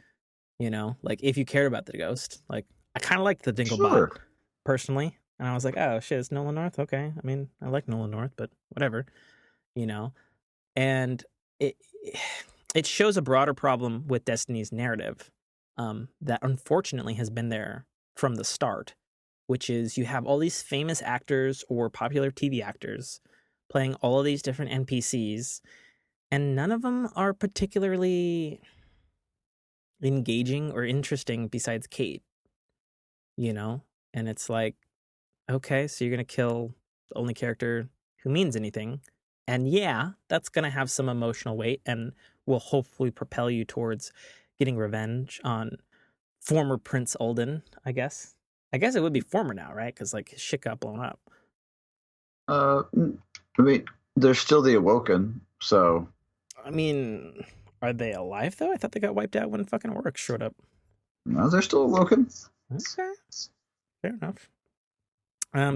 If you cared about the ghost, I kind of liked the Dinklebot personally. And I was like, oh, shit, it's Nolan North? Okay. I mean, I like Nolan North, but whatever, And it shows a broader problem with Destiny's narrative that unfortunately has been there from the start, which is you have all these famous actors or popular TV actors playing all of these different NPCs, and none of them are particularly engaging or interesting besides Cade, And it's like, okay, so you're going to kill the only character who means anything. And yeah, that's going to have some emotional weight and will hopefully propel you towards getting revenge on former Prince Alden, I guess. I guess it would be former now, right? Because his shit got blown up. I mean, they're still the Awoken, so. I mean, are they alive though? I thought they got wiped out when fucking Oryx showed up. No, they're still Awoken. Okay, fair enough.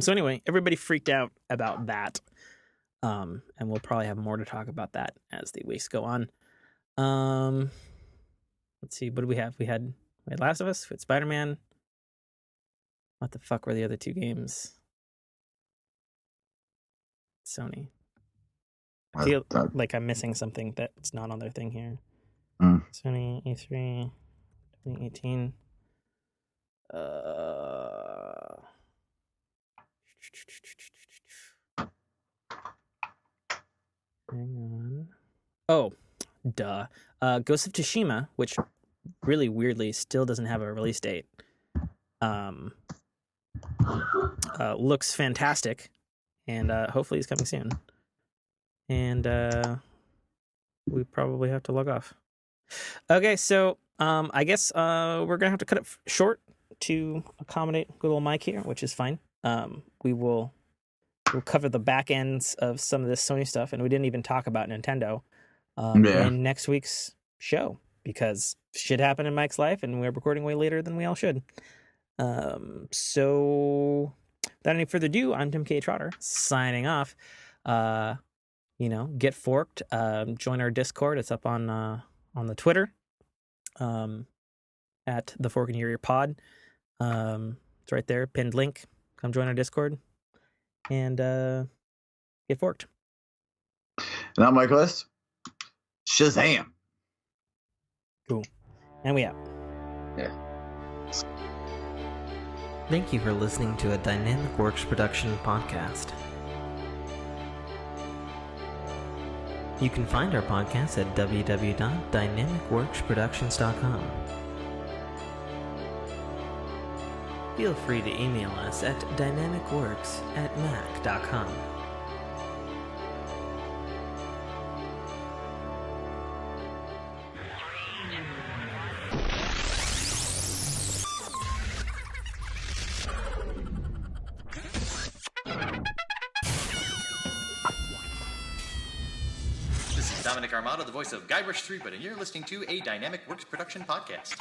So anyway, everybody freaked out about that. And we'll probably have more to talk about that as the weeks go on. Let's see, what do we have? We had Last of Us, we had Spider-Man. What the fuck were the other two games? Sony. I feel like I'm missing something that's not on their thing here. Sony E3 2018. Hang on. Oh, duh. Ghost of Tsushima, which really weirdly still doesn't have a release date, looks fantastic, and hopefully it's coming soon. And we probably have to log off. Okay, so I guess we're gonna have to cut it short to accommodate good old Mike here, which is fine. We'll cover the back ends of some of this Sony stuff, and we didn't even talk about Nintendo in next week's show because shit happened in Mike's life, and we're recording way later than we all should. So without any further ado, I'm Tim K. Trotter signing off. Get forked. Join our Discord. It's up on the Twitter. At the Fork and Your Ear Pod. It's right there, pinned link. Come join our Discord and get forked. And I'm Mike List. Shazam. Cool. And we out. Yeah. Thank you for listening to a Dynamic Works production podcast. You can find our podcast at www.dynamicworksproductions.com. Feel free to email us at dynamicworks@mac.com. Dominic Armato, the voice of Guybrush Threepwood, and you're listening to a Dynamic Works production podcast.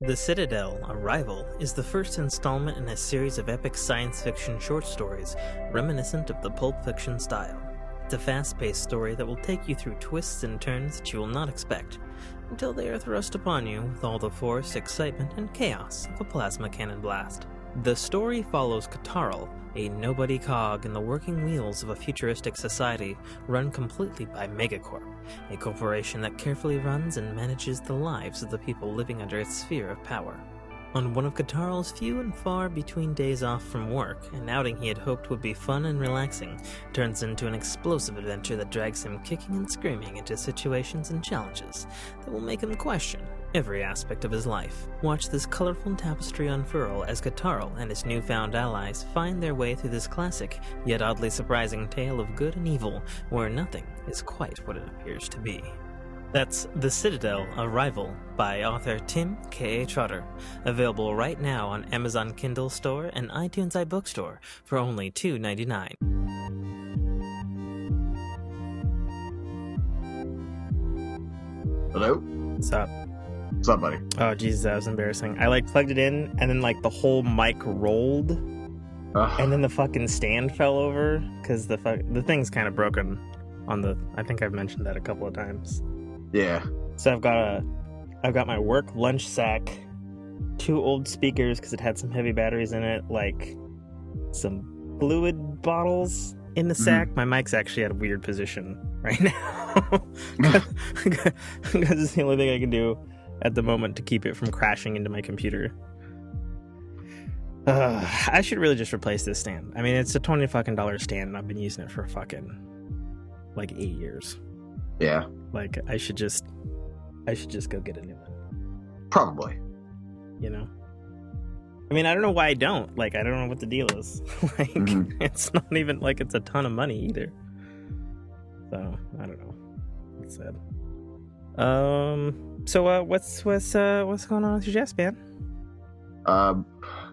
The Citadel, Arrival, is the first installment in a series of epic science fiction short stories reminiscent of the Pulp Fiction style. It's a fast-paced story that will take you through twists and turns that you will not expect, until they are thrust upon you with all the force, excitement, and chaos of a plasma cannon blast. The story follows Katarl, a nobody cog in the working wheels of a futuristic society run completely by Megacorp, a corporation that carefully runs and manages the lives of the people living under its sphere of power. On one of Katarl's few and far between days off from work, an outing he had hoped would be fun and relaxing turns into an explosive adventure that drags him kicking and screaming into situations and challenges that will make him question every aspect of his life. Watch this colorful tapestry unfurl as Katarl and his newfound allies find their way through this classic, yet oddly surprising tale of good and evil, where nothing is quite what it appears to be. That's The Citadel, Arrival by author Tim K. Trotter, available right now on Amazon Kindle Store and iTunes iBookstore for only $2.99. Hello? What's up? What's up, buddy? Oh, Jesus, that was embarrassing. I plugged it in, and then the whole mic rolled, and then the fucking stand fell over, because the thing's kind of broken on the... I think I've mentioned that a couple of times. Yeah. So I've got my work lunch sack, 2 old speakers because it had some heavy batteries in it, some fluid bottles in the sack. My mic's actually at a weird position right now because it's the only thing I can do at the moment to keep it from crashing into my computer. I should really just replace this stand. I mean, it's a $20 stand, and I've been using it for fucking 8 years. Yeah. I should just go get a new one. Probably. I mean, I don't know why I don't. I don't know what the deal is. It's not even it's a ton of money either. So, I don't know. It's sad. So what's going on with your Jess, man?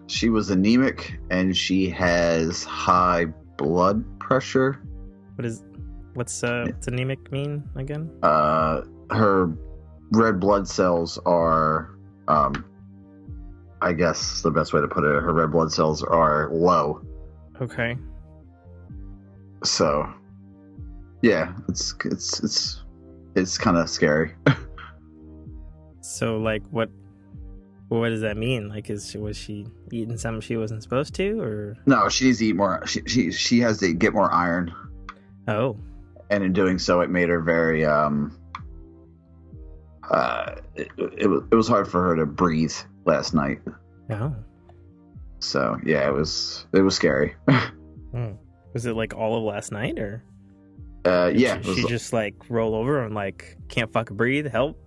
She was anemic and she has high blood pressure. What's anemic mean again? Her red blood cells are, I guess the best way to put it, her red blood cells are low. Okay. So, yeah, it's kind of scary. So, what What does that mean? Like, was she eating something she wasn't supposed to, or? No, she needs to eat more. She has to get more iron. Oh. And in doing so, it made her very it was hard for her to breathe last night. Oh. So yeah, it was scary. Was it like all of last night, or? Yeah. She just like roll over and like can't fucking breathe. Help.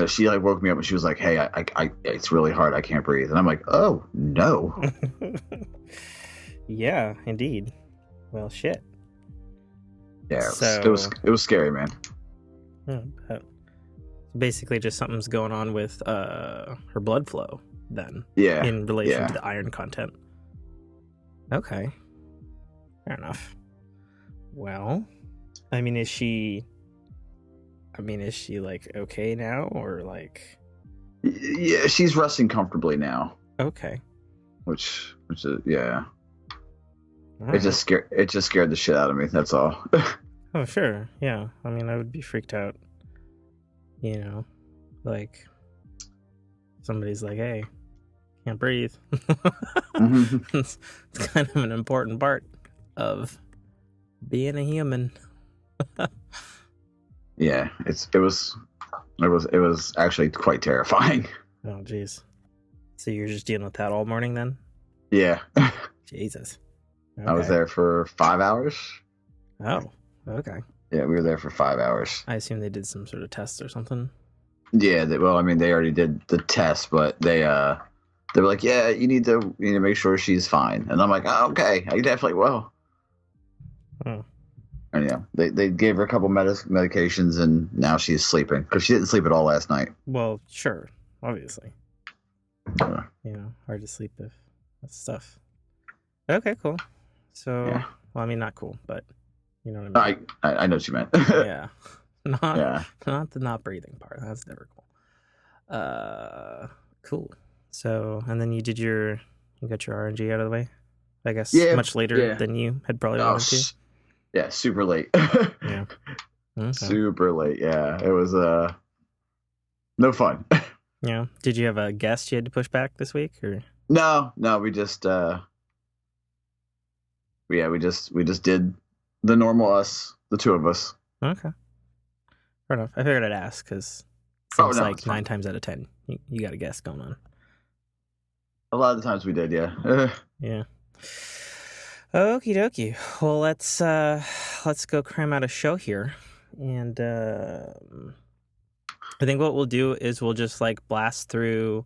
She like woke me up and she was like, "Hey, I it's really hard. I can't breathe." And I'm like, "Oh no." Yeah, indeed. Well, shit. Yeah, it was scary, man. Basically, just something's going on with her blood flow then. Yeah. In relation to the iron content. Okay. Fair enough. Well, I mean, is she like okay now, or like? Yeah, she's resting comfortably now. Okay. Which is yeah. Right. It just scared the shit out of me. That's all. Oh sure, yeah. I mean, I would be freaked out. You know, like somebody's like, "Hey, can't breathe." It's kind of an important part of being a human. Yeah, it was actually quite terrifying. Oh jeez. So you're just dealing with that all morning then? Yeah. Jesus. Okay. I was there for 5 hours. Oh, okay. Yeah, we were there for 5 hours. I assume they did some sort of tests or something. Yeah, they already did the test, but they were like, "Yeah, you need to make sure she's fine." And I'm like, "Oh, okay, I definitely will." Oh. And yeah, they gave her a couple medications, and now she's sleeping because she didn't sleep at all last night. Well, sure, obviously. Yeah. You know, hard to sleep if that's stuff. Okay, cool. So, yeah. Well, I mean, not cool, but you know what I mean. I know what you meant. Yeah. Not the not breathing part. That's never cool. Cool. So, and then you got your RNG out of the way, I guess. Yeah, much later than you had probably wanted to. Yeah, super late. Yeah. Okay. Super late. Yeah, it was no fun. Yeah. Did you have a guest you had to push back this week, or? No, we just we just did the normal us, the two of us. Okay. Fair enough. I figured I'd ask because it seems like 9 times out of 10 you got a guest going on. A lot of the times we did, yeah. Yeah. Okie dokie. Well, let's go cram out a show here, and I think what we'll do is we'll just like blast through,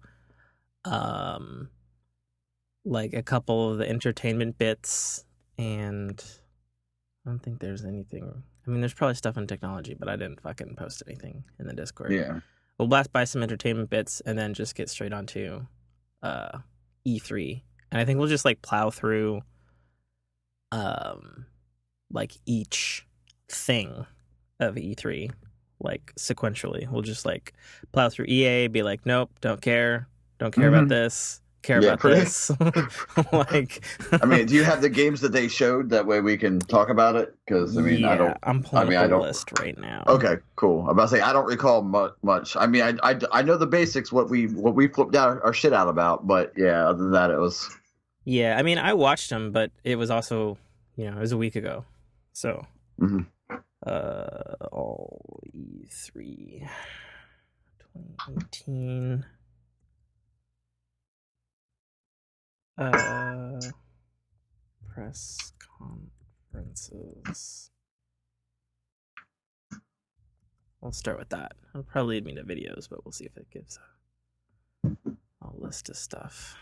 like a couple of the entertainment bits, and I don't think there's anything. I mean, there's probably stuff in technology, but I didn't fucking post anything in the Discord. Yeah. We'll blast by some entertainment bits and then just get straight onto E3. And I think we'll just like plow through like each thing of E3 like sequentially. We'll just like plow through EA, be like, nope, don't care about this. About this. Like, I mean, do you have the games that they showed? That way we can talk about it. Because I'm pulling up the list right now. Okay, cool. I'm about to say I don't recall much. I mean, I know the basics, what we flipped out our shit out about, but yeah, other than that, it was. Yeah, I mean, I watched them, but it was also, it was a week ago, so. All E3 2018. Press conferences. I'll start with that. It'll probably lead me to videos, but we'll see if it gives a list of stuff.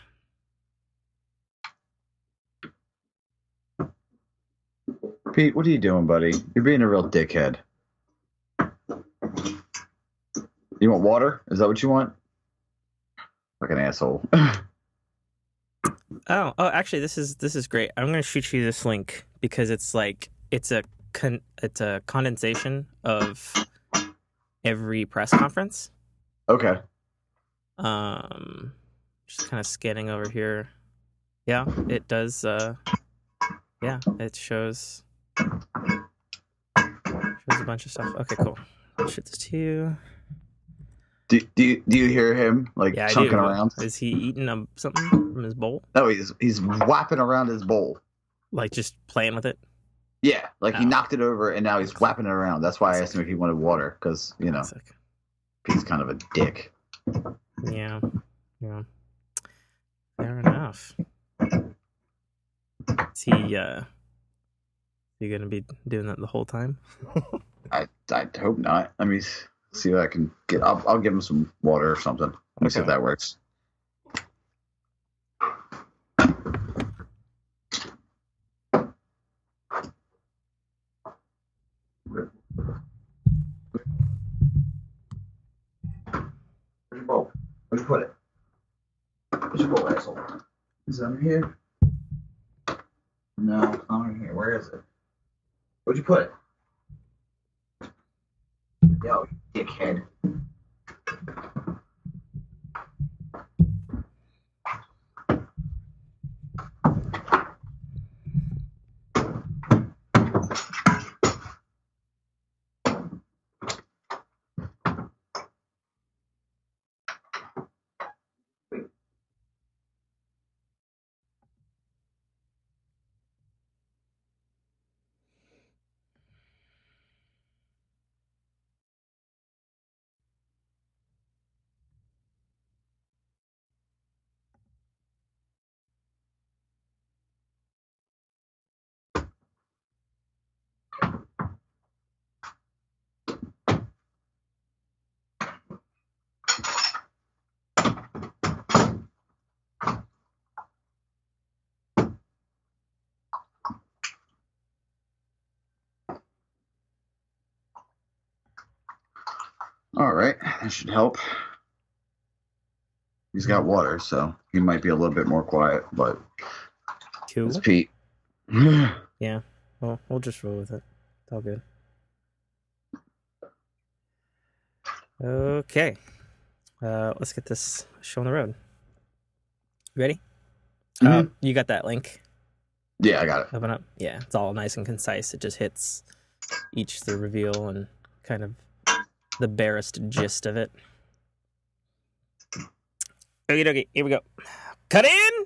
Pete, what are you doing, buddy? You're being a real dickhead. You want water? Is that what you want? Fucking asshole. Oh, actually, this is great. I'm gonna shoot you this link because it's like it's a condensation of every press conference. Okay. Just kind of scanning over here. Yeah, it does. Yeah, it shows a bunch of stuff. Okay, cool. I'll shoot this to you. Do you hear him like Yeah, I chunking do. around? Is he eating something from his bowl? No, he's whapping around his bowl. Like just playing with it? Yeah, like he knocked it over and now he's whapping it around. That's why I asked him if he wanted water, because he's kind of a dick. Yeah. Fair enough. Is he gonna be doing that the whole time? I hope not. Let me see what I can get. I'll give him some water or something. Let me see if that works. Where's your bowl? Where'd you put it? Where's your bowl, asshole? Is it under here? No, it's not under here. Where is it? Where'd you put it? Yo, dickhead. All right, that should help. He's got water, so he might be a little bit more quiet, but cool. It's Pete. Yeah, well, we'll just roll with it. It's all good. Okay. Let's get this show on the road. Ready? You got that link? Yeah, I got it. Open up. Yeah, it's all nice and concise. It just hits the reveal and kind of the barest gist of it. Okie dokie, here we go. Cut in!